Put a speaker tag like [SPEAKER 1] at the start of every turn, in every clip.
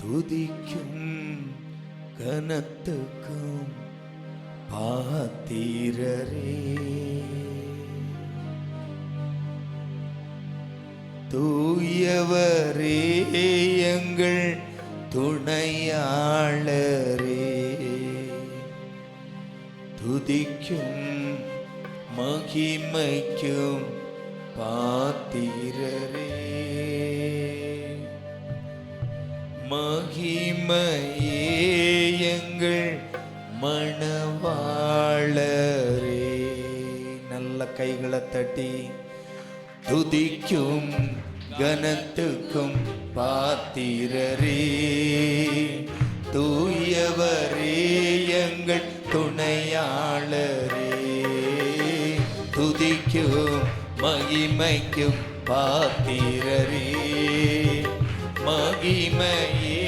[SPEAKER 1] துதிக்கும் கனத்துக்கும் பாத்திரரே, தூயவரே எங்கள் துணையாளரே, துதிக்கும் மகிமைக்கும் பாத்திரரே, மகிமையே எங்கள் மணவாளரே. நல்ல கைகளை தட்டி துதிக்கும் கனத்துக்கும் பாத்திரரே, தூயவரே எங்கள் துணையாளரே, துதிக்கும் மகிமைக்கும் பாத்திரரே, மகிமையே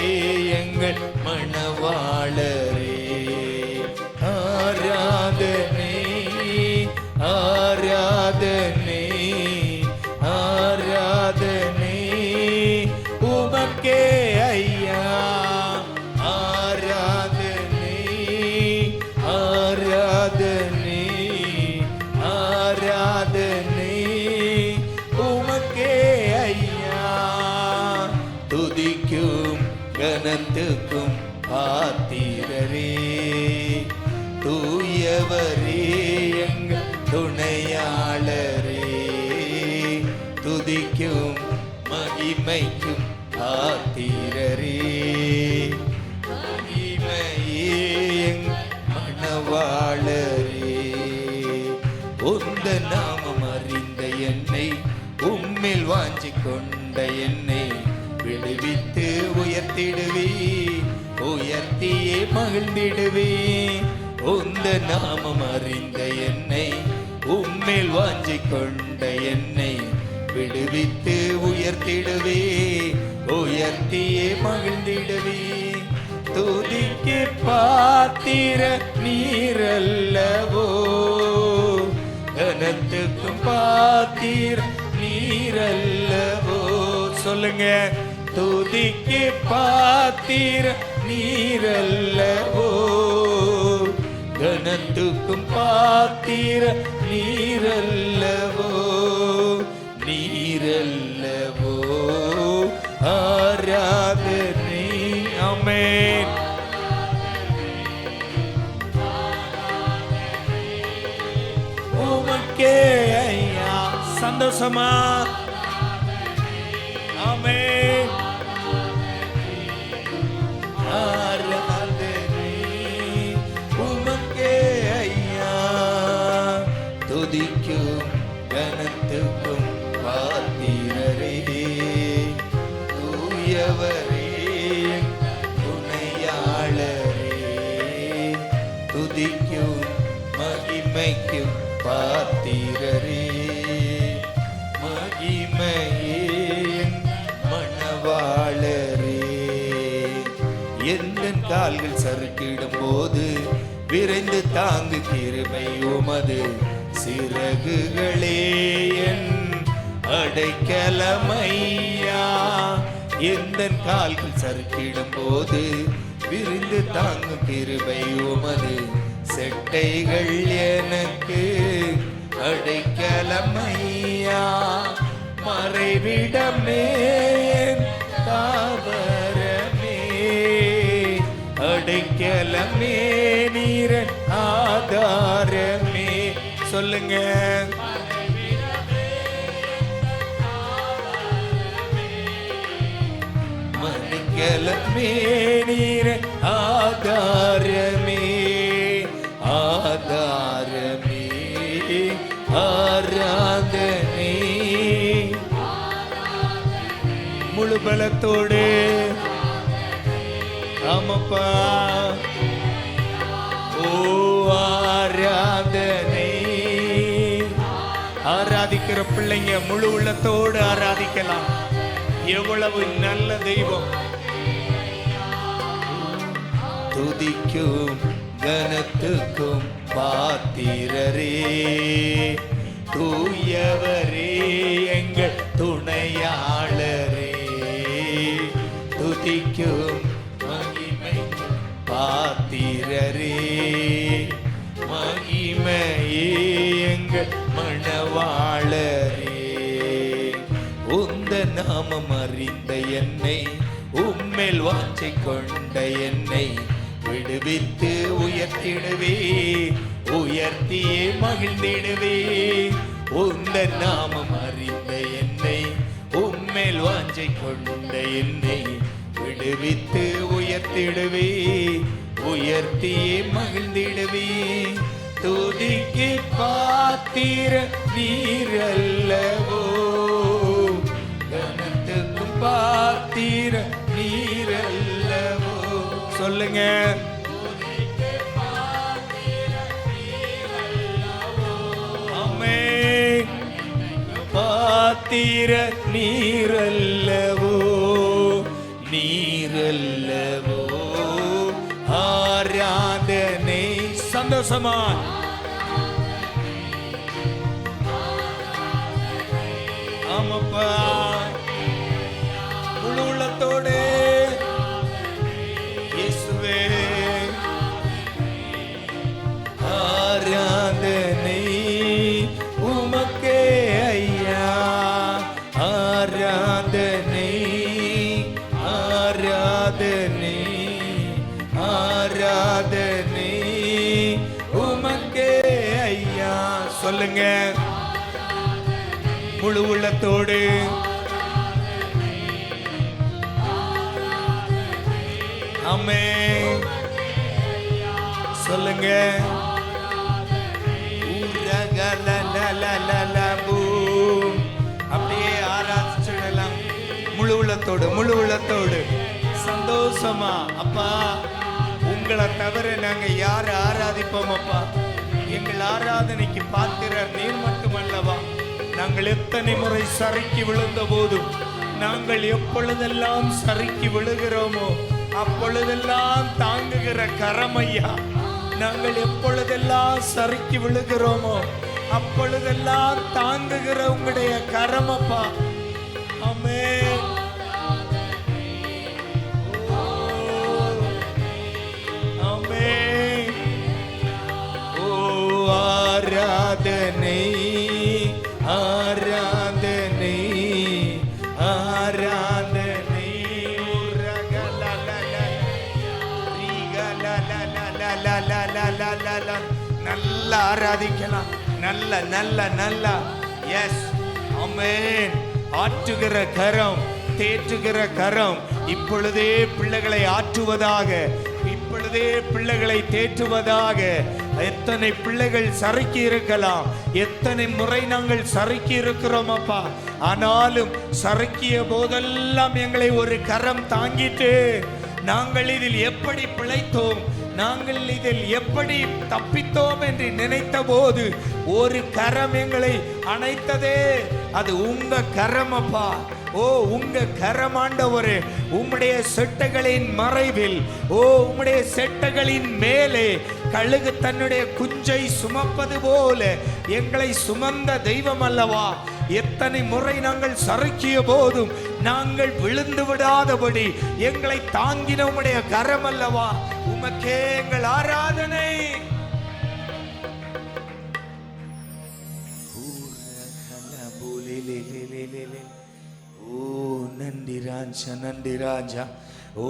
[SPEAKER 1] எங்கள் மணவாளரே. ஆராதனை ஆராதனை ஆராதனை உமக்கே ஐயா, ஆராதனை ஆராதனை ஆராதனை உமக்கே ஐயா, துதிக்கும் கனத்துக்கும் பாத்திரரே, தூயவரே எங்கள் துணையாளரே, துதிக்கும் மகிமைக்கும் பாத்திரரே, மகிமையே எங்கள் மணவாளரே. உந்த நாமம் அறிந்த என்னை, உம்மில் வாஞ்சி கொண்ட என்னை விடுவித்து உயர்த்திடுவே, உயர்த்தியே மகிழ்ந்திடுவே. உந்த நாமம் அறிந்த என்னை, உம்மில் வாஞ்சி கொண்ட என்னை விடுவித்து உயர்த்திடுவே, உயர்த்தியே மகிழ்ந்திடுவே. துதிக்கு பாத்திர நீரல்லவோ, கனத்துக்கும் பாத்திர நீரல்லவோ. சொல்லுங்க, துதிக்கு பாத்திர நீரல்லவோ, கனத்துக்கும் பாத்திர நீரல்லவோ, நீரல்லவோ. ஆராதனை. ஆமென். உமக்கே ஐயா. சந்தோஷமா. ஆமென். ஆராதனை உமக்கே ஐயா, துதிக்கும் கனத்துக்கும் பாத்திரரே, தூயவரே துணையாளரே, துதிக்கும் மகிமைக்கும் பாத்திரரே, மகிமையே மணவாளரே. எந்த கால்கள் சறுக்கிடும் போது விரைந்து தாங்கு கிருபை உமது சிறகுகளே என் அடைக்கலமையா. எந்த கால்கள் சறுக்கிடும் போது விரைந்து தாங்கு கிருபை உமது செட்டைகள் எனக்கு அடைக்கலமையா. மறைவிடமே தாவரமே, அடைக்கலமே நீர ஆதாரமே. சொல்லுங்க, மறைக்கலமே நீர ஆதாரமே, ஆதாரமே. ஆராதனை முழு பலத்தோடு. ஆமப்பா. ஓ ஆராதனை. ஆராதிக்கிற பிள்ளைங்க முழு உள்ளத்தோடு ஆராதிக்கலாம். எவ்வளவு நல்ல தெய்வம். துதிக்கும் கனத்துக்கும் பாத்திரரே, தூயவரே எங்கள் துணையாளரே, துதிக்கும் மணவாளரே, உந்த நாமம் அறிந்த என்னை, உம்மேல் வாஞ்சை கொண்ட என்னை விடுவித்து உயர்த்திடுவே, உயர்த்தியே மகிழ்ந்திடுவே. உந்த நாமம் அறிந்த என்னை, உம்மேல் வாஞ்சை கொண்ட என்னை விடுவித்து உயர்த்திடுவே, உயர்த்தியே மகிழ்ந்திடுவே. துதிக்கு பாத்திர நீரல்லவோ, கனத்துக்கும் பாத்திர நீரல்லவோ. சொல்லுங்க. ஆமென். பாத்திர நீரல்லவோ, நீரல்லவோ. ஆராதனை சந்தோஷமா ஆமாப்பா, முழு உள்ளத்தோடு இயேசுவே ஆராதனை உமக்கே ஐயா, ஆராதனை ஆராதனை ஆராதனை உமக்கே ஐயா. சொல்லுங்க முழு உள்ளத்தோடு. ஆமென். சொல்லுங்க. அப்படியே ஆராதிச்சிடலாம் முழு உள்ளத்தோடு, முழு உள்ளத்தோடு சந்தோஷமா. அப்பா, உங்களை தவிர நாங்க யாரை ஆராதிப்போம் அப்பா? எங்கள் ஆராதனைக்கு பாத்திரர் நீர் மட்டுமல்லவா? நாங்கள் எத்தனை முறை சறுக்கி விழுந்த போதும், நாங்கள் எப்பொழுதெல்லாம் சறுக்கி விழுகிறோமோ அப்பொழுதெல்லாம் தாங்குகிற கரமையா. நாங்கள் எப்பொழுதெல்லாம் சறுக்கி விழுகிறோமோ அப்பொழுதெல்லாம் தாங்குகிற உங்களுடைய கரமப்பா. ஆமென். ஆமென். ஓ ஆராதனை ஆராதனை ஆராதனை. நல்ல ஆராதிக்கலாம். நல்ல நல்ல நல்ல. எஸ். ஆமென். ஆற்றுகிற கரம், தேற்றுகிற கரம் இப்பொழுதே பிள்ளைகளை ஆற்றுவதாக, இப்பொழுதே பிள்ளைகளை தேற்றுவதாக. எத்தனை பிள்ளைகள் சறுக்கி இருக்கலாம், எத்தனை முறை நாங்கள் சறுக்கி இருக்கிறோம் அப்பா. ஆனாலும் சறுக்கிய போதெல்லாம் எங்களை ஒரு கரம் தாங்கிட்டு, நாங்கள் இதில் எப்படி பிழைத்தோம், நாங்கள் இதில் எப்படி தப்பித்தோம் என்று நினைத்த போது ஒரு கரம் எங்களை அணைத்ததே. அது உங்க கரம் அப்பா. ஓ உங்க கரமாண்டவரே, உம்முடைய செட்டைகளின் மறைவில், ஓ உம்முடைய செட்டைகளின் மேலே கழுகு தன்னுடைய குஞ்சை சுமப்பது போல எங்களை சுமந்த தெய்வம் அல்லவா? எத்தனை முறை நாங்கள் சறுக்கிய போதும் நாங்கள் விழுந்து விடாதபடி எங்களை தாங்கின உம்முடைய கரம் அல்லவா? உமக்கே எங்கள் ஆராதனை. ஓ நன்றி ராஜா, நன்றி ராஜா. ஓ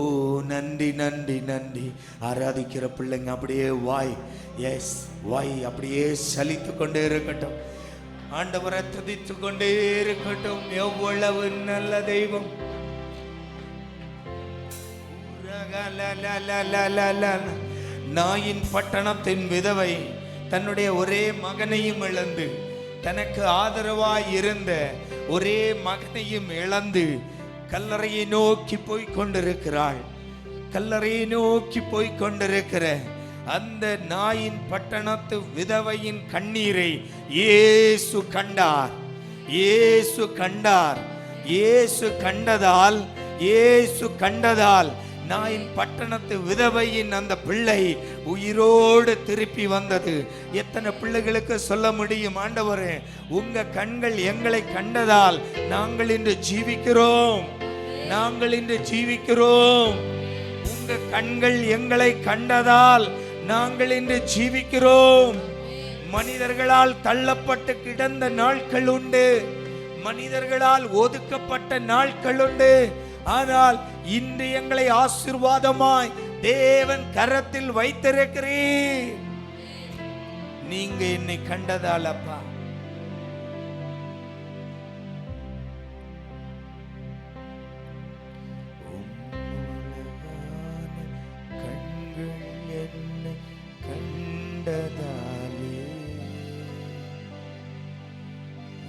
[SPEAKER 1] நன்றி நன்றி நன்றி. ஆராதிக்கிற பிள்ளைங்க அப்படியே வாய், எஸ் வாய் அப்படியே சலித்து கொண்டே இருக்கட்டும். ஆண்டவரை துதித்து கொண்டே இருக்கட்டும். எவ்வளவு நல்ல தெய்வம். நாயின் பட்டணத்தின் விதவை தன்னுடைய ஒரே மகனையும் இழந்து, தனக்கு ஆதரவாய் இருந்த ஒரே மகனையும் இழந்து கல்லறையை நோக்கி போய் கொண்டிருக்கிறாள். கல்லறையை நோக்கி போய் கொண்டிருக்கிற அந்த நாயின் பட்டணத்து விதவையின் கண்ணீரை இயேசு கண்டார். இயேசு கண்டார். இயேசு கண்டதால், இயேசு கண்டதால் நாயின் பட்டணத்து விதவையின் அந்த பிள்ளை உயிரோடு திருப்பி வந்தது. எத்தனை பிள்ளைகளுக்கு சொல்ல முடியும், ஆண்டவரே உங்க கண்கள் எங்களை கண்டதால் நாங்கள் இன்று ஜீவிக்கிறோம், நாங்கள் இன்று ஜீவிக்கிறோம். உங்க கண்கள் எங்களை கண்டதால் நாங்கள் இன்று ஜீவிக்கிறோம். மனிதர்களால் தள்ளப்பட்டு கிடந்த நாட்கள் உண்டு, மனிதர்களால் ஒதுக்கப்பட்ட நாட்கள் உண்டு. ஆனால் இன்று எங்களை ஆசீர்வாதமாய் தேவன் கரத்தில் வைத்திருக்கிறீர். நீங்க என்னை கண்டதால் அப்பா, கண்கள் என்னை கண்டதாலே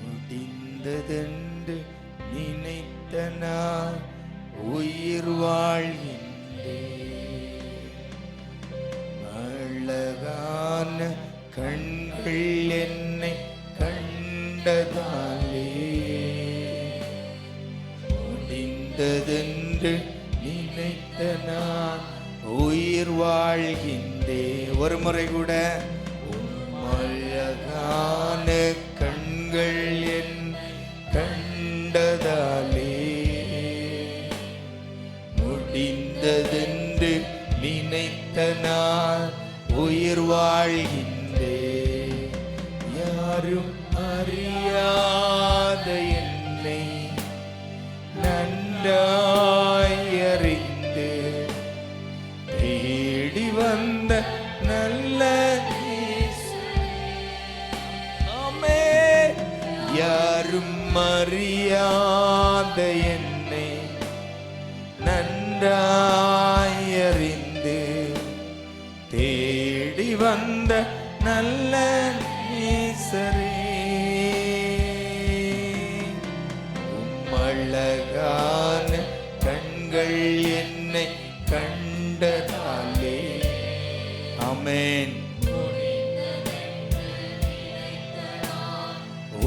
[SPEAKER 1] முடிந்ததென்று நினைத்த நான் உயிர் வாழ்கின்றேன். அழகான கண்கள் என்னை கண்டதாலே முடிந்ததென்று நினைத்த நான் உயிர் வாழ்கின்றேன். ஒரு முறை கூட அழகான கண்கள் என் கண்டதாலே முடிந்ததென்று நினைத்த நான் உயிர் வாழ்கின்றேன். யாரும் அறியாத என்னை நன்றாய் அறிந்து தேடி வந்த நல்ல ஆமே. யாரும் அறியாத என்னை நன்றாய் அறிந்து தேடி வந்த நல்ல நேசரே, உம்மழகான கண்கள் என்னை கண்டதாலே. ஆமென்.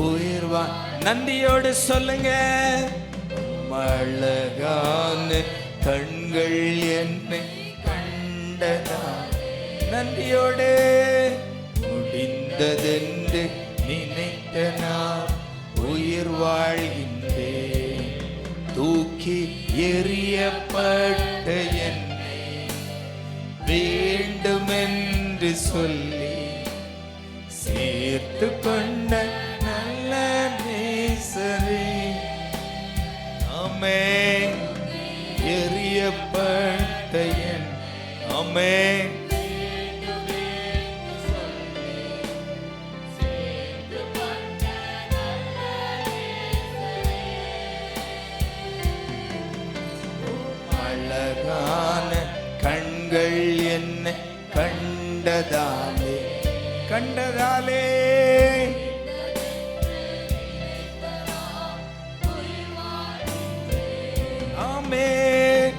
[SPEAKER 1] உயிர்வா நன்றியோடு சொல்லுங்க. உம்மழகான கண்கள் என்னை கண்டதால் நன்றியோடு முடிந்ததென்று நினைத்த நான் உயிர் வாழ்கின்றேன். தூக்கி எறியப்பட்ட என்னை வேண்டுமென்று சொல்லி சேர்த்து கொண்ட நல்ல நேசரே. ஆமென். எறியப்பட்ட என் ஆமென். அழகான கண்கள் என்னை கண்டதாலே கண்டதாலே ஆமென்.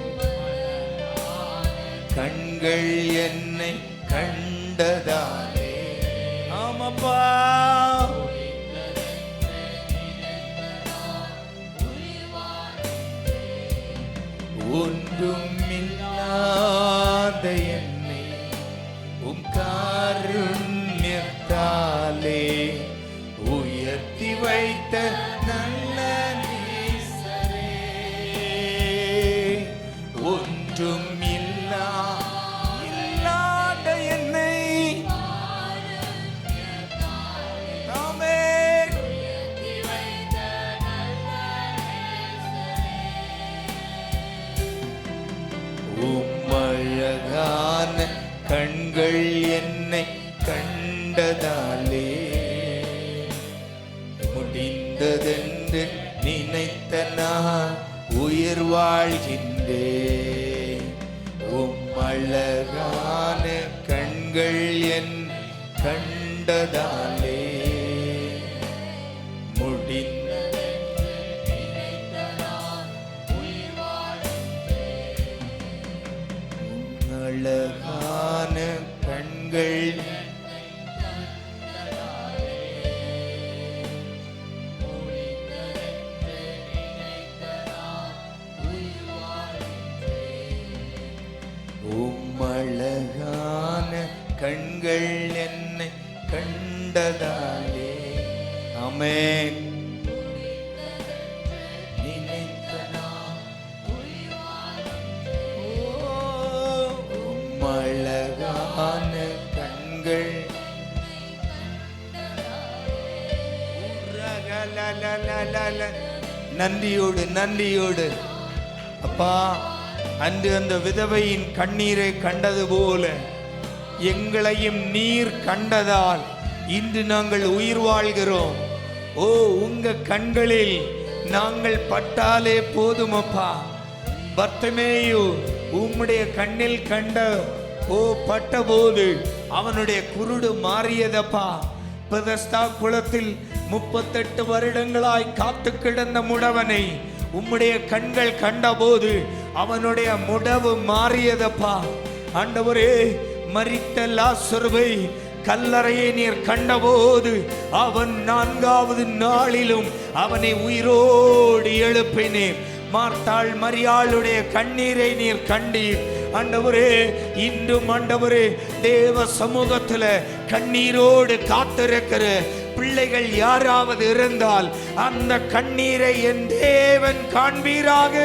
[SPEAKER 1] கண்கள் என்னை கண்டதாலே ஆமப்பா. ஒன்றுமில்லாத என்னை உம் காருண்யத்தாலே உயர்த்தி வைத்த நல்ல நேசரே. ஒன்றுமில்லாத என்னை ஆமென். உம்மழகான கண்கள் என்னை கண்டதாலே முடிந்ததென்று நினைத்த நான் உயிர் வாழ்கின்றேன். உம்மழகான கண்கள் என் கண்டதாலே முடிந்த அழகான கண்கள் உம்மழகான கண்கள் என்னை கண்டதாலே ஆமென். உம்மழகான கண்கள் நன்றியோடு நன்றியோடு அப்பா, அன்று அந்த விதவையின் கண்ணீரை கண்டது போல எங்களையும் நீர் கண்டதால் இன்று நாங்கள் உயிர் வாழ்கிறோம். ஓ, உங்க கண்களில் நாங்கள் பட்டாலே போதுமப்பா. பர்த்திமேயு உம்முடைய கண்ணில் கண்ட பட்டபோது அவனுடைய குருடு மாறியதப்பா. பெதஸ்தா குளத்தில் 38 வருடங்களாய் காத்து கிடந்த முடவனை உம்முடைய கண்கள் கண்டபோது அவனுடைய முடவு மாறியதப்பா. ஆண்டவரே, மரித்த லாசருவை கல்லறையை நீர் கண்டபோது அவன் 4வது நாளிலும் அவனை உயிரோடு எழுப்பினேன். மார்த்தாள் மரியாளுடைய கண்ணீரை நீர் கண்டீர். ஆண்டவரே, இன்றும் ஆண்டவரே, தேவ சமூகத்தில் கண்ணீரோடு காத்திருக்கிற பிள்ளைகள் யாராவது இருந்தால் அந்த கண்ணீரை என் தேவன் காண்பீராக,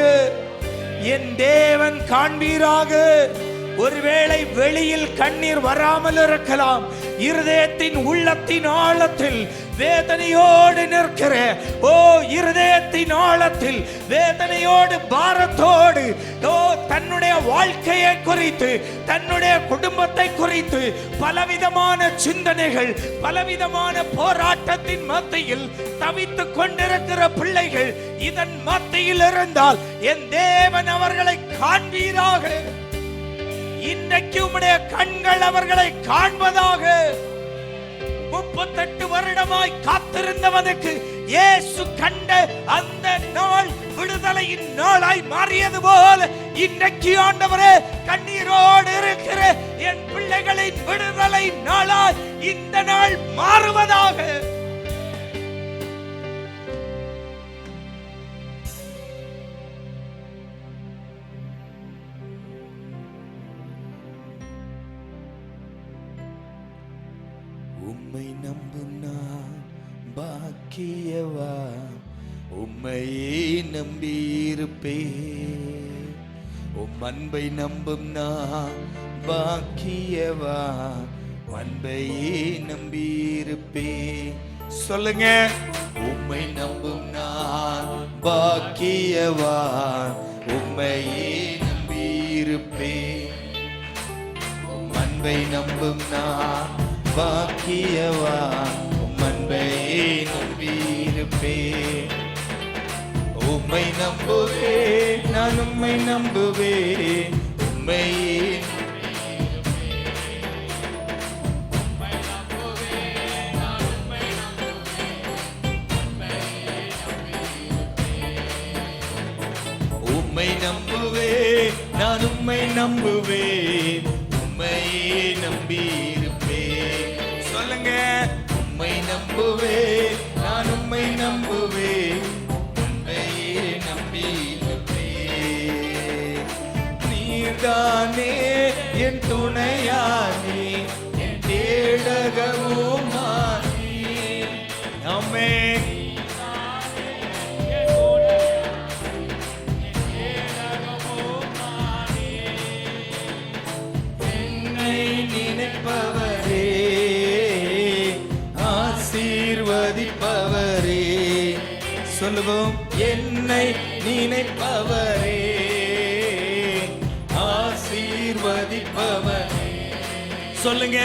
[SPEAKER 1] என் தேவன் காண்பீராக. ஒருவேளை வெளியில் கண்ணீர் வராமல் இருக்கலாம், இருதயத்தின் உள்ளத்தின் ஆழத்தில் வேதனையோடு நிற்கிற இருதயத்தின் ஆழத்தில் வேதனையோடு பாரத்தோடு தன்னுடைய வாழ்க்கையை குறித்து தன்னுடைய குடும்பத்தை குறித்து பலவிதமான சிந்தனைகள் பலவிதமான போராட்டத்தின் மத்தியில் தவித்துக் கொண்டிருக்கிற பிள்ளைகள் இதன் மத்தியில் இருந்தால் என் தேவன் அவர்களை காண்பீராக. இன்றைக்கு உம்முடைய கண்கள் அவர்களை காண்பதாக. 38 வருடமாய் காத்திருந்தவனுக்கு இயேசு கண்ட அந்த நாள் விடுதலையின் நாளாய் மாறியது போல இன்றைக்கு ஆண்டவரே, கண்ணீரோடு இருக்கிற என் பிள்ளைகளின் விடுதலை நாளாய் இந்த நாள் மாறுவதாக. உம்மை நம்பும் நான் பாக்கியவா, உம்மையே நம்பியிருப்பேன். உம் அன்பை நம்பும் நான் பாக்கியவா, அன்பையே நம்பியிருப்பேன். சொல்லுங்க, உம்மை நம்பும் நான் பாக்கியவா, உம்மையே நம்பியிருப்பேன். உம் அன்பை நம்பும் நான் பாக்கியவா, அன்பையே நம்பியிருப்பேன். உம்மை நம்புவேன், நான் உம்மை நம்புவேன், உம்மையே உம்மை நம்புவேன், நான் உம்மை நம்புவேன், உம்மையே நம்பியிருப்பேன். சொல்லுங்க, உம்மை நம்புவேன், நான் உம்மை நம்புவேன், உம்மையே நம்பியிருப்பேன். நீர்தானே என் துணையானே, என் தேடகவுமானே. ஆமென். ஆசீர்வதிப்பவரே, சொல்லுவோம், என்னை நினைப்பவரே, ஆசீர்வதிப்பவரே. சொல்லுங்க,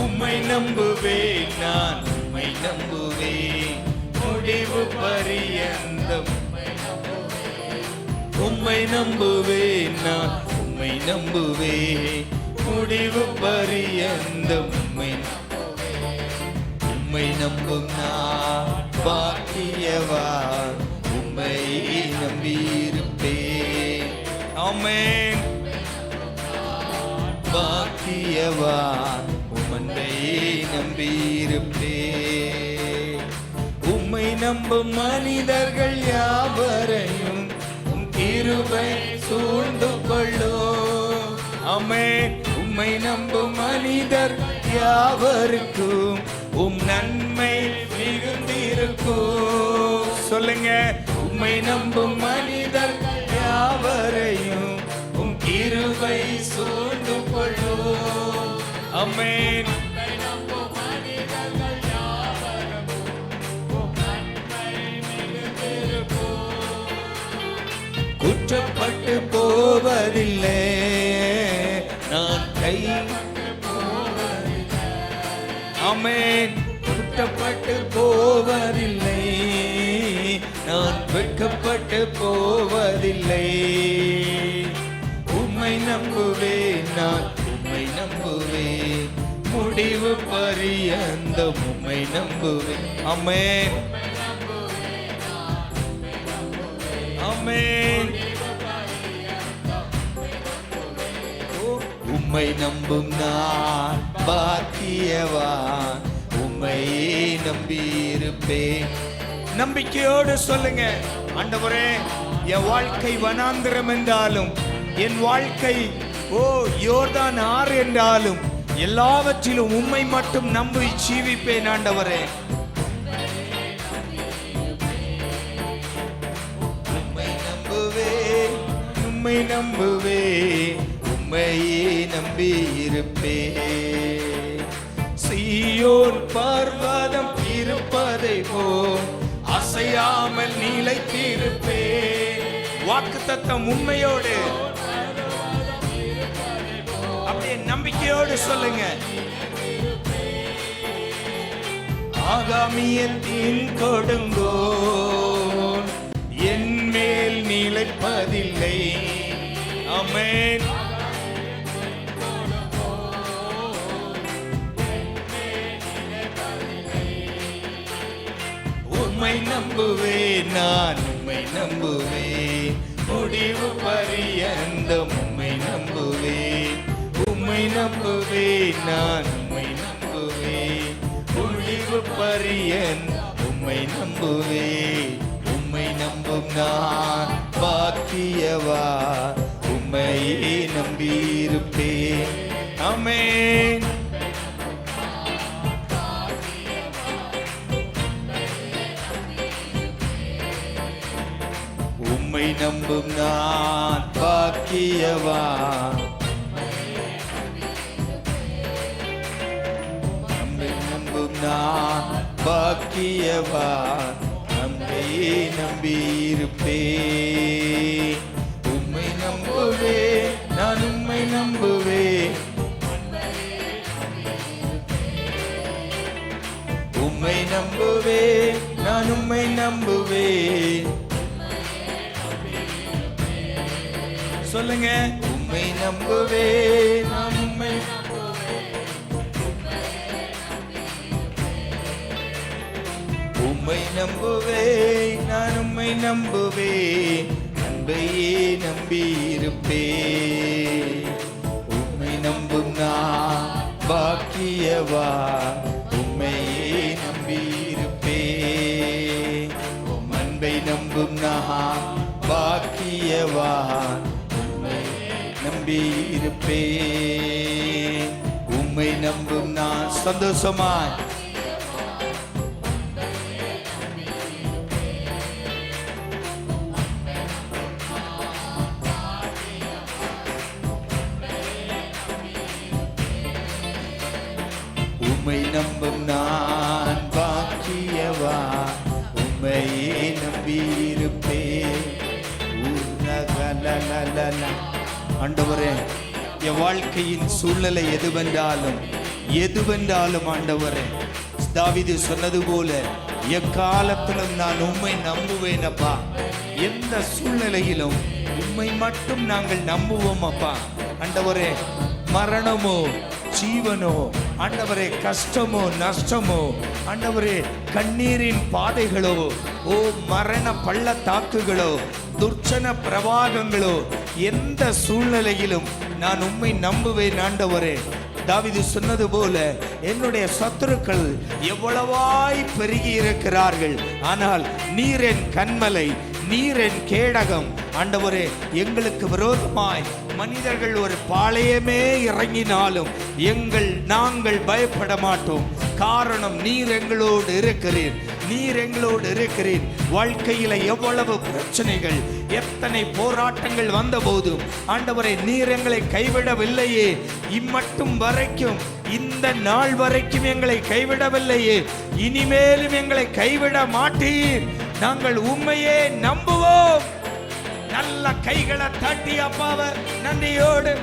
[SPEAKER 1] உம்மை நம்புவேன், நான் உம்மை நம்புவேன், முடிவு பரியந்தம் உம்மை நம்புவேன், நான் உம்மை நம்புவேன், முடிவு பரியந்தம் உம்மை நம்பும் நான் பாக்கியவான், உம்மை நம்பியிருப்பேன். ஆமென். பாக்கியவான், உம்மை நம்பியிருப்பேன். உம்மை நம்பும் மனிதர்கள் யாவரையும் உம் கிருபை சூழ்ந்து கொள்ளும். ஆமென். உம்மை நம்பும் மனிதர் யாவருக்கும் உம் நன்மை மிகுந்திருக்கும். சொல்லுங்க, உம்மை நம்பும் மனிதர் யாவரையும் உம் கிருபை சூழ்ந்து கொள்ளும். ஆமென். வெட்கப்பட்டு போவதில்லை, நான் ஆமென். வெட்கப்பட்டு போவதில்லை, நான் வெட்கப்பட்டு போவதில்லை. உம்மை நம்புவேன், நான் உம்மை நம்புவேன், முடிவு பரியந்தம் உம்மை நம்புவேன். ஆமென், ஆமென். உம்மை நம்பும் நான் பாக்கியவான், உம்மையே நம்பியிருப்பேன். நம்பிக்கையோடு சொல்லுங்க, ஆண்டவரே, என் வாழ்க்கை வனாந்திரம் என்றாலும், என் வாழ்க்கை யோர்தான் ஆறு என்றாலும், எல்லாவற்றிலும் உம்மை மட்டும் நம்பி ஜீவிப்பேன். ஆண்டவரே, உம்மை நம்புவேன், உம்மை நம்புவேன், உம்மையே நம்பி இருப்பேன். சீயோன் பர்வதம் இருப்பதை போல் அசையாமல் நிலைத்திருப்பேன். வாக்குத்தத்தம் உண்மையோடு அப்படியே நம்பிக்கையோடு சொல்லுங்க. ஆகாமியத்தின் கொடுங்கோல் என் மேல் நிலைப்பதில்லை. ஆமென். உம்மை நம்புவேன், நான் உம்மை நம்புவேன், முடிவு பரியந்தம் உம்மை நம்புவேன். உம்மை நம்புவேன், நான் உம்மை நம்புவேன், முடிவு பரியந்தம் உம்மை நம்புவேன். உம்மை நம்பும் நான் பாக்கியவான், உம்மையே நம்பியிருப்பேன். ஆமென். உம்மை நம்பும் நான் பாக்கியவான், உம்மை நம்பும் நான் பாக்கியவான், உம்மையே நம்பியிருப்பேன். உம்மை நம்புவேன், நான் உம்மை நம்புவேன், உம்மை நம்புவேன், நான் உம்மை நம்புவேன். சொல்லுங்க, உம்மை நம்புவேன், நான் உம்மை உம்மை நம்புவேன், நான் உம்மை நம்புவேன், அன்பையே நம்பியிருப்பேன். உம்மை நம்பும் நான் பாக்கியவான், உம்மையே நம்பியிருப்பேன். உம் அன்பை நம்பும் நான் பாக்கியவான், நம்பியிருப்பேன். உம்மை நம்பும் நான் சந்தோஷமாய் உம்மை நம்பும் நான் பாக்கியவான், உம்மையே நம்பியிருப்பேன். ஆண்டவரே, என் வாழ்க்கையின் சூழ்நிலை எதுவென்றாலும் ஆண்டவரே, தாவீது சொன்னது போல எக்காலத்திலும் நான் உம்மை நம்புவேன் அப்பா. எந்த சூழ்நிலையிலும் உம்மை மட்டும் நாங்கள் நம்புவோம் அப்பா. ஆண்டவரே, மரணமோ ஜீவனோ, ஆண்டவரே, கஷ்டமோ நஷ்டமோ, ஆண்டவரே, கண்ணீரின் பாதைகளோ, மரண பள்ளத்தாக்குகளோ, துர்ச்சன பிரவாகங்களோ, எந்த சூழ்நிலையிலும் நான் உம்மை நம்புவேன். ஆண்டவரே, தாவீது சொன்னது போல என்னுடைய சத்துருக்கள் எவ்வளவாய் பெருகி இருக்கிறார்கள், ஆனால் நீர் என் கன்மலை, நீர் என் கேடகம். ஆண்டவரே, எங்களுக்கு விரோதமாய் மனிதர்கள் ஒரு பாளையமே இறங்கினாலும் நாங்கள் பயப்பட மாட்டோம். காரணம், நீர் எங்களோடு இருக்கிறீர், நீர் எங்களோடு இருக்கிறீர். வாழ்க்கையில எவ்வளவு பிரச்சனைகள், எத்தனை போராட்டங்கள் வந்த போதும் ஆண்டவரே, நீர் எங்களை கைவிடவில்லையே. இம்மட்டும் வரைக்கும், இந்த நாள் வரைக்கும் எங்களை கைவிடவில்லையே, இனிமேலும் எங்களை கைவிட மாட்டீர். நாங்கள் உம்மையே நம்புவோம்,
[SPEAKER 2] நல்ல கைகளை தட்டி அப்பாவை நன்றியோடு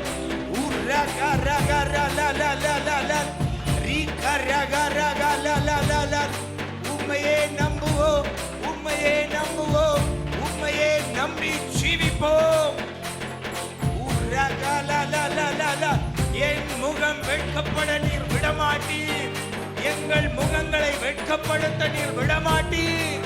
[SPEAKER 2] உண்மையே நம்புவோம், உண்மையே நம்புவோம், உண்மையே நம்பி ஜீவிப்போம். என் முகம் வெட்கப்பட நீர் விடமாட்டீர், எங்கள் முகங்களை வெட்கப்படுத்த நீர் விடமாட்டீர்.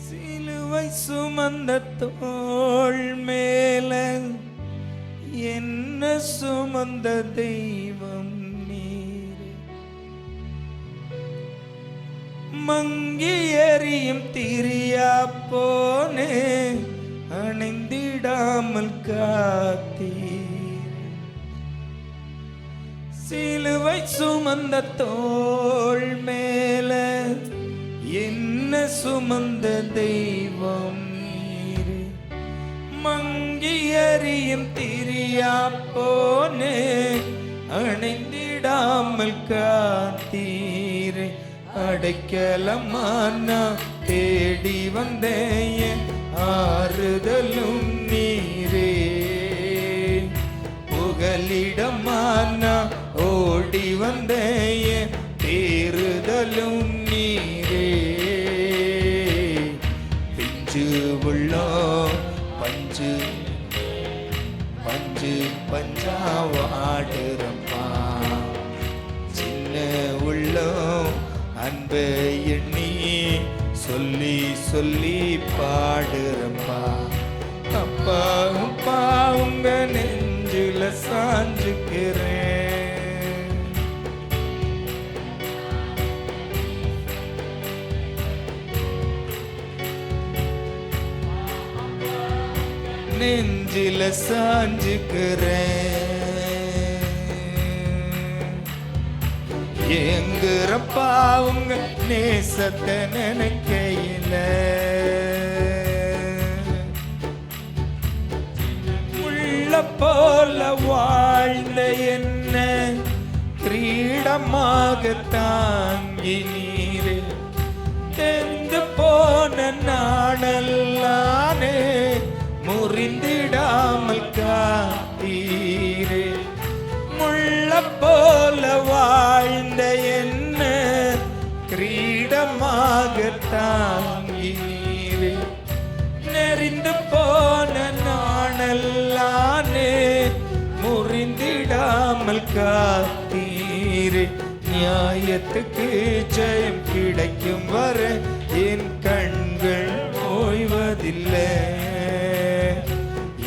[SPEAKER 2] சிலுவை சுமந்த தோள் மேல என்ன சுமந்த தெய்வம் நீரே, மங்கி எறியும் திரியா போனே அணைந்திடாமல் காத்தீர். சிலுவை சுமந்த தோள் மேல என்ன சுமந்த தெய்வம் நீரே, மங்கி எறியும் திரியா போனே அணைந்திடாமல் காத்தீரே. அடைக்கலமானா தேடி வந்தேன் ஆறுதலும் நீரே, புகலிடமானா ஓடி வந்தேன் தேறுதலும் நீரே. பிஞ்சு உள்ளோம் பஞ்சு பஞ்சு பஞ்சாவாடுறப்பா, சின்ன உள்ளோம் அன்பை எண்ணி சொல்லி சொல்லி பாடுறப்பா. அப்பா அப்பா உங்க நெஞ்சில சாஞ்சுக்கிறேன், நெஞ்சில சாஞ்சுக்கிறேன். எங்குறப்பா உங்க நேசத்தை நினைக்கையில, முள்ள போல வாழ்ந்த என்ன கிரீடமாக தாங்கி நீரே, தெந்து போன நாணல்லானே முறிந்திடாமல் காத்தீரே. முள்ள போல வாழ்ந்த என்ன கிரீடமாக தாங்கி நீரே, நெறிந்து போன நாணல்லானே முறிந்திடாமல் காத்தீரே. நியாயத்துக்கு ஜெயம் கிடைக்கும் வர என் கண்கள் ஓய்வதில்லை,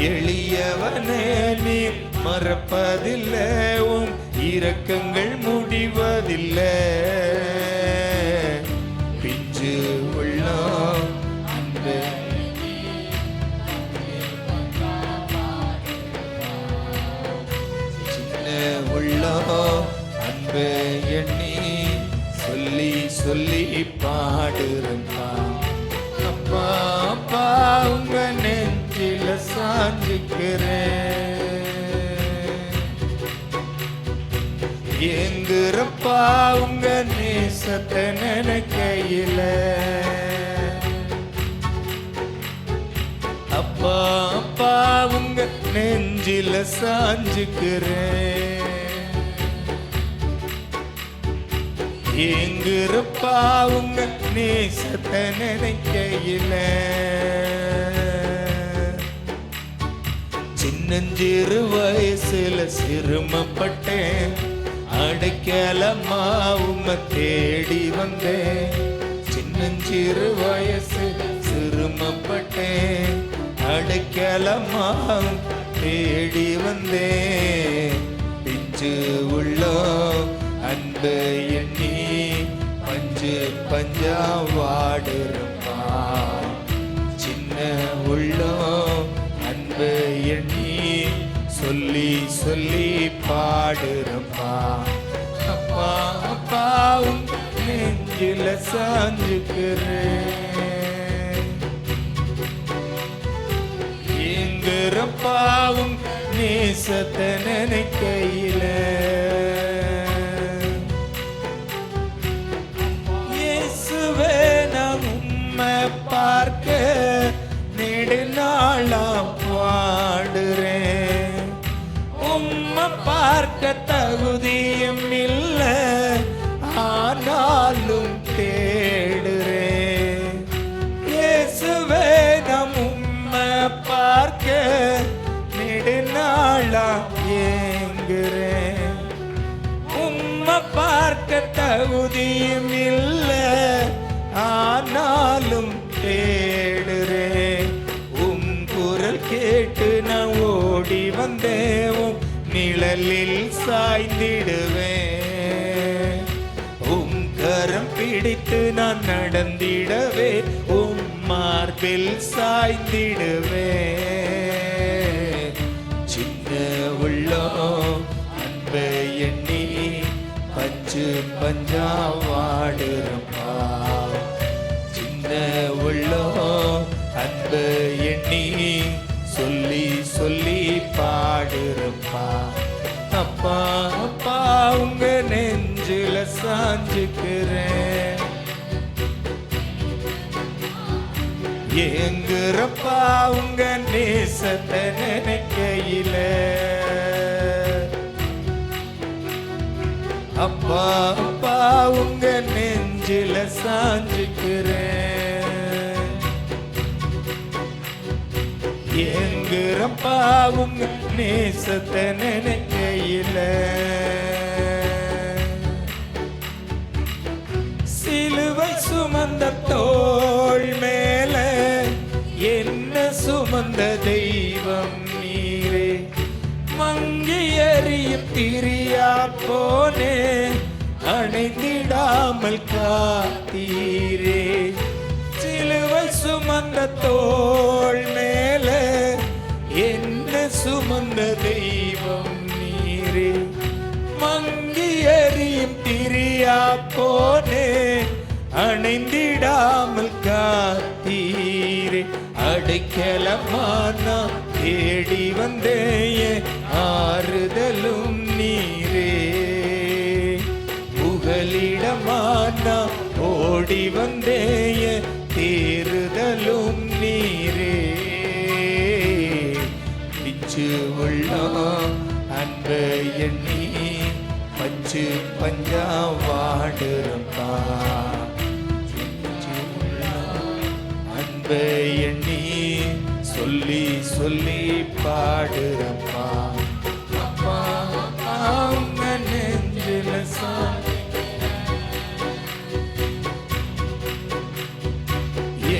[SPEAKER 2] எளியவனே நீ மறப்பதில்லை, உம் இரக்கங்கள் முடிவதில்லை. பிஞ்சு உள்ளோம் அன்பே சின்ன உள்ளோம் அன்பே எண்ணி சொல்லி சொல்லி பாடுறப்பா. அப்பா அப்பா உங்க நெஞ்சில சாஞ்சுக்கிறேன், எங்குறப்பா உங்க நேசத்தை நினைக்கையில. அப்பா அப்பா உங்க நெஞ்சில சாஞ்சுக்கிறேன், எங்குறப்பா உங்க நேசத்தை நினைக்கையில. சின்னஞ்சிறு வயசுல சிறுமப்பட்டேன், அடைக்கலமா உம்மை தேடி வந்தேன். சின்னஞ்சிறு வயசு சிறுமப்பட்டேன், அடைக்கலமா தேடி வந்தேன். பிஞ்சு உள்ளோம் அன்பு எண்ணி பஞ்சு பஞ்சா வாடுறப்பா, சின்ன உள்ளோம் அன்பு எண்ணி சொல்லி சொல்லி பாடுறப்பா. அப்பா அப்பா
[SPEAKER 1] நெஞ்சில சாஞ்சுக்கிறேன். எங்குறப்பா உன் நேசத்தை நினைக்கையில இயேசுவே நான் உம்மை பார்க்க நெடுநாளா பாடுறேன். உம்மை பார்க்க தகுதியும் இல்லை, ஆனாலும் தேடுறேன். இயேசுவே நான் உம்மை பார்க்க நெடுநாளா ஏங்குறேன். உம்மை பார்க்க தகுதியும் இல்லை, ஆனாலும் தேடுறேன். உம் குரல் கேட்டு நான் ஓடி வந்தேன், உம் நிழலில் சாய்ந்திடுவேன். உம் கரம் பிடித்து நான் நடந்திடவே, உம் மார்பில் சாய்ந்திடுவேன். சின்ன உள்ளம் அன்பை எண்ணி பஞ்சு பஞ்சா வாடுறப்பா. சின்ன உள்ளம் அன்பை எண்ணி சொல்லி சொல்லி பாடுறப்பா. அப்பா அப்பா உங்க நெஞ்சில சாஞ்சுக்கிறேன். ஏங்குறப்பா உங்க நேசத்தை நினைக்கையில. அப்பா அப்பா உங்க நெஞ்சில சாஞ்சுக்கிறேன். ஏங்குறப்பா உங்க நேசத்தை நினைக்கையில. சிலுவை சுமந்த தோள் மேல என்ன சுமந்த தெய்வம் நீரே. மங்கி எறியும் திரியா போனே, அணைந்திடாமல் காத்தீரே. சிலுவை சுமந்த தோள் மேல என்ன சுமந்த தெய்வம் நீரே. மங்கி எறியும் திரியா போனே, அணைந்திடாமல் காத்தீரே. அடைக்கலமான தேடி வந்தேன், ஆறுதலும் நீரே. புகலிடமான ஓடி வந்தேன், தேறுதலும் நீரே. பிச்சு உள்ளம் அன்பை எண்ணி பச்சு பஞ்சா வாடுறப்பா. அன்பை எண்ணி சொல்லி சொல்லி பாடுறப்பா. அப்பா அப்பா உங்க நெஞ்சில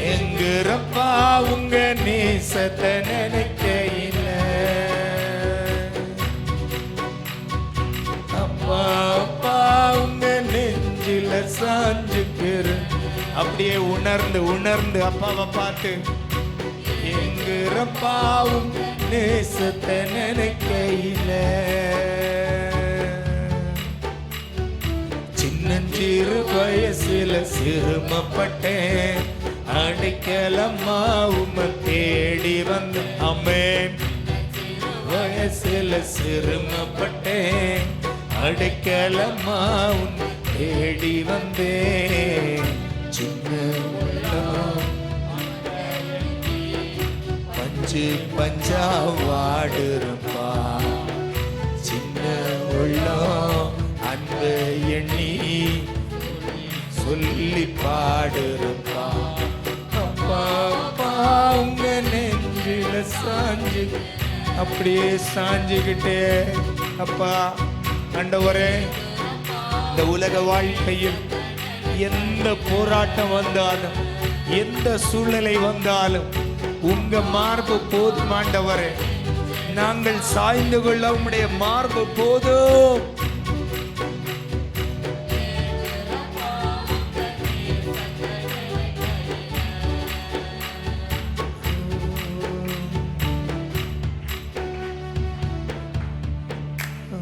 [SPEAKER 1] ஏங்குறப்பா உங்க நேசத்தை நினைக்கையில. அப்பா அப்பா உங்க நெஞ்சில சாஞ்சுக்கிறேன். அப்படியே உணர்ந்து உணர்ந்து அப்பாவை பார்த்து எங்குறப்பா உங்க நேசத்தை நினைக்கையில. சின்னஞ்சிறு வயசுல சிறுமப்பட்டேன், அடைக்கலம்மா உம்மை தேடி வந்த. அமேன். வயசுல சிறுமப்பட்டேன், அடைக்கலம்மா உன்னை தேடி வந்தேன். சின்ன உள்ளம் பஞ்சு பஞ்சா வாடுறப்பா. சின்ன உள்ளம் அன்பை எண்ணி சொல்லி பாடுறப்பா. அப்பா அப்பா உங்க நெஞ்சில சாஞ்சு அப்படியே சாஞ்சுக்கிட்டே. அப்பா ஆண்டவரே, இந்த உலக வாழ்க்கையில் எந்த போராட்டம் வந்தாலும் எந்த சூழ்நிலை வந்தாலும் உங்க மார்பு போதும் ஆண்டவரே. நாங்கள் சாய்ந்து கொள்ள உம்முடைய மார்பு போதும்.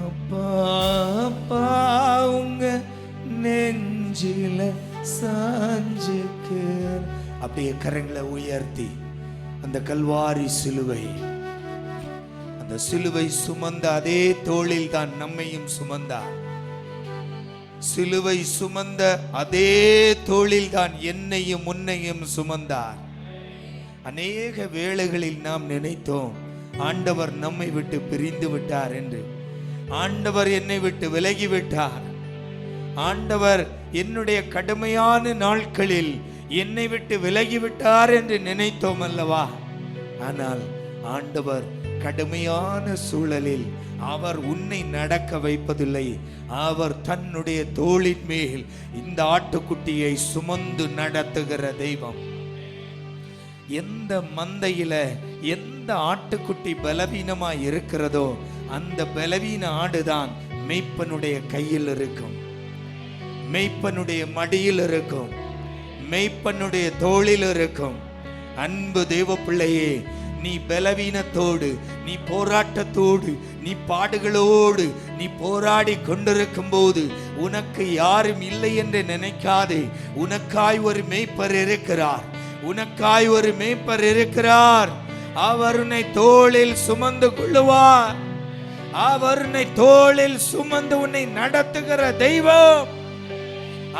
[SPEAKER 1] அப்பா அப்பா உங்க நெஞ்சில கரங்களை உயர்த்தி அந்த கல்வாரி சிலுவை, அந்த சிலுவை சுமந்த அதே தோளில் தான் நம்மையும் சுமந்தார். சிலுவை சுமந்த அதே தோளில் தான் என்னையும் உன்னையும் சுமந்தார். அநேக வேளைகளில் நாம் நினைத்தோம், ஆண்டவர் நம்மை விட்டு பிரிந்து விட்டார் என்று. ஆண்டவர் என்னை விட்டு விலகி விட்டார். ஆண்டவர் என்னுடைய கடுமையான நாட்களில் என்னை விட்டு விலகிவிட்டார் என்று நினைத்தோம் அல்லவா? ஆனால் ஆண்டவர் கடுமையான சூழலில் அவர் உன்னை நடக்க வைப்பதில்லை. அவர் தன்னுடைய தோளின் மேல் இந்த ஆட்டுக்குட்டியை சுமந்து நடத்துகிற தெய்வம். எந்த மந்தையில எந்த ஆட்டுக்குட்டி பலவீனமாய் இருக்கிறதோ அந்த பலவீன ஆடுதான் மெய்ப்பனுடைய கையில் இருக்கும், மெய்ப்பனுடைய மடியில் இருக்கும், மெய்ப்பனுடைய தோளில் இருக்கும். அன்பு தேவ பிள்ளையே, நீ பலவீனத்தோடு, நீ போராட்டத்தோடு, நீ பாடுகளோடு நீ போராடி கொண்டிருக்கும் போது உனக்கு யாரும் இல்லை என்று நினைக்காதே. உனக்காய் ஒரு மேய்ப்பர் இருக்கிறார், உனக்காய் ஒரு மேய்ப்பர் இருக்கிறார். அவர் உன்னை தோளில் சுமந்து கொள்ளுவார். அவர் உன்னை தோளில் சுமந்து உன்னை நடத்துகிற தெய்வம்.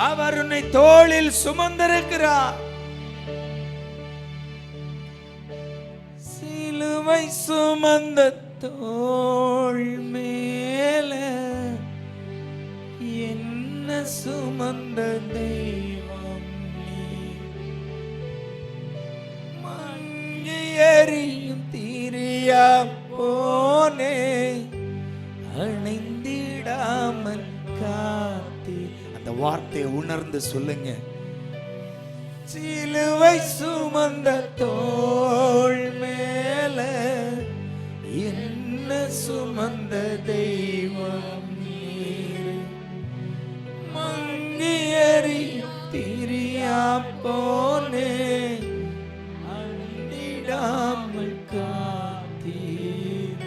[SPEAKER 1] அவர் உன்னை தோளில் சுமந்திருக்கிறார். சிலுவை சுமந்த தோள் மேல என்ன சுமந்த தெய்வம் நீ. மங்கி எரியும் தீரியா போனே அணைந்திடாமல் காத்தி. அந்த வார்த்தையை உணர்ந்து சொல்லுங்க. சிலுவை சுமந்த தோள் மேல என்ன சுமந்த தெய்வம் நீர். மங்கி எரியும் திரியா போனே அண்டிடாமல் காத்தீர்.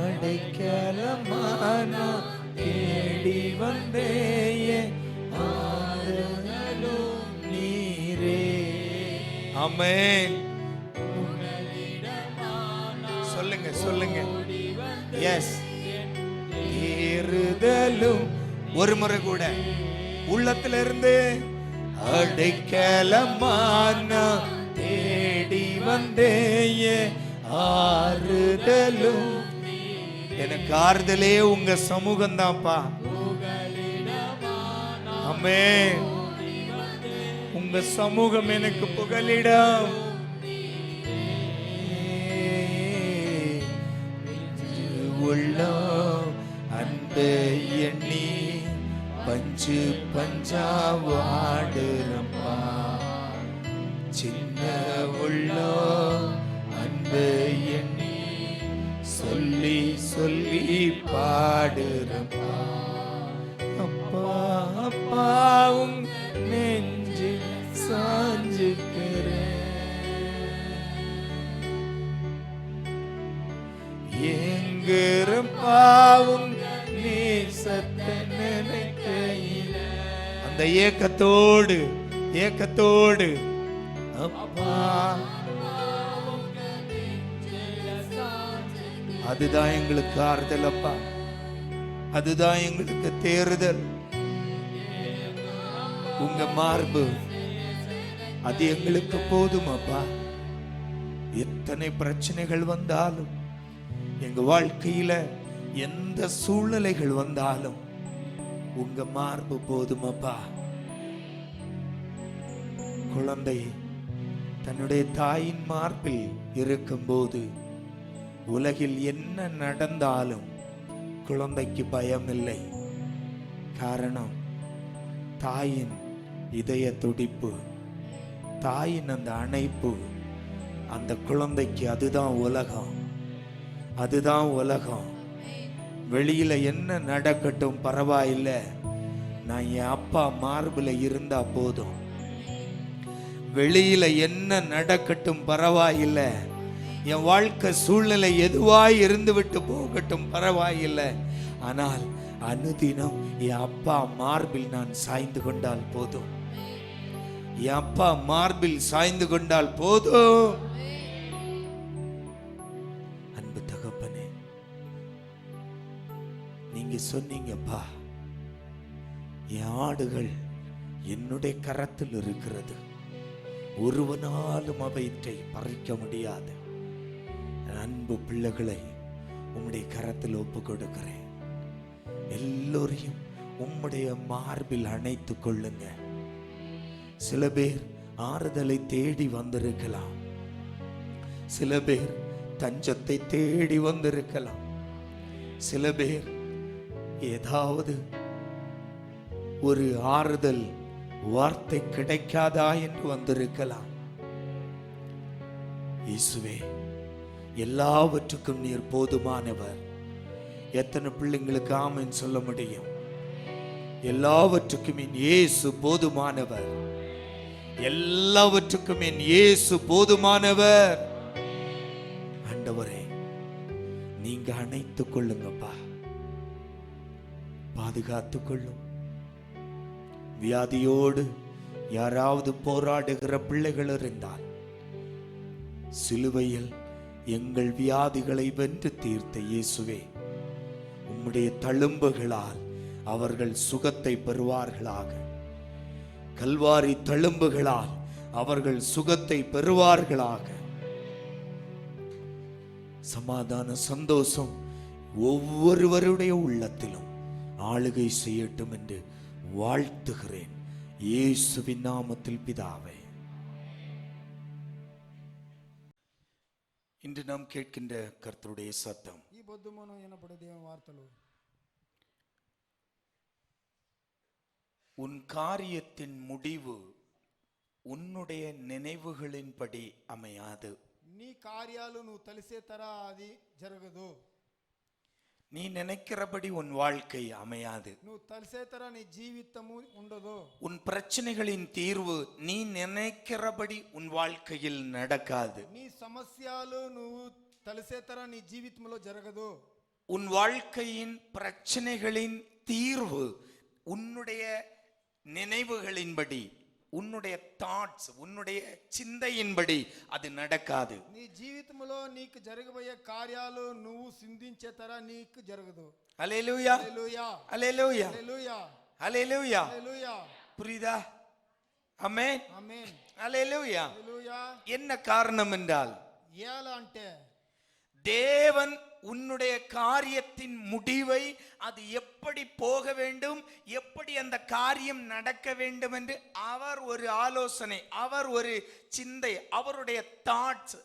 [SPEAKER 1] அடைக்கலமான தேடி வந்தேயே ஆறுதலும் நீரே. ஆமென். சொல்லுங்க சொல்லுங்க. எஸ், தேறுதலும். ஒரு முறை கூட உள்ளத்திலிருந்து அடைக்கலமான தேடி வந்தேயே ஆறுதலும். எனக்கு ஆறுதலே உங்க சமூகம் தான்ப்பா. ஆமென். உங்க சமூகம் எனக்கு புகலிடம். உள்ளம் அன்பு எண்ணி பஞ்சு பஞ்சா வாடுறப்பா. சின்ன உள்ளம் அன்பு எண்ணி சொல்லி சொல்லி பாடுறப்பா. அப்பா அப்பா உன் நெஞ்சில் சாஞ்சுக்கிறேன். எங்கிருப்பாவும் நேசத்தை நினைக்கையில் அந்த ஏக்கத்தோடு ஏக்கத்தோடு அப்பா. அதுதான் எங்களுக்கு ஆறுதல் அப்பா. அதுதான் எங்களுக்கு தேறுதல். உங்க மார்பு அது எங்களுக்கு போதும் அப்பா. எத்தனை பிரச்சனைகள் வந்தாலும், எங்க வாழ்க்கையில எந்த சூழ்நிலைகள் வந்தாலும் உங்க மார்பு போதும் அப்பா. குழந்தை தன்னுடைய தாயின் மார்பில் இருக்கும்போது உலகில் என்ன நடந்தாலும் குழந்தைக்கு பயம் இல்லை. காரணம், தாயின் இதய துடிப்பு, தாயின் அந்த அணைப்பு, அந்த குழந்தைக்கு அதுதான் உலகம். அதுதான் உலகம். வெளியில என்ன நடக்கட்டும் பரவாயில்லை, நான் என் அப்பா மார்பில் இருந்தா போதும். வெளியில என்ன நடக்கட்டும் பரவாயில்லை, என் வாழ்க்கை சூழ்நிலை எதுவாய் இருந்து விட்டு போகட்டும் பரவாயில்லை, ஆனால் அனுதினம் என் அப்பா மார்பில் நான் சாய்ந்து கொண்டால் போதும்.
[SPEAKER 2] என் அப்பா மார்பில் சாய்ந்து கொண்டால் போதும். அன்பு தகப்பனே, நீங்க சொன்னீங்கப்பா, என் ஆடுகள் என்னுடைய கரத்தில் இருக்கிறது, ஒருவனாலும் அவற்றை பறிக்க முடியாது. அன்பு பிள்ளைகளை உம்முடைய கரத்தில் ஒப்பு கொடுக்கிறேன். எல்லோரையும் உம்முடைய மார்பில் அணைத்துக் கொள்ளுங்க. சில பேர் ஆறுதலை தேடி வந்திருக்கலாம், சில பேர் தஞ்சத்தை தேடி வந்திருக்கலாம், சில பேர் ஏதாவது ஒரு ஆறுதல் வார்த்தை கிடைக்காதா என்று வந்திருக்கலாம். இயேசுவே, எல்லாவற்றுக்கும் நீர் போதுமானவர். எத்தனை பிள்ளைங்களுக்கு ஆமென் சொல்ல முடியும்? எல்லாவற்றுக்கும் என் இயேசு போதுமானவர். எல்லாவற்றுக்கும் என் இயேசு போதுமானவர். ஆண்டவரே, நீங்க அணைத்துக் கொள்ளுங்கப்பா, பாதுகாத்துக் கொள்ளும். வியாதியோடு யாராவது போராடுகிற பிள்ளைகள் இருந்தால், சிலுவையில் எங்கள் வியாதிகளை வென்று தீர்த்த இயேசுவே, உம்முடைய தழும்புகளால் அவர்கள் சுகத்தை பெறுவார்களாக. கல்வாரி தழும்புகளால் அவர்கள் சுகத்தை பெறுவார்களாக. சமாதான சந்தோஷம் ஒவ்வொருவருடைய உள்ளத்திலும் ஆளுகை செய்யட்டும் என்று வாழ்த்துகிறேன், இயேசுவின் நாமத்தில் பிதாவே. இன்று நாம் கேட்கின்ற கர்த்தருடைய சத்தம்,
[SPEAKER 3] ఈ పొద్దు మనం వినపడే దేవుని వార్తలు,
[SPEAKER 2] உன் காரியத்தின் முடிவு உன்னுடைய நினைவுகளின்படி அமையாது.
[SPEAKER 3] నీ కార్యాలు నువ్వు తలిసే తరా అది జరగదు.
[SPEAKER 2] நீ நினைக்கிறபடி உன் வாழ்க்கை அமையாது.
[SPEAKER 3] నువ్వు తలిసే తరా నీ జీవితము ఉండదు.
[SPEAKER 2] உன் பிரச்சனைகளின் தீர்வு நீ நினைக்கிறபடி உன் வாழ்க்கையில் நடக்காது.
[SPEAKER 3] నీ సమస్యలు నువ్వు తలిసే తరా నీ జీవితంలో జరగదు.
[SPEAKER 2] உன் வாழ்க்கையின் பிரச்சனைகளின் தீர்வு உன்னுடைய நினைவுகளின்படி, உன்னுடைய தாட்ஸ், உன்னுடைய சிந்தையின்படி அது நடக்காது.
[SPEAKER 3] నీ జీవితంలో నీకు జరగబోయే కార్యాలు నువ్వు సిందించే తరా నీకు జరగదు.
[SPEAKER 2] அல்லேலூயா,
[SPEAKER 3] హల్లెలూయా,
[SPEAKER 2] அல்லேலூயா,
[SPEAKER 3] హల్లెలూయా,
[SPEAKER 2] அல்லேலூயா.
[SPEAKER 3] హల్లెలూయా.
[SPEAKER 2] புரியுதா? ஆமென்,
[SPEAKER 3] ఆమేన్,
[SPEAKER 2] அல்லேலூயா.
[SPEAKER 3] హల్లెలూయా.
[SPEAKER 2] என்ன காரணம் என்றால்,
[SPEAKER 3] ఎలా అంటే
[SPEAKER 2] தேவன் உன்னுடைய காரியத்தின் முடிவை அது எப்படி போக வேண்டும், எப்படி அந்த காரியம் நடக்க வேண்டும் என்று அவர் ஒரு ஆலோசனை, அவர் ஒரு சிந்தை, அவருடைய தாட்ஸ்,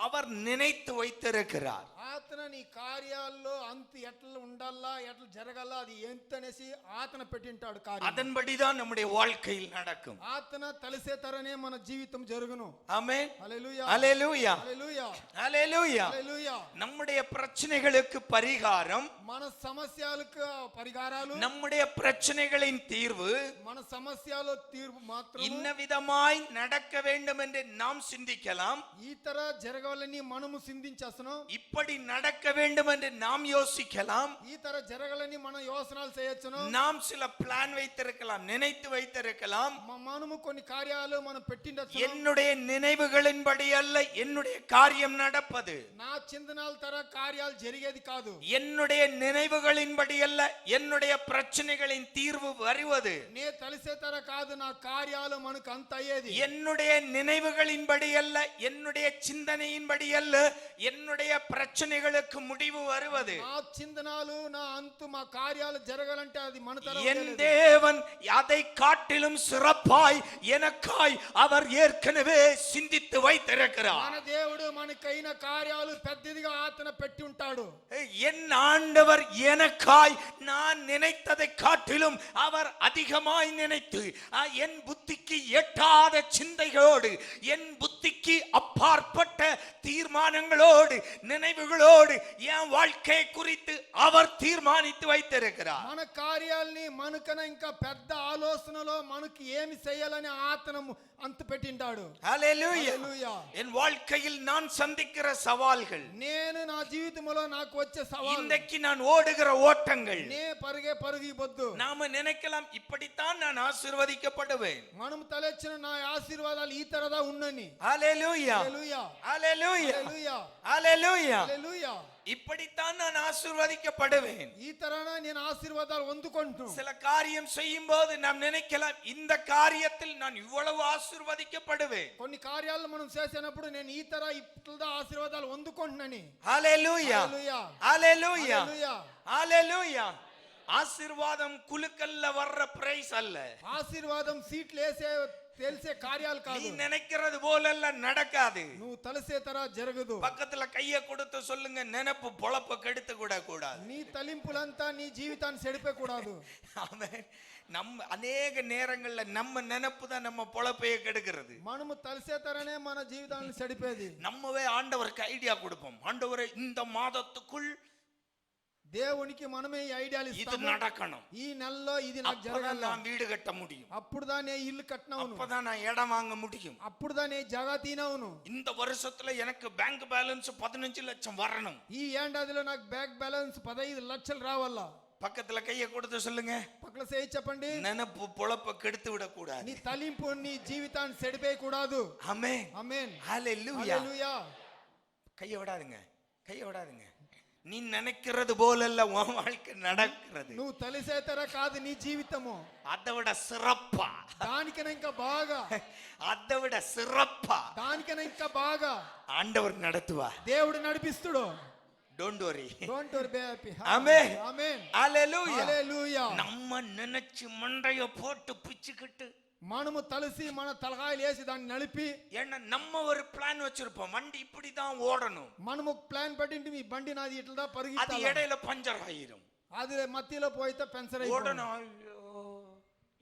[SPEAKER 2] அவர் நினைத்து வைத்திருக்கிறார்.
[SPEAKER 3] ఆతన నీ కార్యాల్లో అంత ఎట్లా ఉండాలా, ఎట్లా జరగాలా, అది ఎంతనేసి ఆతన పెట్టింటాడు కార్యం.
[SPEAKER 2] அதன்படிதான் நம்முடைய வாழ்க்கையில் நடக்கும்.
[SPEAKER 3] ఆతన తలిసే తరనే మన జీవితం జరుగును.
[SPEAKER 2] ஆமென்,
[SPEAKER 3] హల్లెలూయా,
[SPEAKER 2] அல்லேலூயா,
[SPEAKER 3] హల్లెలూయా,
[SPEAKER 2] அல்லேலூயா.
[SPEAKER 3] హల్లెలూయా.
[SPEAKER 2] நம்முடைய பிரச்சனைகளுக்கு பரிகாரம்,
[SPEAKER 3] మన సమస్యలకు పరిహారాలు,
[SPEAKER 2] நம்முடைய பிரச்சனைகளின் தீர்வு
[SPEAKER 3] మన సమస్యలో తీర్పు మాత్రం
[SPEAKER 2] இன்ன விதமாய் நடக்க வேண்டும் என்று நாம் சிந்திக்கலாம்.
[SPEAKER 3] ఈ తర జరగాలని మనము సిందించేస్తున్నాం.
[SPEAKER 2] இப்படி நடக்க வேண்டும் என்று நாம் யோசிக்கலாம்.
[SPEAKER 3] ఈ తర జరగాలని మనం యోచనలు చేయొచ్చును.
[SPEAKER 2] நாம் சில பிளான் வைத்திருக்கலாம், நினைத்து வைத்திருக்கலாம்.
[SPEAKER 3] మనము కొన్ని కార్యాలు మనం పెట్టిండొచ్చు.
[SPEAKER 2] என்னுடைய நினைவுகளின்படி அல்ல என்னுடைய காரியம் நடப்பது.
[SPEAKER 3] నా చింతనాల తర కార్యాలు జరిగేది కాదు.
[SPEAKER 2] என்னுடைய நினைவுகளின்படி அல்ல என்னுடைய பிரச்சனைகளின் தீர்வு வருவது.
[SPEAKER 3] నే తలిసే తర కాదు నా కార్యాలు మనకు అంత అయ్యేది.
[SPEAKER 2] என்னுடைய நினைவுகளின்படி அல்ல என்னுடைய சிந்தனையின்படி அல்ல என்னுடைய பிரச்சனைகளுக்கு முடிவு வருவது.
[SPEAKER 3] నా చింతనాలు నా అంతు మా కార్యాలు జరగాలంటే అది మన తర
[SPEAKER 2] என் தேவன் அதை காட்டிலும் சிறப்பாய் எனக்காய் அவர் ஏற்கனவே சிந்தித்து வைத்திருக்கிறார்.
[SPEAKER 3] మన దేవుడు మనకైన కార్యాలు పెద్దదిగా ఆతన పెట్టి ఉంటాడు.
[SPEAKER 2] என் ஆண்டவர் எனக்காய் நான் நினைத்ததை காட்டிலும் அவர் அதிகமாய் நினைத்து என் புத்திக்கு எட்டாத சிந்தைகளோடு, என் புத்திக்கு அப்பாற்பட்ட தீர்மானங்களோடு, நினைவுகளோடு என் வாழ்க்கை குறித்து அவர் தீர்மானித்து வைத்திருக்கிறார்.
[SPEAKER 3] మన కార్యాలని మనకన్నా ఇంకా పెద్ద ఆలోచనలో మనకి ఏమి చేయాలని ఆతన అంతు పెట్టింటాడు.
[SPEAKER 2] ஹalleluya.
[SPEAKER 3] హల్లెలూయా.
[SPEAKER 2] என் வாழ்க்கையில் நான் சந்திக்கிற சவால்கள்,
[SPEAKER 3] నేను నా జీవితంలో నాకు వచ్చే సవాలు,
[SPEAKER 2] இன்றைக்கு நான் ஓடுகிற ஓட்டங்கள்,
[SPEAKER 3] నే పరిగే పరుగు పొద్దు.
[SPEAKER 2] நாம நினைக்கலாம் இப்படித்தான் நான் ஆசீர்வதிக்கப்படுவேன்.
[SPEAKER 3] మనం తలెచ్చిన నా ఆశీర్వాదాలు ఈ తరదా ఉన్నని.
[SPEAKER 2] ஹalleluya.
[SPEAKER 3] హల్లెలూయా.
[SPEAKER 2] ஹalleluya.
[SPEAKER 3] హల్లెలూయా.
[SPEAKER 2] ஹalleluya.
[SPEAKER 3] హల్లెలూయా.
[SPEAKER 2] இப்படித்தான் நான் ஆசீர்வதிக்கப்படுவேன்.
[SPEAKER 3] ఈ తరాన నేను ఆశీర్వాదాలు పొందుకుంటున్నాను.
[SPEAKER 2] சில காரியம் செய்யும் போது நாம் நினைக்கலாம் இந்த காரியத்தில் நான் இவ்வளவு ஆசீர்வதிக்கப்படுவேன்.
[SPEAKER 3] కొన్ని కార్యాలను మనం చేసినప్పుడు నేను ఈ తర ఇట్లా ఆశీర్వాదాలు పొందుకుంటున్నానని.
[SPEAKER 2] ஹalleluya.
[SPEAKER 3] హల్లెలూయా.
[SPEAKER 2] ஹalleluya.
[SPEAKER 3] హల్లెలూయా.
[SPEAKER 2] ஹalleluya. ஆசீர்வாதம் குலுக்கல்ல வர்ற பிரைஸ் அல்ல.
[SPEAKER 3] ఆశీర్వాదం సీట్లు వేసే తెలిసే కార్యాలు
[SPEAKER 2] நீ
[SPEAKER 3] కాదు.
[SPEAKER 2] நினைக்கிறது போலெல்லாம் நடக்காது.
[SPEAKER 3] నువ్వు తలసే తర జరగదు.
[SPEAKER 2] பக்கத்துல கைய கொடுத்து சொல்லுங்க, நினைப்பு பொழப்ப கெடுத்து கூட கூடாது.
[SPEAKER 3] నీ తలింపులంతా నీ జీవితాన్ని చెడిపేకూడదు.
[SPEAKER 2] ஆமென். நம்ம அநேக நேரங்கள்ல நம்ம நினைப்பு தான் நம்ம பொழப்பையே கெடுக்கிறது.
[SPEAKER 3] మనము తలసే తరనే మన జీవితాన్ని చెడిపేది.
[SPEAKER 2] நம்மவே ஆண்டவருக்கு ஐடியா கொடுப்போம். ஆண்டவரே இந்த மாதத்துக்குள்
[SPEAKER 3] దేవునికి మనమే ఈ ఐడియాలు
[SPEAKER 2] இது
[SPEAKER 3] ఇస్తాము.
[SPEAKER 2] நடக்கணும்.
[SPEAKER 3] ఈ నెలలో ఇది నాకు
[SPEAKER 2] அப்பதான்
[SPEAKER 3] జరగాలి.
[SPEAKER 2] நான் வீடு கட்ட முடியும்.
[SPEAKER 3] అప్పుడుదానే ఇల్లు కట్టినవును.
[SPEAKER 2] அப்பதான் நான் இடம் வாங்க முடியும்.
[SPEAKER 3] అప్పుడుదానే జగ తీనవును.
[SPEAKER 2] இந்த வருஷத்துல எனக்கு பேங்க் பேலன்ஸ் 15 லட்சம் வரணும்.
[SPEAKER 3] ఈ ఏడాదిలో నాకు బ్యాంక్ బ్యాలెన్స్ 15 లక్షలు రావాలా.
[SPEAKER 2] பக்கத்துல கைய கொடுத்து சொல்லுங்க,
[SPEAKER 3] పక్కన చేయి చెప్పండి.
[SPEAKER 2] நினைப்பு பொழப்ப கெடுத்து விட கூடாது.
[SPEAKER 3] నీ తలింపు నీ జీవితాన్ని చెడిపేయకూడదు.
[SPEAKER 2] ஆமென்.
[SPEAKER 3] ఆమేన్.
[SPEAKER 2] ஹalleluya.
[SPEAKER 3] హల్లెలూయా.
[SPEAKER 2] கைய விடாதீங்க, கைய விடாதீங்க. நீ நினைக்கிறது போலல்ல உன் வாழ்க்கை நடக்கிறது.
[SPEAKER 3] నువ్వు తలిసేతర కాదు నీ జీవితము.
[SPEAKER 2] அதை விட சிறப்பா,
[SPEAKER 3] దానికన్నా ఇంకా బాగా,
[SPEAKER 2] அதை விட சிறப்பா
[SPEAKER 3] దానికన్నా ఇంకా బాగా
[SPEAKER 2] ஆண்டவர் நடத்துவார்.
[SPEAKER 3] దేవుడు నడిపిస్తుడు.
[SPEAKER 2] Don't worry.
[SPEAKER 3] Don't worry be happy.
[SPEAKER 2] Amen.
[SPEAKER 3] ఆమేన్.
[SPEAKER 2] ஹalleluya.
[SPEAKER 3] హల్లెలూయా.
[SPEAKER 2] நம்ம நினைச்சு மண்டைய போட்டு பிச்சுக்கிட்டு,
[SPEAKER 3] మనము తలసి మన తలకాయలు వేసి దాన్ని నలిపి,
[SPEAKER 2] ஏன்னா நம்ம ஒரு பிளான் வச்சிருப்போம், வண்டி இப்படிதான் ஓடணும்,
[SPEAKER 3] మనము ప్లాన్ పెట్టింటి మీ బండి నాది ఇట్లా
[SPEAKER 2] அது
[SPEAKER 3] పరిగెత్తాలి,
[SPEAKER 2] இடையில பஞ்சர் ஆயிரும்,
[SPEAKER 3] అది మధ్యలో పోయితే పెన్సర్
[SPEAKER 2] ஓடணும்.
[SPEAKER 3] అయిపోతుంది.
[SPEAKER 2] ஐயோ,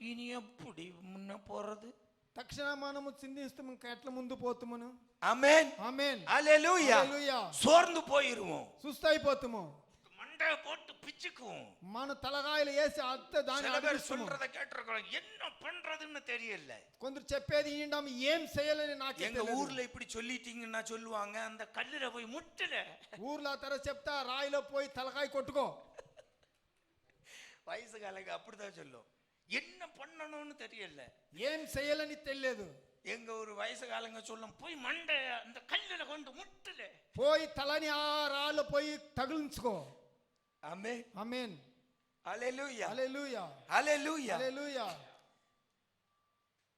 [SPEAKER 2] இனி எப்படி முன்ன போறது?
[SPEAKER 3] తక్షణ మనము చిందిస్తాము ఇంకా ఎట్లా ముందు పోతుమను.
[SPEAKER 2] ஆமென்.
[SPEAKER 3] ఆమేన్.
[SPEAKER 2] ஹalleluya.
[SPEAKER 3] హల్లెలూయా.
[SPEAKER 2] சோர்ந்து போயிருவோம்,
[SPEAKER 3] సుస్థైపోతుము.
[SPEAKER 2] மண்டைய போட்டு பிச்சுக்குவோம்.
[SPEAKER 3] మన తలకాయలు వేసి అత్తే దాన్ని
[SPEAKER 2] சில பேர்
[SPEAKER 3] అడిగిస్తాము.
[SPEAKER 2] சொல்றத கேட்டிருக்கோம், என்ன பண்றதுன்னு தெரியல.
[SPEAKER 3] కొందరు చెప్పేది ఈండాము ఏం చేయాలని నాకు
[SPEAKER 2] எங்க ஊர்ல இப்படி சொல்லிட்டீங்கன்னா சொல்லுவாங்க, அந்த கல்லுல போய் முட்டுல.
[SPEAKER 3] ఊర్లో తర చెప్తా రాయిలో పోయి తలకాయ కొట్టుకో.
[SPEAKER 2] வயசுகாலங்க அப்படிதான் சொல்லும், என்ன பண்ணணும்னு தெரியல.
[SPEAKER 3] ఏం చేయాలని తెలియదు.
[SPEAKER 2] எங்க ஒரு வயசுகாலங்க சொல்லும், போய் மண்டை அந்த கல்லுல கொண்டு முட்டுல.
[SPEAKER 3] పోయి తలని ఆ రాళ్ళు పోయి తగిలించుకో.
[SPEAKER 2] ஆமென்.
[SPEAKER 3] ఆమేన్.
[SPEAKER 2] ஹalleluya.
[SPEAKER 3] హల్లెలూయా.
[SPEAKER 2] ஹalleluya.
[SPEAKER 3] హల్లెలూయా.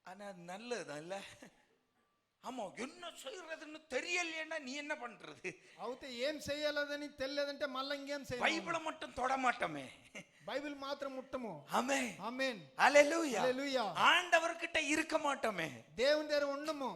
[SPEAKER 2] ஆனா நல்லதல்ல. ஆமா, என்ன செய்யறதுன்னு தெரியலைன்னா நீ என்ன பண்றது?
[SPEAKER 3] అవుతే ఏం చేయాలని తెలియదంటే మళ్ళీ ఇంకేం చేయాలి.
[SPEAKER 2] பைபிளை மட்டும் தொட மாட்டோமே.
[SPEAKER 3] బైబిల్ మాత్రం ముట్టము.
[SPEAKER 2] ஆமென்.
[SPEAKER 3] ఆమేన్.
[SPEAKER 2] ஹalleluya.
[SPEAKER 3] హల్లెలూయా.
[SPEAKER 2] ஆண்டவர்கிட்ட இருக்க மாட்டோமே.
[SPEAKER 3] దేవుని దగ్గర ఉండము.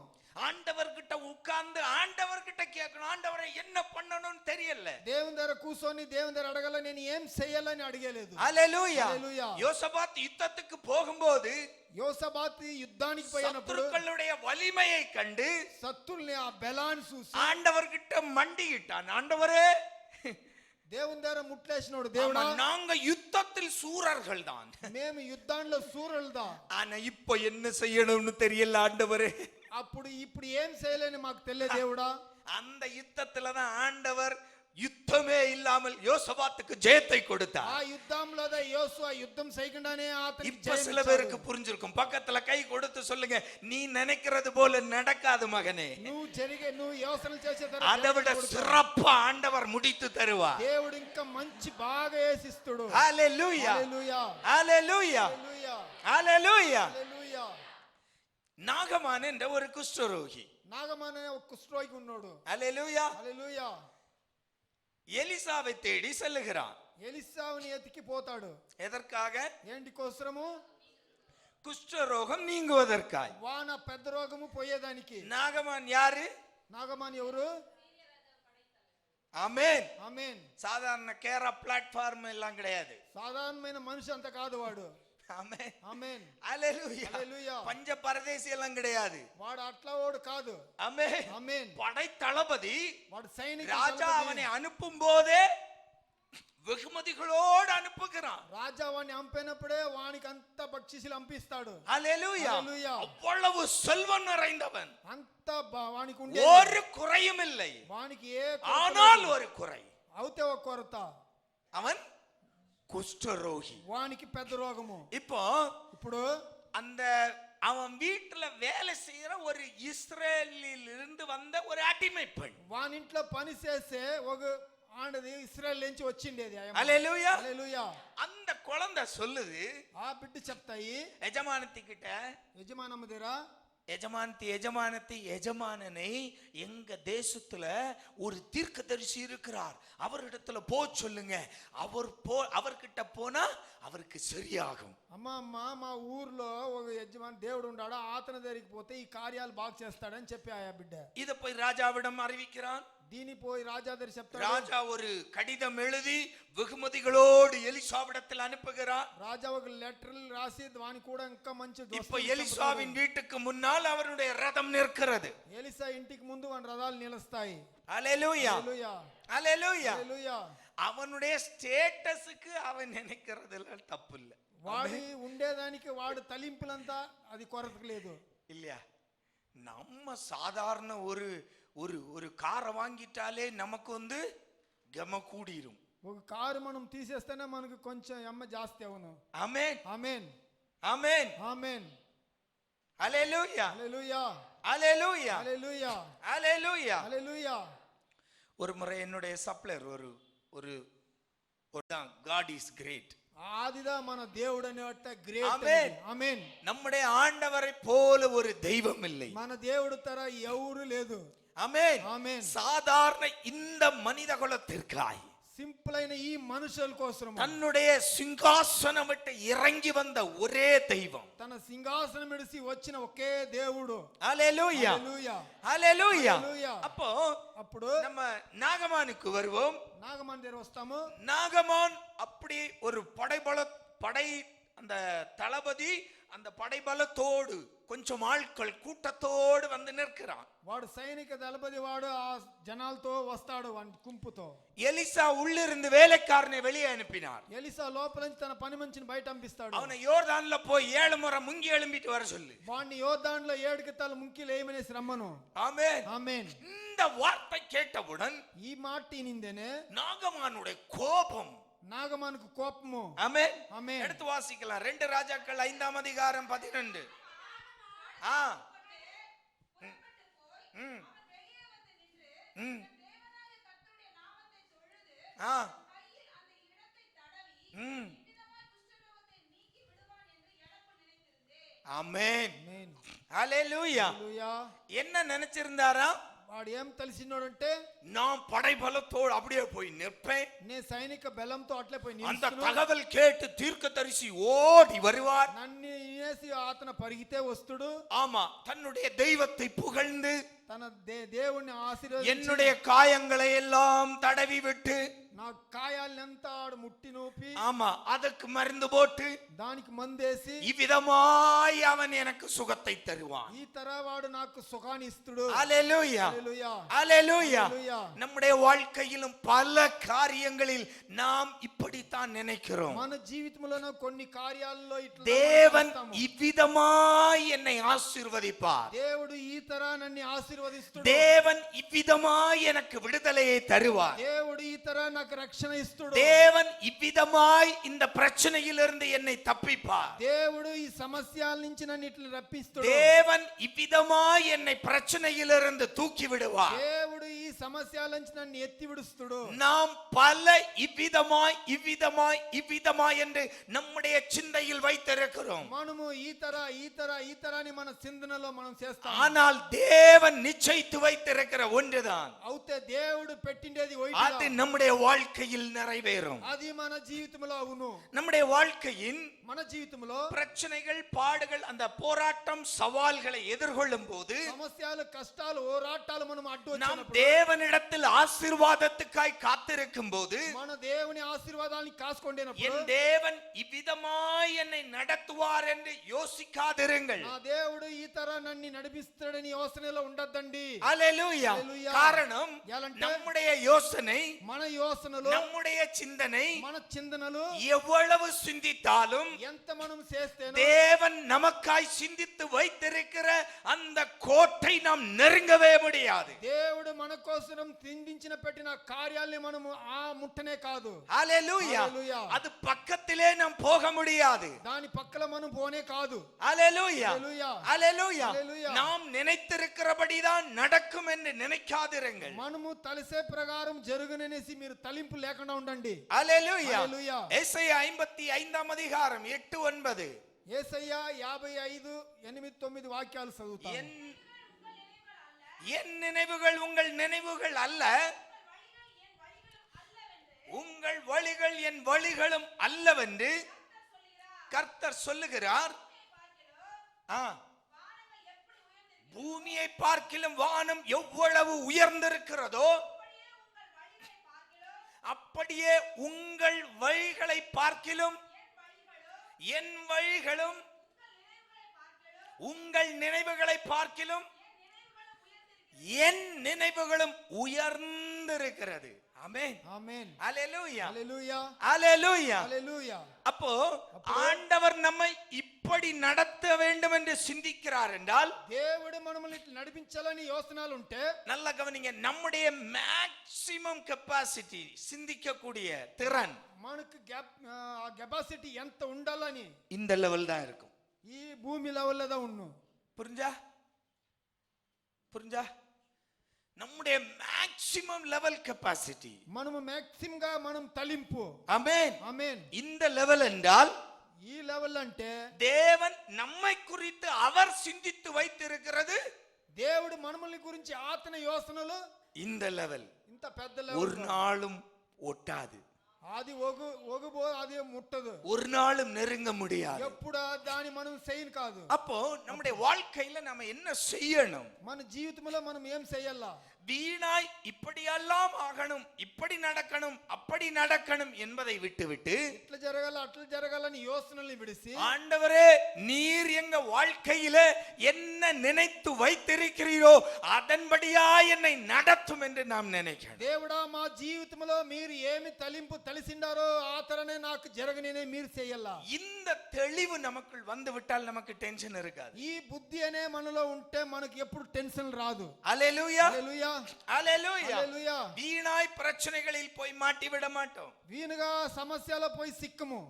[SPEAKER 2] ஆண்டவர்கிட்ட உட்கார்ந்து ஆண்டவர்கிட்ட கேட்கணும், ஆண்டவரை என்ன பண்ணணும்னு தெரியல.
[SPEAKER 3] దేవుని దగ్గర కూర్చొని దేవుని దగ్గర అడగాల, నేను ఏం చేయాలని అడగలేదు.
[SPEAKER 2] ஹalleluya.
[SPEAKER 3] హల్లెలూయా.
[SPEAKER 2] யோசபாத் யுத்தத்துக்கு போகும்போது
[SPEAKER 3] యోసబాత్ యుద్ధానికి పోయినప్పుడు
[SPEAKER 2] சத்துருக்களுடைய வலிமையை கண்டு
[SPEAKER 3] శత్రుల్ని ఆ బలాన్ని చూసి
[SPEAKER 2] ஆண்டவர்கிட்ட மண்டியிட்டான். ஆண்டவரே,
[SPEAKER 3] దేవుని దగ్గర ముట్లేసినోడు, దేవుడా
[SPEAKER 2] நாங்க யுத்தத்தில் சூரர்கள் தான்,
[SPEAKER 3] మేము యుద్ధాల్లో సూరల్దా,
[SPEAKER 2] ஆனா இப்ப என்ன செய்யணும்னு தெரியல ஆண்டவரே.
[SPEAKER 3] అప్పుడు ఇప్పుడు ఏం చేయలేని మాకు తెలియదు దేవుడా.
[SPEAKER 2] அந்த யுத்தத்துல தான் ஆண்டவர் யுத்தமே இல்லாமல் யோசபாத்துக்கு ஜெயத்தை கொடுத்தார்.
[SPEAKER 3] ఆ యుద్ధంలో యోసువ యుద్ధం చేయకుండానే అతనికి
[SPEAKER 2] இப்ப
[SPEAKER 3] జయం
[SPEAKER 2] சில
[SPEAKER 3] ఇచ్చాడు.
[SPEAKER 2] பேருக்கு புரிஞ்சிருக்கும், பக்கத்துல கை கொடுத்து சொல்லுங்க, நீ நினைக்கிறது போல நடக்காது மகனே,
[SPEAKER 3] నువ్వు యోసనలు చేసే
[SPEAKER 2] அதை விட சிறப்பா ஆண்டவர் முடித்து தருவார்.
[SPEAKER 3] దేవుడు ఇంకా మంచి బాగా యేసిస్తుడు.
[SPEAKER 2] ஹalleluya.
[SPEAKER 3] హల్లెలూయా.
[SPEAKER 2] ஹalleluya.
[SPEAKER 3] హల్లెలూయా.
[SPEAKER 2] ஹalleluya.
[SPEAKER 3] హల్లెలూయా.
[SPEAKER 2] நாகமான் என்ற ஒரு குஷ்டரோகி.
[SPEAKER 3] నాగమాన్ అనే ఒక కుష్ఠరోగి ఉన్నాడు.
[SPEAKER 2] ஹalleluya.
[SPEAKER 3] హల్లెలూయా.
[SPEAKER 2] எலிசாவை தேடி செல்லுகிறான்.
[SPEAKER 3] ఎలిసావుని ఎతికి పోతాడు.
[SPEAKER 2] எதற்காக?
[SPEAKER 3] ఏంటి కోసరము?
[SPEAKER 2] குஷ்டரோகம் நீங்குவதற்காய்.
[SPEAKER 3] వాన పెద్ద రోగము పోయేదానికి.
[SPEAKER 2] நாகமான் யாரு?
[SPEAKER 3] నాగమాన్ ఎవరు?
[SPEAKER 2] ஆமென்.
[SPEAKER 3] ఆమేన్.
[SPEAKER 2] சாதாரண கேரா பிளாட்ஃபார்ம் எல்லாம் கிடையாது.
[SPEAKER 3] సాధారణమైన మనిషి అంత కాదు వాడు.
[SPEAKER 2] ஆமென்.
[SPEAKER 3] ఆమేన్.
[SPEAKER 2] ஹalleluya.
[SPEAKER 3] హల్లెలూయా.
[SPEAKER 2] பஞ்ச பரதேசி எல்லாம் கிடையாது.
[SPEAKER 3] వాడు అట్లా వాడు కాదు.
[SPEAKER 2] ஆமென்.
[SPEAKER 3] ఆమేన్.
[SPEAKER 2] படை தளபதி
[SPEAKER 3] వాడు సైనిక
[SPEAKER 2] ராஜா
[SPEAKER 3] దళపతి.
[SPEAKER 2] அவனை அனுப்பும் போதே வெகுமதிகளோடு அனுப்புகிறான்.
[SPEAKER 3] రాజా వాడిని అంపినప్పుడే వానికి అంత బక్షీసులు అంపిస్తాడు.
[SPEAKER 2] ஹல்லேலூயா.
[SPEAKER 3] హల్లెలూయా.
[SPEAKER 2] அவ்வளவு செல்வம் நிறைந்தவன்,
[SPEAKER 3] అంత వానికి ఉండే
[SPEAKER 2] ஒரு குறையும் இல்லை.
[SPEAKER 3] వానికి ఏ
[SPEAKER 2] ஆனால் ஒரு குறை,
[SPEAKER 3] అవుతే ఒక కొరత,
[SPEAKER 2] அவன் குஷ்டரோகி.
[SPEAKER 3] వానికి పెద్ద రోగము.
[SPEAKER 2] ఇప్పుడు அந்த அவன் வீட்டுல வேலை செய்யற ஒரு இஸ்ரேலில் இருந்து வந்த ஒரு அடிமை பெண்,
[SPEAKER 3] వాని ఇంట్లో పని చేసే ఒక ఆడది ఇశ్రాయేల్ నుంచి వచ్చిండేది.
[SPEAKER 2] హల్లెలూయా.
[SPEAKER 3] హల్లెలూయా.
[SPEAKER 2] அந்த குழந்தை சொல்லுது,
[SPEAKER 3] ఆ బిడ్డ చెప్తాయి
[SPEAKER 2] எஜமானத்தி கிட்ட,
[SPEAKER 3] యజమానమ్మ దగ్గర,
[SPEAKER 2] எஜமானனை எங்க தேசத்துல ஒரு தீர்க்கதரிசி இருக்கிறார், அவரிடத்துல போ சொல்லுங்க, அவர்கிட்ட போனா அவருக்கு சரியாகும்.
[SPEAKER 3] అమ్మా మా ఊర్లో ఒక యజమాని దేవుడు ఉన్నాడు, అతని దగ్గరికి పోతే ఈ కార్యాలు బాగా చేస్తాడని చెప్పి ఆ బిడ్డ
[SPEAKER 2] இத போய் ராஜாவிடம் அறிவிக்கிறான்.
[SPEAKER 3] దీని పోయి రాజా దగ్గర చెప్తాడు.
[SPEAKER 2] ராஜா ஒரு கடிதம் எழுதி வெகுமதிகளோடு எலிசாவிடத்தில் அனுப்புகிறார்.
[SPEAKER 3] రాజా ఒక లెటర్ రాసి వాని కూడా ఇంకా మంచి
[SPEAKER 2] இப்ப எலிசாவின் வீட்டுக்கு முன்னால் அவருடைய ரதம் நிற்கிறது.
[SPEAKER 3] ఎలీసా ఇంటికి ముందు వాని రథాలు నిలుస్తాయి.
[SPEAKER 2] ஹல்லேலூயா.
[SPEAKER 3] హల్లెలూయా.
[SPEAKER 2] ஹல்லேலூயா.
[SPEAKER 3] హల్లెలూయా.
[SPEAKER 2] அவனுடைய ஸ்டேட்டஸ்க்கு அவன் நினைக்கிறதுல தப்பு இல்ல.
[SPEAKER 3] వాడి ఉండేదానికి వాడు తలింపులంతా అది కొరత లేదు.
[SPEAKER 2] இல்லையா? நம்ம சாதாரண ஒரு ஒரு ஒரு காரை வாங்கிட்டாலே நமக்கு வந்து கம கூடிரும்.
[SPEAKER 3] ఒక కారు మనం తీసేస్తేనే మనకు కొంచెం ఎమ్మ జాస్తి అవును.
[SPEAKER 2] ஆமென்.
[SPEAKER 3] ఆమేన్.
[SPEAKER 2] ஆமென்.
[SPEAKER 3] ఆమేన్.
[SPEAKER 2] ஹல்லேலூயா.
[SPEAKER 3] హల్లెలూయా.
[SPEAKER 2] ஹல்லேலூயா.
[SPEAKER 3] హల్లెలూయా.
[SPEAKER 2] ஹல்லேலூயா.
[SPEAKER 3] హల్లెలూయా.
[SPEAKER 2] ஒரு முறை என்னுடைய சப்ளையர் ஒரு God is great.
[SPEAKER 3] ஆதிதான் మన దేవుడు అనేట గ్రేట్.
[SPEAKER 2] ஆமென்.
[SPEAKER 3] ఆమేన్.
[SPEAKER 2] நம்முடைய ஆண்டவரை போல ஒரு தெய்வம் இல்லை.
[SPEAKER 3] మన దేవుడు తర ఎవరు లేదు.
[SPEAKER 2] ஆமென்.
[SPEAKER 3] ఆమేన్.
[SPEAKER 2] சாதாரண இந்த மனித குலத்திற்காய்
[SPEAKER 3] సింపుల్ అయిన ఈ మనుషుల కోసం
[SPEAKER 2] தன்னுடைய சிங்காசனம் விட்டு இறங்கி வந்த ஒரே தெய்வம்,
[SPEAKER 3] తన సింహాసనం విడిసి వచ్చిన ఒకే దేవుడు.
[SPEAKER 2] ஹல்லேலூயா.
[SPEAKER 3] హల్లెలూయా.
[SPEAKER 2] ஹல்லேலூயா.
[SPEAKER 3] హల్లెలూయా.
[SPEAKER 2] அப்போ
[SPEAKER 3] అప్పుడు
[SPEAKER 2] நம்ம நாகமானுக்கு வருவோம்.
[SPEAKER 3] నాగమాన్ దగ్గర వస్తాము.
[SPEAKER 2] நாகமான் அப்படி ஒரு படை அந்த தளபதி அந்த படைபலத்தோடு கொஞ்சம் ஆட்கள் கூட்டத்தோடு வந்து நிற்கிறான்.
[SPEAKER 3] వాడు సైనిక దళపతి, వాడు ఆ జనాలతో వస్తాడు గుంపుతో.
[SPEAKER 2] எலிசா உள்ளிருந்து வேலைக்காரனை வெளியே அனுப்பினார்.
[SPEAKER 3] ఎలీసా లోపల నుంచి తన పని మనిషిని బయట పంపిస్తాడు.
[SPEAKER 2] அவனை யோர்தான்ல போய் 7 முறை முங்கி எழும்பிட்டு வர சொல்லு.
[SPEAKER 3] వాడిని యోర్దానులో 7 కితాలు ముంకి లేయమనేసి రమ్మను.
[SPEAKER 2] ஆமென்.
[SPEAKER 3] ఆమేన్.
[SPEAKER 2] இந்த வார்த்தை கேட்டவுடன்
[SPEAKER 3] ఈ మాట వినిందేనే
[SPEAKER 2] நாகமானுடைய கோபம்,
[SPEAKER 3] నాగమానుకు కోపము.
[SPEAKER 2] ஆமென்.
[SPEAKER 3] ఆమేన్.
[SPEAKER 2] எடுத்து வாசிக்கலாம். 2 ராஜாக்கள் 5ஆம் அதிகாரம் 12. ஆ ம் ம் ஆ ம் ஆமென். ஹல்லேலூயா.
[SPEAKER 3] హల్లెలూయా.
[SPEAKER 2] என்ன நினைச்சிருந்தாரா?
[SPEAKER 3] వాడు ఏం తెలిసినోడంటే,
[SPEAKER 2] நான் படைபலத்தோடு அப்படியே போய் நிற்பேன்,
[SPEAKER 3] నే సైనిక బలంతో అట్లే పోయి
[SPEAKER 2] அந்த
[SPEAKER 3] నిలుస్తాను,
[SPEAKER 2] தகவல் கேட்டு தீர்க்கதரிசி ஓடி வருவார்.
[SPEAKER 3] నన్ను వినేసి అతను పరిగితే వస్తుడు.
[SPEAKER 2] ஆமா, தன்னுடைய தெய்வத்தை புகழ்ந்து
[SPEAKER 3] తన దేవుణ్ణి ఆశీర్వదించి
[SPEAKER 2] என்னுடைய காயங்களை எல்லாம் தடவி விட்டு,
[SPEAKER 3] నా కాయాలెంత ఆడు ముట్టి నూపి,
[SPEAKER 2] ஆமா, அதுக்கு மருந்து போட்டு
[SPEAKER 3] దానికి మందేసి
[SPEAKER 2] இவ்விதமாய் அவன் எனக்கு சுகத்தை தருவான்.
[SPEAKER 3] ఈ తర వాడు నాకు సుఖాన్ని ఇస్తుడు.
[SPEAKER 2] ஹல்லேலூயா.
[SPEAKER 3] హల్లెలూయా.
[SPEAKER 2] ஹல்லேலூயா.
[SPEAKER 3] హల్లెలూయా.
[SPEAKER 2] நம்முடைய வாழ்க்கையிலும் பல காரியங்களில் நாம் இப்படித்தான் நினைக்கிறோம்.
[SPEAKER 3] మన జీవితంలోనూ కొన్ని కార్యాలలో ఇట్లా
[SPEAKER 2] தேவன்
[SPEAKER 3] చేస్తాము.
[SPEAKER 2] இவ்விதமாய் என்னை ஆசீர்வதிப்பார்,
[SPEAKER 3] దేవుడు ఈ తర నన్ను ఆశీర్వదిస్తుడు,
[SPEAKER 2] தேவன் இவ்விதமாய் எனக்கு விடுதலையை தருவார்,
[SPEAKER 3] దేవుడు ఈ తర నాకు రక్షణ ఇస్తుడు,
[SPEAKER 2] தேவன் இவ்விதமாய் இந்த பிரச்சனையிலிருந்து என்னை தப்பிப்பார்,
[SPEAKER 3] దేవుడు ఈ సమస్యల నుంచి నన్ను ఇట్లా రప్పిస్తుడు,
[SPEAKER 2] தேவன் இவ்விதமாய் என்னை பிரச்சனையிலிருந்து தூக்கி விடுவார்.
[SPEAKER 3] దేవుడు ఈ సమస్యల నుంచి నన్ను ఎత్తి విడుస్తుడు.
[SPEAKER 2] நாம் பல இவ்விதமாய் இவ்விதமாய் இவ்விதமாய் என்று நம்முடைய சிந்தையில் வைத்திருக்கிறோம்.
[SPEAKER 3] మనము ఈ తర అని మన చింతనలో మనం చేస్తాం.
[SPEAKER 2] ஆனால் தேவன் நிச்சயித்து வைத்திருக்கிற ஒன்றுதான்,
[SPEAKER 3] అవుతే దేవుడు పెట్టిండేది
[SPEAKER 2] அது நம்முடைய வாழ்க்கையில் நிறைவேறும்.
[SPEAKER 3] అది మన జీవితంలో అవును.
[SPEAKER 2] நம்முடைய வாழ்க்கையின்
[SPEAKER 3] మన జీవితంలో
[SPEAKER 2] பிரச்சனைகள், பாடுகள், அந்த போராட்டம், சவால்களை எதிர்கொள்ளும் போது
[SPEAKER 3] సమస్యలు, కష్టాలు, పోరాటాలు మనం అడ్డు
[SPEAKER 2] நாம்
[SPEAKER 3] వచ్చినప్పుడు
[SPEAKER 2] தேவ தேவனிடத்தில் ஆசீர்வாதத்துக்காய் காத்திருக்கும் போது
[SPEAKER 3] మన దేవుని ఆశీర్వాదాన్ని కాసుకొండేనప్పుడు
[SPEAKER 2] என் தேவன் இவ்விதமாய் என்னை நடத்துவார் என்று யோசிக்காதிருங்கள்.
[SPEAKER 3] నా దేవుడు ఈ తర నన్ను నడిపిస్తాడని యోచనలో ఉండొద్దండి.
[SPEAKER 2] அல்லேலூயா.
[SPEAKER 3] அல்லேலூயா.
[SPEAKER 2] காரணம்
[SPEAKER 3] ఎలాంటే
[SPEAKER 2] நம்முடைய யோசனை,
[SPEAKER 3] మన యోచనలు
[SPEAKER 2] நம்முடைய சிந்தனை
[SPEAKER 3] మన చిందనలు
[SPEAKER 2] எவ்வளவு சிந்தித்தாலும்
[SPEAKER 3] ఎంత మనం చేస్తేనో
[SPEAKER 2] தேவன் நமக்காய் சிந்தித்து வைத்திருக்கிற அந்த கோட்டை நாம் நெருங்கவே முடியாது.
[SPEAKER 3] దేవుడు మన కోసం తిండించిన పెట్టిన కార్యాల్ని మనం ఆ ముట్టనే కాదు.
[SPEAKER 2] அல்லேலூயா.
[SPEAKER 3] அல்லேலூயா.
[SPEAKER 2] அது பக்கத்திலே நாம் போக முடியாது.
[SPEAKER 3] దాని పక్కల మనం పోనే కాదు.
[SPEAKER 2] அல்லேலூயா.
[SPEAKER 3] அல்லேலூயா.
[SPEAKER 2] அல்லேலூயா.
[SPEAKER 3] அல்லேலூயா.
[SPEAKER 2] நாம் நினைத்திருக்கிறபடிதான் நடக்கும் என்று நினைக்காதிருங்கள்.
[SPEAKER 3] మనము తలసే ప్రకారం జరుగుననేసి మీరు తలింపు లేకుండా ఉండండి.
[SPEAKER 2] அல்லேலூயா.
[SPEAKER 3] அல்லேலூயா.
[SPEAKER 2] ஏசாயா 55 அதிகாரம் 8-9.
[SPEAKER 3] యేసయ్య 55, 8, 9 వాక్యాలు చదువుతాను.
[SPEAKER 2] என் நினைவுகள் உங்கள் நினைவுகள் அல்ல, உங்கள் வழிகள் என் வழிகளும் அல்லவென்று கர்த்தர் சொல்லுகிறார். பூமியை பார்க்கிலும் வானம் எவ்வளவு உயர்ந்திருக்கிறதோ அப்படியே உங்கள் வழிகளை பார்க்கிலும் என் வழிகளும் உங்கள் நினைவுகளை பார்க்கிலும் என் நினைவுகளும் உயர்ந்திருக்கிறது. ஆமென்.
[SPEAKER 3] ஆமென்.
[SPEAKER 2] அல்லேலூயா.
[SPEAKER 3] அல்லேலூயா.
[SPEAKER 2] அல்லேலூயா.
[SPEAKER 3] அல்லேலூயா.
[SPEAKER 2] அப்போ ஆண்டவர் நம்மை இப்படி நடத்த வேண்டும் என்று சிந்திக்கிறார் என்றால்,
[SPEAKER 3] దేవుడు మనల్ని ఇట్లా నడిపించాలని యోచనలు ఉంటే
[SPEAKER 2] நல்ல கவனிங்க, நம்முடைய மேக்ஸிமம் கெபாசிட்டி, சிந்திக்கக்கூடிய திறன்
[SPEAKER 3] మనకు కెపాసిటీ ఎంత ఉండాలని
[SPEAKER 2] இந்த லெவல் தான் இருக்கும்.
[SPEAKER 3] ఈ భూమి లెవెల్లో தான் ఉన్ను.
[SPEAKER 2] புரிஞ்சா? புரிஞ்சா? நம்முடைய மேக்ஸிமம் லெவல் கெபாசிட்டி,
[SPEAKER 3] మనము మాక్సిమం గా మనం తలింపు.
[SPEAKER 2] ஆமென்.
[SPEAKER 3] ఆమేన్.
[SPEAKER 2] இந்த லெவல் என்றால்
[SPEAKER 3] ఈ లెవెల్ అంటే
[SPEAKER 2] தேவன் நம்மை குறித்து அவர் சிந்தித்து வைத்திருக்கிறது
[SPEAKER 3] దేవుడు మనల్ని గురించి ఆతన యోచనలు
[SPEAKER 2] இந்த லெவல்.
[SPEAKER 3] ఇంత పెద్ద
[SPEAKER 2] ஒரு
[SPEAKER 3] లెవెల్.
[SPEAKER 2] நாளும் ஒட்டாது,
[SPEAKER 3] అది ఒగుబో అది ముట్టదు,
[SPEAKER 2] ஒரு நாளும் நெருங்க முடியாது.
[SPEAKER 3] ఎప్పుడు దాని మనం చేయను కాదు.
[SPEAKER 2] அப்போ நம்முடைய வாழ்க்கையில நாம என்ன செய்யணும்?
[SPEAKER 3] మన జీవితంలో మనం ఏం చేయాలా?
[SPEAKER 2] வீணாய் இப்படியெல்லாம் ஆகணும், இப்படி நடக்கணும், அப்படி நடக்கணும் என்பதை விட்டுவிட்டு
[SPEAKER 3] ఇట్లా జరగాల అట్లా జరగాలని యోచనల్ని విడిసి,
[SPEAKER 2] ஆண்டவரே நீர் எங்க வாழ்க்கையில என்ன நினைத்து வைத்திருக்கிறீரோ அதன்படியா என்னை நடத்தும் என்று நாம் நினைக்கணும்.
[SPEAKER 3] దేవుడా మా జీవితంలో మీరు ఏమి తలింపు తలిసిండారో ఆ తరనే నాకు జరగనే మీరు చేయాలా.
[SPEAKER 2] இந்த தெளிவு நமக்குள் வந்து விட்டால் நமக்கு டென்ஷன் இருக்காது.
[SPEAKER 3] ఈ బుద్ధి అనే మనలో ఉంటే మనకి ఎప్పుడు టెన్షన్ రాదు.
[SPEAKER 2] அல்லேலூயா.
[SPEAKER 3] హల్లెలూయా.
[SPEAKER 2] அல்லேலூயா.
[SPEAKER 3] హల్లెలూయా.
[SPEAKER 2] வீணாய் பிரச்சனைகளில் போய் மாட்டி விட மாட்டோம்.
[SPEAKER 3] వీనుగా సమస్యలో పోయి సిక్కము.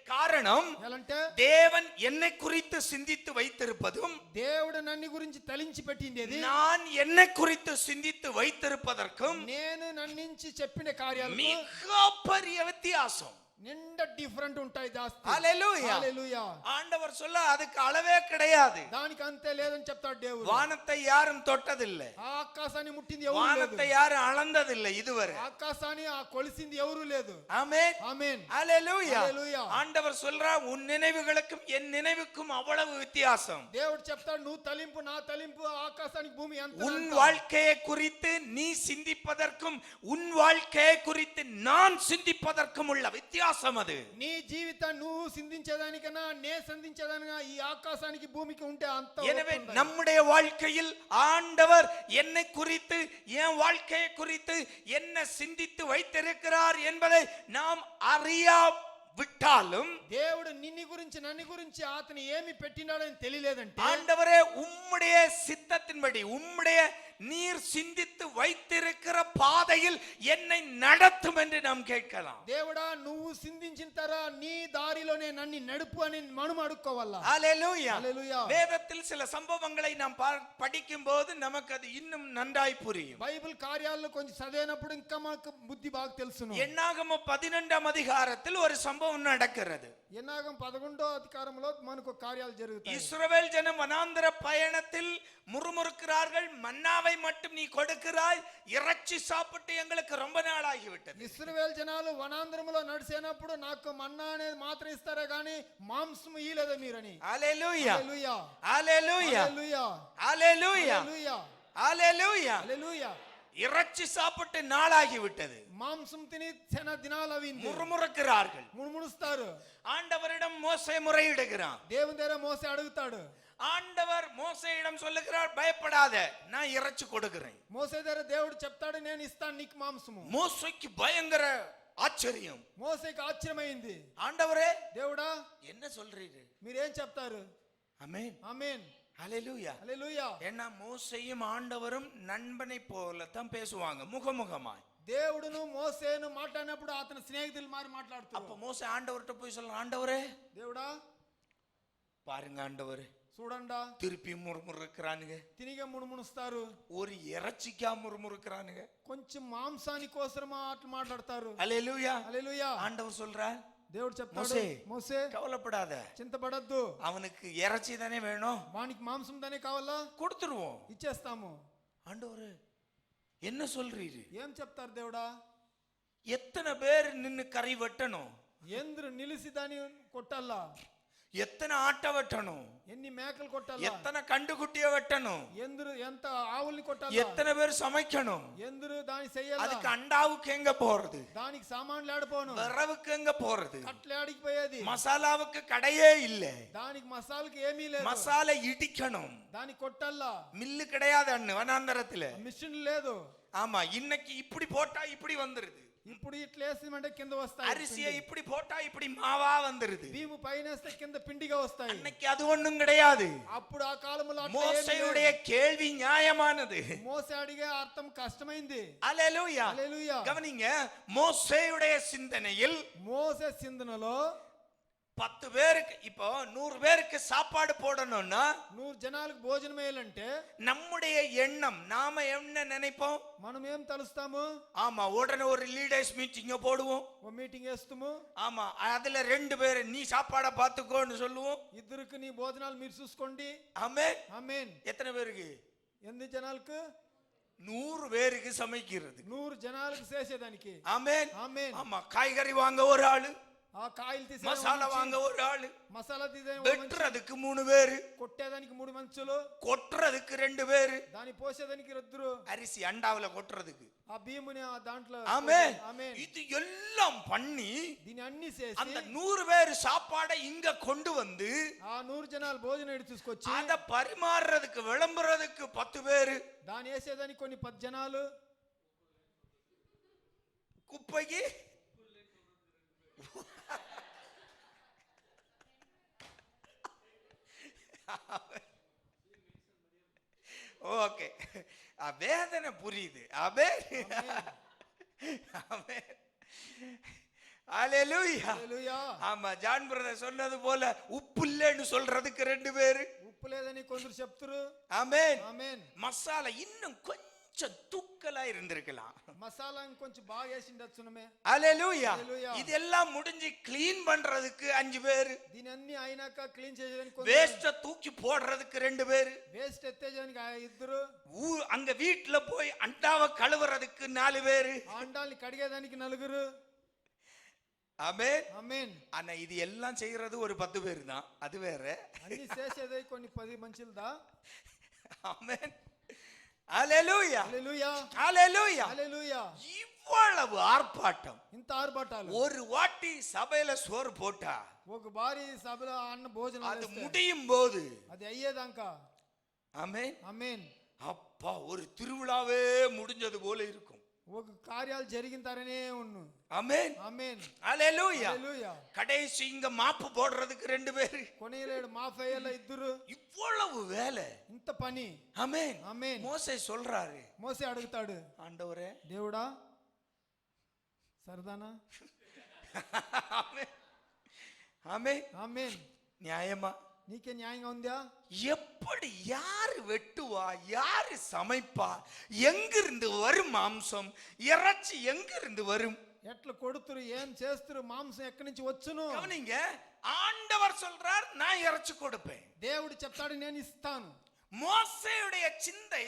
[SPEAKER 2] காரணம்,
[SPEAKER 3] ఎలాంటే
[SPEAKER 2] தேவன் என்னை குறித்து சிந்தித்து வைத்திருப்பதும்
[SPEAKER 3] దేవుడు నన్ను గురించి తలించి పెట్టిండేది,
[SPEAKER 2] நான் என்னை குறித்து சிந்தித்து வைத்திருப்பதற்கும்
[SPEAKER 3] నేను నన్నించి చెప్పిన కార్యాలు
[SPEAKER 2] மிகப்பெரிய வித்தியாசம்.
[SPEAKER 3] నిండా డిఫరెంట్ ఉంటాయి జాస్తి.
[SPEAKER 2] அல்லேலூயா.
[SPEAKER 3] హల్లెలూయా.
[SPEAKER 2] ஆண்டவர் சொல்ல அதுக்கு அளவே கிடையாது.
[SPEAKER 3] దానికి అంతే లేదని చెప్తాడు దేవుడు.
[SPEAKER 2] வானத்தை யாரும் தொட்டதில்லை,
[SPEAKER 3] ఆ ఆకాశాన్ని ముట్టింది ఎవరు లేదు,
[SPEAKER 2] வானத்தை யாரும் அளந்ததில்லை இதுவரை.
[SPEAKER 3] ఆకాశాన్ని ఆ కొలిసింది ఎవరు లేదు.
[SPEAKER 2] ஆமென்.
[SPEAKER 3] ఆమేన్.
[SPEAKER 2] அல்லேலூயா.
[SPEAKER 3] హల్లెలూయా.
[SPEAKER 2] ஆண்டவர் சொல்றா, உன் நினைவுகளுக்கும் என் நினைவுக்கும் அவ்வளவு வித்தியாசம்.
[SPEAKER 3] దేవుడు చెప్తాడు, నువ్వు తలింపు నా తలింపు ఆకాశానికి భూమి ఎంత.
[SPEAKER 2] உன் வாழ்க்கையை குறித்து நீ சிந்திப்பதற்கும் உன் வாழ்க்கையை குறித்து நான் சிந்திப்பதற்கும் உள்ள வித்தியாசம் அது.
[SPEAKER 3] నీ జీవితం నువ్వు సిందించేదానికన్నా నే సంధించేదానిగా ఈ ఆకాశానికి భూమికి ఉంటే అంత.
[SPEAKER 2] எனவே நம்முடைய வாழ்க்கையில் ஆண்டவர் என்னை குறித்து என் வாழ்க்கையை குறித்து என்ன சிந்தித்து வைத்திருக்கிறார் என்பதை நாம் அறியா விட்டாலும்,
[SPEAKER 3] దేవుడు నిన్ను గురించి నన్ను గురించి అతను ఏమి పెట్టినాడని తెలియలేదంటే,
[SPEAKER 2] ஆண்டவரே உம்முடைய சித்தத்தின்படி உம்முடைய நீர் சிந்தித்து வைத்திருக்கிற பாதையில் என்னை நடத்தும் என்று நாம் கேட்கலாம்.
[SPEAKER 3] దేవుడా నువ్వు సిందించిన తర నీ దారిలోనే నన్ను నడుపు అని మనం అడుక్కోవాలా.
[SPEAKER 2] அல்லேலூயா.
[SPEAKER 3] హల్లెలూయా.
[SPEAKER 2] வேதத்தில் சில சம்பவங்களை நாம் படிக்கும் போது நமக்கு அது இன்னும் நன்றாய் புரியும்.
[SPEAKER 3] బైబిల్ కార్యాలను కొంచెం చదివినప్పుడు ఇంకా మనకు బుద్ధి బాగా తెలుసును.
[SPEAKER 2] என்னாகமம் 12 அதிகாரத்தில் ஒரு சம்பவம் நடக்கிறது.
[SPEAKER 3] ఎన్నాగం 11వ అధికారంలో మనకు కార్యాలు జరుగుతాయి.
[SPEAKER 2] இஸ்ரவேல் ஜனம் வனாந்தர பயணத்தில் முறுமுறுக்கிறார்கள். மன்னாவை மட்டும் நீ கொடுக்கிறாய், இறைச்சி சாப்பிட்டு எங்களுக்கு ரொம்ப நாள் ஆகிவிட்டது.
[SPEAKER 3] ఇశ్రాయేల్ జనాలు వనాంధ్రములో నడిచేనప్పుడు నాకు మన్నా అనేది మాత్రం ఇస్తారే గాని మాంసం ఇయలేదు మీరని.
[SPEAKER 2] హల్లెలూయా.
[SPEAKER 3] హల్లెలూయా.
[SPEAKER 2] హల్లెలూయా.
[SPEAKER 3] హల్లెలూయా.
[SPEAKER 2] హల్లెలూయా.
[SPEAKER 3] హల్లెలూయా.
[SPEAKER 2] హల్లెలూయా.
[SPEAKER 3] హల్లెలూయా.
[SPEAKER 2] இறைச்சி சாப்பிட்டு நாளாகி விட்டது.
[SPEAKER 3] మాంసం తిని చాలా దినాలు అవింది.
[SPEAKER 2] முறுமுறுக்கிறார்கள்.
[SPEAKER 3] ముణుముణుస్తారు.
[SPEAKER 2] ஆண்டவரிடம் மோசே முறையிடுகிறான்.
[SPEAKER 3] దేవుని దగ్గర మోసే అడుగుతాడు.
[SPEAKER 2] ஆண்டவர் மோசேயிடம் சொல்லுகிறார், பயப்படாத, நான் இறைச்சி கொடுக்கிறேன்.
[SPEAKER 3] మోసే దగ్గర దేవుడు చెప్తాడు, నేను ఇస్తాను నీకు మాంసము.
[SPEAKER 2] மோசேக்கு பயங்கர ஆச்சரியம்.
[SPEAKER 3] మోసేకి ఆశ్చర్యమైంది.
[SPEAKER 2] ஆண்டவரே,
[SPEAKER 3] దేవుడా
[SPEAKER 2] என்ன சொல்றீரு?
[SPEAKER 3] మీరేం చెప్తారు?
[SPEAKER 2] ஆமென்,
[SPEAKER 3] ఆమేన్,
[SPEAKER 2] ஹல்லேலூயா.
[SPEAKER 3] హల్లెలూయా.
[SPEAKER 2] ஏன்னா மோசேயும் ஆண்டவரும் நண்பனை போல தான் பேசுவாங்க, முகமுகமாய்.
[SPEAKER 3] దేవుడును మోసేను మాట్లాడినప్పుడు అతని స్నేహితులు మారి
[SPEAKER 2] அப்ப
[SPEAKER 3] మాట్లాడుతారు.
[SPEAKER 2] மோசே ஆண்டவர்கிட்ட போய் சொல்றான், ஆண்டவரே
[SPEAKER 3] దేవుడా
[SPEAKER 2] பாருங்க, ஆண்டவரே
[SPEAKER 3] చూడండా
[SPEAKER 2] திருப்பி முறுமுறுக்கிறானுங்க.
[SPEAKER 3] తిరిగి ముణుముణుస్తారు.
[SPEAKER 2] ஒரு இறைச்சிக்கா முறுமுறுக்கிறானுங்க.
[SPEAKER 3] కొంచెం మాంసాని కోసమా అట్లా మాట్లాడతారు.
[SPEAKER 2] ஹல்லேலூயா.
[SPEAKER 3] హల్లెలూయా.
[SPEAKER 2] ஆண்டவர் சொல்றார்,
[SPEAKER 3] దేవుడు చెప్తాడు,
[SPEAKER 2] మోసే,
[SPEAKER 3] మోసే
[SPEAKER 2] கவலைப்படாத,
[SPEAKER 3] చింతపడద్దు,
[SPEAKER 2] அவனுக்கு இறைச்சி தானே வேணும்,
[SPEAKER 3] వానికి మాంసం దానే కావాలా,
[SPEAKER 2] கொடுத்துருவோம்.
[SPEAKER 3] ఇచ్చేస్తాము.
[SPEAKER 2] ஆண்டவரே என்ன சொல்றீரு?
[SPEAKER 3] ఏం చెప్తారు దేవుడా?
[SPEAKER 2] எத்தனை பேர் நின்னு கறி வெட்டணும்,
[SPEAKER 3] ఎందరు నిలిసి దాని కొట్టాలా,
[SPEAKER 2] எத்தனை ஆட்டை வெட்டணும்,
[SPEAKER 3] ఎన్ని మేకలు కొట్టాలా,
[SPEAKER 2] எத்தனை கண்டுகுட்டிய வெட்டணும்,
[SPEAKER 3] ఎందరు ఎంత ఆవుల్ని కొట్టాలా,
[SPEAKER 2] எத்தனை பேர் சமைக்கணும்,
[SPEAKER 3] ఎందరు దాని చెయ్యాలా,
[SPEAKER 2] அதுக்கு அண்டாவுக்கு எங்க போறது,
[SPEAKER 3] దానికి సామాన్లు ఆడిపోను,
[SPEAKER 2] விரவுக்கு எங்க போறது,
[SPEAKER 3] కట్లు ఆడిపోయేది,
[SPEAKER 2] மசாலாவுக்கு கடையே இல்ல,
[SPEAKER 3] దానికి మసాలాకి ఏమీ లేదు,
[SPEAKER 2] மசாலா இடிக்கணும்,
[SPEAKER 3] దానికి కొట్టాలా,
[SPEAKER 2] மில்லு கிடையாது அண்ணு வனாந்தரத்துல.
[SPEAKER 3] మిషన్ లేదు.
[SPEAKER 2] ஆமா, இன்னைக்கு இப்படி போட்டா இப்படி வந்துருது,
[SPEAKER 3] ఇప్పుడు ఇట్లా వేసిమంటే కింద వస్తాయి,
[SPEAKER 2] அரிசியை இப்படி போட்டா இப்படி மாவா வந்துருது.
[SPEAKER 3] భీము పైన వేస్తే కింద పిండిగా వస్తాయి.
[SPEAKER 2] அன்னைக்கு அது ஒண்ணும் கிடையாது.
[SPEAKER 3] అప్పుడు ఆ కాలంలో
[SPEAKER 2] மோசேயுடைய கேள்வி நியாயமானது.
[SPEAKER 3] మోసే అడిగే అర్థం కష్టమైంది.
[SPEAKER 2] அல்லேலூயா.
[SPEAKER 3] హల్లెలూయా.
[SPEAKER 2] கவனிங்க, மோசேயுடைய சிந்தனையில்
[SPEAKER 3] మోసే చిందనలో
[SPEAKER 2] 10 பேருக்கு, இப்போ 100 பேருக்கு சாப்பாடு போடணும்னா
[SPEAKER 3] 100 జనాలకు భోజనం వేయాలంటే
[SPEAKER 2] நம்முடைய எண்ணம், நாம என்ன நினைப்போம்?
[SPEAKER 3] మనం ఏం తలుస్తాము?
[SPEAKER 2] ஆமா, உடனே ஒரு லீடர்ஸ் மீட்டிங்க போடுவோம்.
[SPEAKER 3] ఓ మీటింగ్ వేస్తాము.
[SPEAKER 2] ஆமா, அதுல 2 பேர் நீ சாப்பாடை பார்த்துக்கோன்னு சொல்லுவோம்.
[SPEAKER 3] ఇద్దరికి నీ భోజనాలు మీరు చూసుకోండి.
[SPEAKER 2] ஆமென்.
[SPEAKER 3] ఆమేన్.
[SPEAKER 2] எத்தனை பேருக்கு?
[SPEAKER 3] ఎన్ని జనాలకు?
[SPEAKER 2] 100 பேருக்கு சமைக்கிறது.
[SPEAKER 3] 100 జనాలకు చేసేదానికి.
[SPEAKER 2] ஆமென்.
[SPEAKER 3] ఆమేన్.
[SPEAKER 2] ஆமா, காய்கறி வாங்க ஒரு ஆளு,
[SPEAKER 3] ఆ కాయలు తీసే
[SPEAKER 2] மசாலா வாங்க ஒரு ஆளு,
[SPEAKER 3] మసాలా తీసే
[SPEAKER 2] வெட்டுறதுக்கு 3 பேரு,
[SPEAKER 3] కొట్టేదానికి 3 మనుషులు,
[SPEAKER 2] கொட்டுறதுக்கு 2 பேரு,
[SPEAKER 3] దాని పోసేదానికి 2.
[SPEAKER 2] அரிசி அண்டாவுல கொட்டுறதுக்கு.
[SPEAKER 3] ఆ భీముని ఆ దాంట్లో
[SPEAKER 2] ஆமென்.
[SPEAKER 3] ఆమేన్.
[SPEAKER 2] இது எல்லாம் பண்ணி
[SPEAKER 3] దీని అన్ని చేసి
[SPEAKER 2] அந்த 100 பேர் சாப்பாடை இங்க கொண்டு வந்து
[SPEAKER 3] ఆ 100 జనాలు భోజనం ఎడి తీసుకొచ్చి
[SPEAKER 2] அத பரிமாறுறதுக்கு விளம்புறதுக்கு 10 பேரு,
[SPEAKER 3] దాని వేసేదానికి కొన్ని 10 జనాలు,
[SPEAKER 2] குப்பைக்கு ஓகே, வேதனை புரியுது. ஆமென். ஆமென். ஹல்லேலூயா.
[SPEAKER 3] హల్లెలూయా.
[SPEAKER 2] ஆமா, ஜான் பிரதர் சொன்னது போல உப்பு இல்லைன்னு சொல்றதுக்கு 2 பேரு.
[SPEAKER 3] ఉప్పు లేదని కొందరు చెప్తారు.
[SPEAKER 2] ஆமென்.
[SPEAKER 3] ఆమేన్.
[SPEAKER 2] மசாலா இன்னும் கொஞ்சம் தூக்கலா இருந்திருக்கலாம்.
[SPEAKER 3] మసాలా ఇంకొంచెం బాగా వేసిండొచ్చునమే.
[SPEAKER 2] ஹல்லேலூயா.
[SPEAKER 3] హల్లెలూయా.
[SPEAKER 2] இதெல்லாம் முடிஞ்சு க்ளீன் பண்றதுக்கு 5 பேரு.
[SPEAKER 3] దీని అన్ని అయినాక క్లీన్ చేసేదానికి
[SPEAKER 2] வேஸ்ட தூக்கி போடுறதுக்கு 2 பேரு.
[SPEAKER 3] వేస్ట్ ఎత్తేదానికి 2.
[SPEAKER 2] அங்க வீட்டுல போய் அண்டாவை கழுவுறதுக்கு 4 பேரு.
[SPEAKER 3] ఆ అండాల్ని కడిగేదానికి 4.
[SPEAKER 2] ஆமென்.
[SPEAKER 3] ఆమేన్.
[SPEAKER 2] ஆனா இது எல்லாம் செய்யறது ஒரு 10 பேர் தான், அது வேற.
[SPEAKER 3] అన్ని చేసేది కొన్ని 10 మనుషులదా.
[SPEAKER 2] ஆமென். ஹல்லேலூயா.
[SPEAKER 3] హల్లెలూయా.
[SPEAKER 2] ஹல்லேலூயா.
[SPEAKER 3] హల్లెలూయా.
[SPEAKER 2] இவ்வளவு ஆர்ப்பாட்டம்.
[SPEAKER 3] ఇంత ఆర్భాటాలు.
[SPEAKER 2] ஒரு வாட்டி சபையில சோறு போட்டா
[SPEAKER 3] ఒక భారీ సభలో అన్న భోజనం
[SPEAKER 2] அது
[SPEAKER 3] చేస్తే
[SPEAKER 2] முடியும் போது,
[SPEAKER 3] అది అయ్యేదాకా
[SPEAKER 2] ஆமென்,
[SPEAKER 3] ఆమేన్,
[SPEAKER 2] அப்பா ஒரு திருவிழாவே முடிஞ்சது போல இருக்கும்.
[SPEAKER 3] ఒక కార్యాలు జరిగింతారనే ఉన్ను.
[SPEAKER 2] ஆமென்.
[SPEAKER 3] ఆమేన్.
[SPEAKER 2] ஹல்லேலூயா.
[SPEAKER 3] హల్లెలూయా.
[SPEAKER 2] கடைசி இங்க மாப்பு போடுறதுக்கு 2 பேரு.
[SPEAKER 3] కొనేలేడు మాఫయ్యల 2.
[SPEAKER 2] இவ்வளவு வேலை.
[SPEAKER 3] ఇంత పని.
[SPEAKER 2] ஆமென்.
[SPEAKER 3] ఆమేన్.
[SPEAKER 2] மோசே சொல்றாரு,
[SPEAKER 3] మోసే అడుగుతాడు,
[SPEAKER 2] ஆண்டவரே,
[SPEAKER 3] దేవుడా సరదానా?
[SPEAKER 2] ஆமென். ஆமென்.
[SPEAKER 3] ఆమేన్.
[SPEAKER 2] நியாயமா?
[SPEAKER 3] నీకే న్యాయంగా ఉందా?
[SPEAKER 2] எப்படி யாரு வெட்டுவா, யாரு சமைப்பா, எங்கிருந்து வரும் மாம்சம், இறைச்சி எங்கிருந்து வரும்?
[SPEAKER 3] ఎట్లా కొడుతురు, ఏం చేస్తురు, మాంసం ఎక్కడి నుంచి వచ్చును?
[SPEAKER 2] கவனிங்க, ஆண்டவர் சொல்றார், நான் இறைச்சி கொடுப்பேன்.
[SPEAKER 3] దేవుడు చెప్తాడు, నేను ఇస్తాను.
[SPEAKER 2] மோசேயுடைய சிந்தை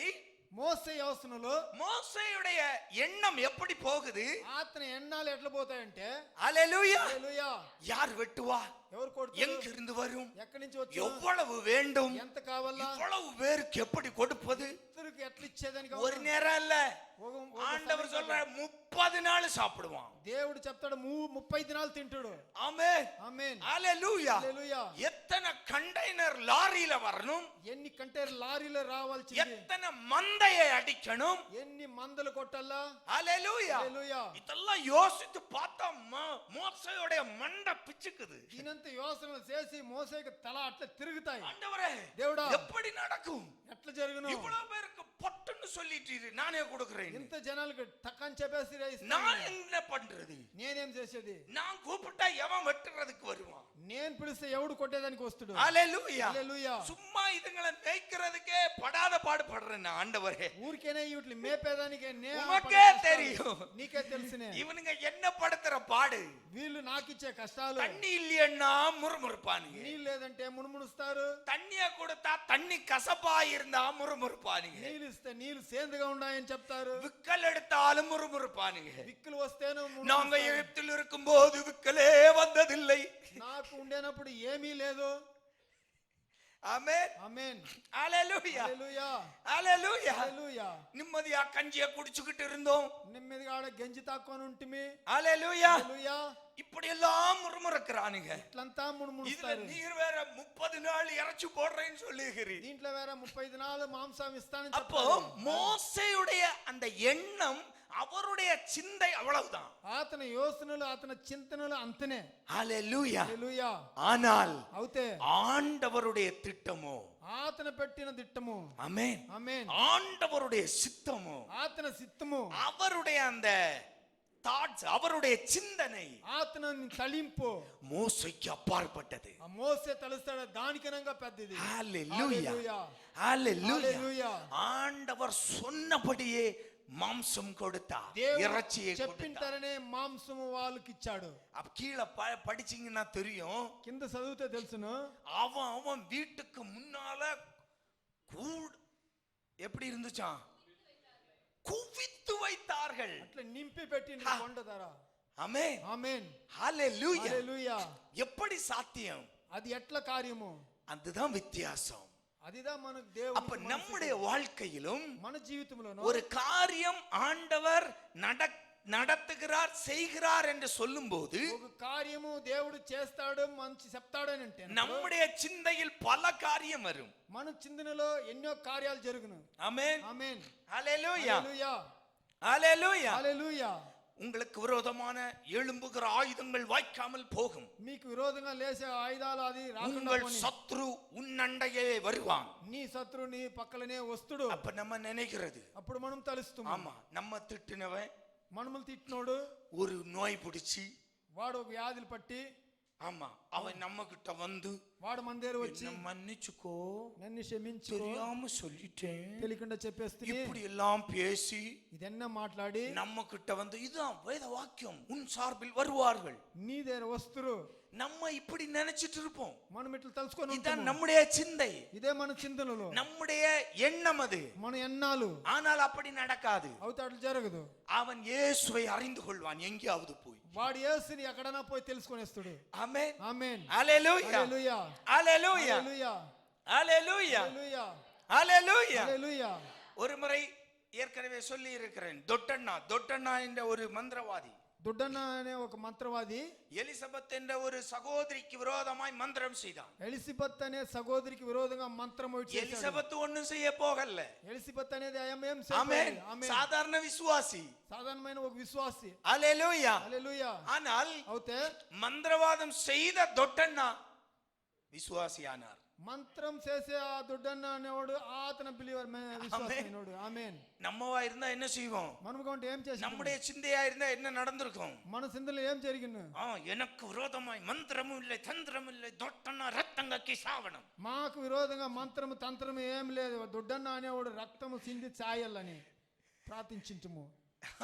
[SPEAKER 3] మోసే యోసనలో
[SPEAKER 2] மோசேயுடைய எண்ணம் எப்படி போகுது?
[SPEAKER 3] అతని ఎన్నాలు ఎట్లా పోతాయంటే
[SPEAKER 2] ஹalleluya.
[SPEAKER 3] హల్లెలూయా
[SPEAKER 2] யார் வெட்டுவா?
[SPEAKER 3] ఎవరు కొడతారు?
[SPEAKER 2] எங்க இருந்து வரும்?
[SPEAKER 3] ఎక్కడి నుంచి వచ్చి
[SPEAKER 2] எவ்வளவு வேண்டும்?
[SPEAKER 3] ఎంత కావాలా?
[SPEAKER 2] இவ்வளவு பேருக்கு எப்படி கொடுப்பது?
[SPEAKER 3] ఇద్దరికి ఎట్లా ఇచ్చేదానికి
[SPEAKER 2] ஒரு நேரம் இல்ல,
[SPEAKER 3] ఒక
[SPEAKER 2] ஆண்டவர் சொல்ற 30 நாள் சாப்பிடுவான்.
[SPEAKER 3] దేవుడు చెప్తాడు 30 దినాలు తింటాడు.
[SPEAKER 2] ஆமென்
[SPEAKER 3] ఆమేన్
[SPEAKER 2] ஹalleluya.
[SPEAKER 3] హల్లెలూయా
[SPEAKER 2] எத்தனை கண்டெய்னர் லாரியில வரணும்?
[SPEAKER 3] ఎన్ని కంటైనర్ లారీలో రావాల్సింది?
[SPEAKER 2] எத்தனை மந்தையை அடிக்கணும்?
[SPEAKER 3] ఎన్ని మందలు కొట్టాలా?
[SPEAKER 2] ஹalleluya.
[SPEAKER 3] హల్లెలూయా
[SPEAKER 2] இதெல்லாம் யோசித்து பார்த்தா மோசேயோட மண்டை பிச்சுக்குது.
[SPEAKER 3] దీనంత యోసనలు చేసి మోసేకి తల అట్లా తిరుగుతాయి.
[SPEAKER 2] ஆண்டவரே,
[SPEAKER 3] దేవుడా
[SPEAKER 2] எப்படி நடக்கும்?
[SPEAKER 3] ఎట్లా జరుగును?
[SPEAKER 2] இவ்வளவு பேருக்கு பொட்டுன்னு சொல்லிட்டு நானே கொடுக்கிறேன்.
[SPEAKER 3] ఇంత జనాలకు టక్కని చెప్పేసి
[SPEAKER 2] நான் என்ன பண்றது?
[SPEAKER 3] నేనేం చేసేది?
[SPEAKER 2] நான் கூப்பிட்டா எவன் வெட்டுறதுக்கு வருவான்?
[SPEAKER 3] నేను పిలిస్తే ఎవడు కొట్టేదానికి వస్తాడు?
[SPEAKER 2] ஹalleluya.
[SPEAKER 3] హల్లెలూయా
[SPEAKER 2] சும்மா இதுங்களை மேய்க்கிறதுக்கே படாத பாடுபடுறேன் நான். ஆண்டவரே,
[SPEAKER 3] ఊరికేనే వీటిని మేపేదానికే
[SPEAKER 2] உமக்கே தெரியும்.
[SPEAKER 3] నీకే తెలుసునే
[SPEAKER 2] இவனுங்க என்ன படுத்துற பாடு.
[SPEAKER 3] వీళ్ళు నాకిచ్చే కష్టాలు.
[SPEAKER 2] தண்ணி இல்லையன்னா முறுமுறுப்பானுங்க.
[SPEAKER 3] నీళ్ళు లేదంటే మునుమునుస్తారు.
[SPEAKER 2] தண்ணிய கொடுத்தா தண்ணி கசப்பா இருந்தா முறுமுறுப்பானுங்க.
[SPEAKER 3] నీళ్ళు ఇస్తే నీళ్ళు సేందుగా ఉన్నాయని చెప్తారు.
[SPEAKER 2] விக்கல் எடுத்தாலும் முறுமுறுப்பானுங்க.
[SPEAKER 3] విక్కులు వస్తేనే
[SPEAKER 2] நாங்க எகிப்தில் இருக்கும்போது விக்கலே வந்ததில்லை.
[SPEAKER 3] నాకు ఉండేనప్పుడు ఏమీ లేదు.
[SPEAKER 2] ஆமென்
[SPEAKER 3] ఆమేన్
[SPEAKER 2] ஹalleluya.
[SPEAKER 3] హల్లెలూయా
[SPEAKER 2] ஹalleluya.
[SPEAKER 3] హల్లెలూయా
[SPEAKER 2] நிம்மதியா கஞ்சியை குடிச்சுக்கிட்டு இருந்தோம்.
[SPEAKER 3] నెమ్మదిగా ఆడ గంజి తాక్కొని ఉంటిమి.
[SPEAKER 2] ஹalleluya.
[SPEAKER 3] హల్లెలూయా
[SPEAKER 2] இப்படி எல்லாம் முறுமுறுக்கிறானுங்க.
[SPEAKER 3] ఇట్లంతా
[SPEAKER 2] இதுல
[SPEAKER 3] మునుమునుస్తారు.
[SPEAKER 2] நீர் வேற 30 நாள் இறைச்சி போடுறேன்னு சொல்லுகிறீ.
[SPEAKER 3] దీంట్లో వేరే 30 దినాలు మాంసం ఇస్తానని
[SPEAKER 2] அப்போ
[SPEAKER 3] చెప్తారు.
[SPEAKER 2] மோசேயுடைய அந்த எண்ணம், அவருடைய சிந்தை அவ்வளவுதான்.
[SPEAKER 3] అతని యోసనలు అతని చింతనలు అంతనే.
[SPEAKER 2] ஹalleluya.
[SPEAKER 3] హల్లెలూయా
[SPEAKER 2] ஆனால்
[SPEAKER 3] అవుతే
[SPEAKER 2] ஆண்டவருடைய திட்டமோ,
[SPEAKER 3] అతను పెట్టిన దిట్టము,
[SPEAKER 2] ஆமென்,
[SPEAKER 3] ఆమేన్,
[SPEAKER 2] ஆண்டவருடைய சித்தமோ,
[SPEAKER 3] అతని సిత్తము,
[SPEAKER 2] அவருடைய அந்த தாட்ஸ், அவருடைய சிந்தனை
[SPEAKER 3] అతని తలింపు
[SPEAKER 2] மோசேக்கு அப்பாற்பட்டது.
[SPEAKER 3] ఆ మోసే తలుస్తాడు దానికనంగా పెద్దది.
[SPEAKER 2] ஹalleluya.
[SPEAKER 3] హల్లెలూయా
[SPEAKER 2] ஹalleluya.
[SPEAKER 3] హల్లెలూయా
[SPEAKER 2] ஆண்டவர் சொன்னபடியே மாம்சம் கொடுத்தார்,
[SPEAKER 3] దేవుడు
[SPEAKER 2] இறைச்சியை
[SPEAKER 3] చెప్పిన
[SPEAKER 2] கொடுத்தார்.
[SPEAKER 3] తరనే మాంసము వాళ్ళకి ఇచ్చాడు.
[SPEAKER 2] அப்ப கீழே படிச்சீங்கன்னா தெரியும்,
[SPEAKER 3] కింద చదివితే తెలుసును.
[SPEAKER 2] அவன் வீட்டுக்கு முன்னால எப்படி இருந்துச்சான்? குவித்து வைத்தார்கள்.
[SPEAKER 3] అట్లా నింపి పెట్టిండు కొండ ధర.
[SPEAKER 2] ஆமென்
[SPEAKER 3] ఆమేన్
[SPEAKER 2] ஹalleluya.
[SPEAKER 3] హల్లెలూయా
[SPEAKER 2] எப்படி சாத்தியம்?
[SPEAKER 3] అది ఎట్లా కార్యము?
[SPEAKER 2] அதுதான் வித்தியாசம்.
[SPEAKER 3] అదిదా మనకు
[SPEAKER 2] அப்ப
[SPEAKER 3] దేవుడు
[SPEAKER 2] நம்முடைய வாழ்க்கையிலும்
[SPEAKER 3] మన జీవితంలోనూ
[SPEAKER 2] ஒரு காரியம் ஆண்டவர் நடத்துகிறார், செய்கிறார் என்று சொல்லும்போது
[SPEAKER 3] ఒక కార్యము దేవుడు చేస్తాడు మంచి చెప్తాడని అంటే
[SPEAKER 2] நம்முடைய சிந்தையில் பல காரியம் வரும்.
[SPEAKER 3] మన చింతనలో ఎన్నో కార్యాలు జరుగును.
[SPEAKER 2] ஆமென்
[SPEAKER 3] ఆమేన్
[SPEAKER 2] ஹalleluya.
[SPEAKER 3] హల్లెలూయా
[SPEAKER 2] ஹalleluya.
[SPEAKER 3] హల్లెలూయా
[SPEAKER 2] உங்களுக்கு விரோதமான எழும்புகிற ஆயுதங்கள் வாய்க்காமல் போகும்.
[SPEAKER 3] మీకు విరోధంగా లేసే ఆయుధాలు అది రాకుండా
[SPEAKER 2] உங்கள்
[SPEAKER 3] పోనీ.
[SPEAKER 2] சத்ரு உன்னண்டையே வருவான்.
[SPEAKER 3] నీ శత్రు నీ పక్కలనే వస్తుడు.
[SPEAKER 2] அப்ப நம்ம நினைக்கிறது,
[SPEAKER 3] అప్పుడు మనం తలుస్తాం.
[SPEAKER 2] ஆமா, நம்ம திட்டினவன்
[SPEAKER 3] మనములు తిట్టినోడు
[SPEAKER 2] ஒரு நோய் பிடிச்சி,
[SPEAKER 3] వాడు ఒక వ్యాధులు పట్టి,
[SPEAKER 2] ஆமா, அவன் நம்ம கிட்ட வந்து
[SPEAKER 3] వాడు మన దగ్గర వచ్చి
[SPEAKER 2] என்ன மன்னிச்சுக்கோ,
[SPEAKER 3] నన్ను క్షమించు,
[SPEAKER 2] தெரியாம சொல்லிட்டேன்,
[SPEAKER 3] తెలియకుండా చెప్పేస్తే
[SPEAKER 2] இப்படி எல்லாம் பேசி
[SPEAKER 3] ఇదన్నా మాట్లాడి
[SPEAKER 2] நம்ம கிட்ட வந்து இதுதான் வேத வாக்கியம் உன் சார்பில் வருவார்கள்.
[SPEAKER 3] నీ దగ్గర వస్తురు.
[SPEAKER 2] நம்ம இப்படி நினைச்சிட்டு இருப்போம்.
[SPEAKER 3] మనం ఇట్లా తలుసుకొని
[SPEAKER 2] இதுதான்
[SPEAKER 3] ఉంటాము.
[SPEAKER 2] நம்முடைய சிந்தை,
[SPEAKER 3] ఇదే మన చింతనలో
[SPEAKER 2] நம்முடைய எண்ணம் அது.
[SPEAKER 3] మన ఎన్నాలు
[SPEAKER 2] ஆனால் அப்படி நடக்காது.
[SPEAKER 3] అవుతే అట్లా జరగదు.
[SPEAKER 2] அவன் இயேசுவை அறிந்து கொள்வான் எங்கேயாவது போய்.
[SPEAKER 3] వాడు యేసుని ఎక్కడైనా పోయి తెలుసుకొనేస్తాడు.
[SPEAKER 2] ஆமென்
[SPEAKER 3] ఆమేన్
[SPEAKER 2] ஹalleluya.
[SPEAKER 3] హల్లెలూయా
[SPEAKER 2] ஹalleluya.
[SPEAKER 3] హల్లెలూయా
[SPEAKER 2] ஹalleluya.
[SPEAKER 3] హల్లెలూయా
[SPEAKER 2] ஹalleluya.
[SPEAKER 3] హల్లెలూయా
[SPEAKER 2] ஒரு முறை ஏற்கனவே சொல்லி இருக்கிறேன், தொட்டண்ணா என்ற ஒரு மந்திரவாதி,
[SPEAKER 3] దుడ్డన్న అనే ఒక మంత్రవాది
[SPEAKER 2] எலிசபெத் என்ற ஒரு சகோதரிக்கு விரோதமாய் மந்திரம் செய்தான்.
[SPEAKER 3] ఎలిసిబత్ అనే సహోదరికి విరోధంగా మంత్రము చేశాడు.
[SPEAKER 2] எலிசபெத் ஒண்ணும் செய்ய போகல.
[SPEAKER 3] ఎలిసిబత్ అనేది ఏం
[SPEAKER 2] ஆமென். சாதாரண விசுவாசி,
[SPEAKER 3] సాధారణమైన ఒక విశ్వాసి.
[SPEAKER 2] ஹalleluya.
[SPEAKER 3] హల్లెలూయా
[SPEAKER 2] ஆனால்
[SPEAKER 3] అవుతే
[SPEAKER 2] மந்திரவாதம் செய்த தொட்டண்ணா விசுவாசியானார்.
[SPEAKER 3] మంత్రం చేసే ఆ దుడ్డన్న అనేవాడు అతను బిలీవర్ విశ్వాసమైనోడు. ఆమేన్.
[SPEAKER 2] நம்மவா இருந்தா என்ன செய்வோம்?
[SPEAKER 3] మనము కొంటే ఏం చేసాం?
[SPEAKER 2] நம்முடைய சிந்தையா இருந்தா என்ன நடந்திருக்கும்?
[SPEAKER 3] మన సింధులో ఏం జరిగింది?
[SPEAKER 2] எனக்கு விரோதமாய் மந்திரமும் இல்லை தந்திரமும் இல்லை, தொட்டண்ணா ரத்தம் கக்கி சாவணும்.
[SPEAKER 3] మాకు విరోధంగా మంత్రము తంత్రము ఏం లేదు, దుడ్డన్న అనేవాడు రక్తము సింది చాయాలని ప్రార్థించుము.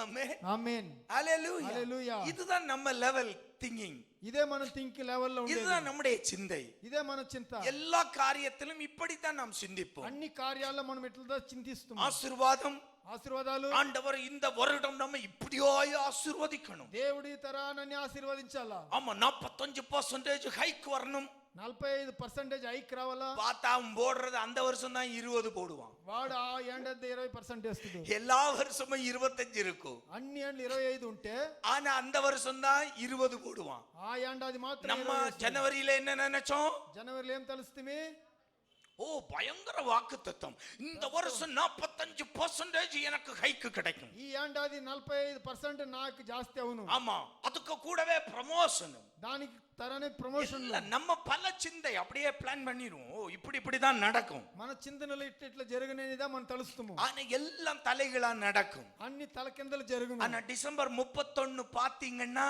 [SPEAKER 2] ஆமென்.
[SPEAKER 3] ఆమేన్
[SPEAKER 2] ஹalleluya.
[SPEAKER 3] హల్లెలూయా.
[SPEAKER 2] இதுதான் நம்ம லெவல் திங்கிங்.
[SPEAKER 3] ఇదే మన థింక్ లెవెల్లో ఉండేది.
[SPEAKER 2] இதுதான் நம்முடைய சிந்தை.
[SPEAKER 3] ఇదే మన చింత.
[SPEAKER 2] எல்லா காரியத்திலும் இப்படித்தான் நாம் சிந்திப்போம்.
[SPEAKER 3] అన్ని కార్యాల్లో మనం ఇట్లా చింతిస్తాం.
[SPEAKER 2] ஆசீர்வாதம்,
[SPEAKER 3] ఆశీర్వాదాలు,
[SPEAKER 2] ஆண்டவர் இந்த வருடம் நம்ம இப்படியாய் ஆசீர்வதிக்கணும்.
[SPEAKER 3] దేవుడి తరాన్ని ఆశీర్వదించాలా.
[SPEAKER 2] ஆமா, 45% ஹைக் வரணும்.
[SPEAKER 3] 45% హైక్ రావాలా.
[SPEAKER 2] பார்த்தா அவன் போடுறது அந்த வருஷம் தான் 20 போடுவான்.
[SPEAKER 3] వాడు ఆ ఏండది 20% వేస్తాడు.
[SPEAKER 2] எல்லா வருஷமும் 25 இருக்கும்.
[SPEAKER 3] అన్ని ఏండ్లు 25 ఉంటే
[SPEAKER 2] ஆனா அந்த வருஷம் தான் 20 போடுவான்.
[SPEAKER 3] ఆ ఏండాది మాత్రం
[SPEAKER 2] நம்ம ஜனவரியில என்ன நினைச்சோம்?
[SPEAKER 3] జనవరిలో ఏం తెలుస్తుంది?
[SPEAKER 2] ஓ, பயங்கர வாக்குத்தத்தம், இந்த வருஷம் 45% எனக்கு ஹைக்கு கிடைக்கும்.
[SPEAKER 3] ఈ ఏండాది 45% నాకు జాస్తి అవును.
[SPEAKER 2] ஆமா, அதுக்கு கூடவே ப்ரமோஷன்.
[SPEAKER 3] దానికి తరనే ప్రమోషన్.
[SPEAKER 2] நம்ம பல சிந்தை அப்படியே பிளான் பண்ணிடுவோம். ஓ, இப்படிதான் நடக்கும்.
[SPEAKER 3] మన చింతనలు ఇట్లా జరగనేదా మనం తలుస్తాము.
[SPEAKER 2] ஆனா எல்லாம் தலைகளா நடக்கும்.
[SPEAKER 3] అన్ని తలకిందలు జరుగును.
[SPEAKER 2] ஆனா டிசம்பர் 31 பாத்தீங்கன்னா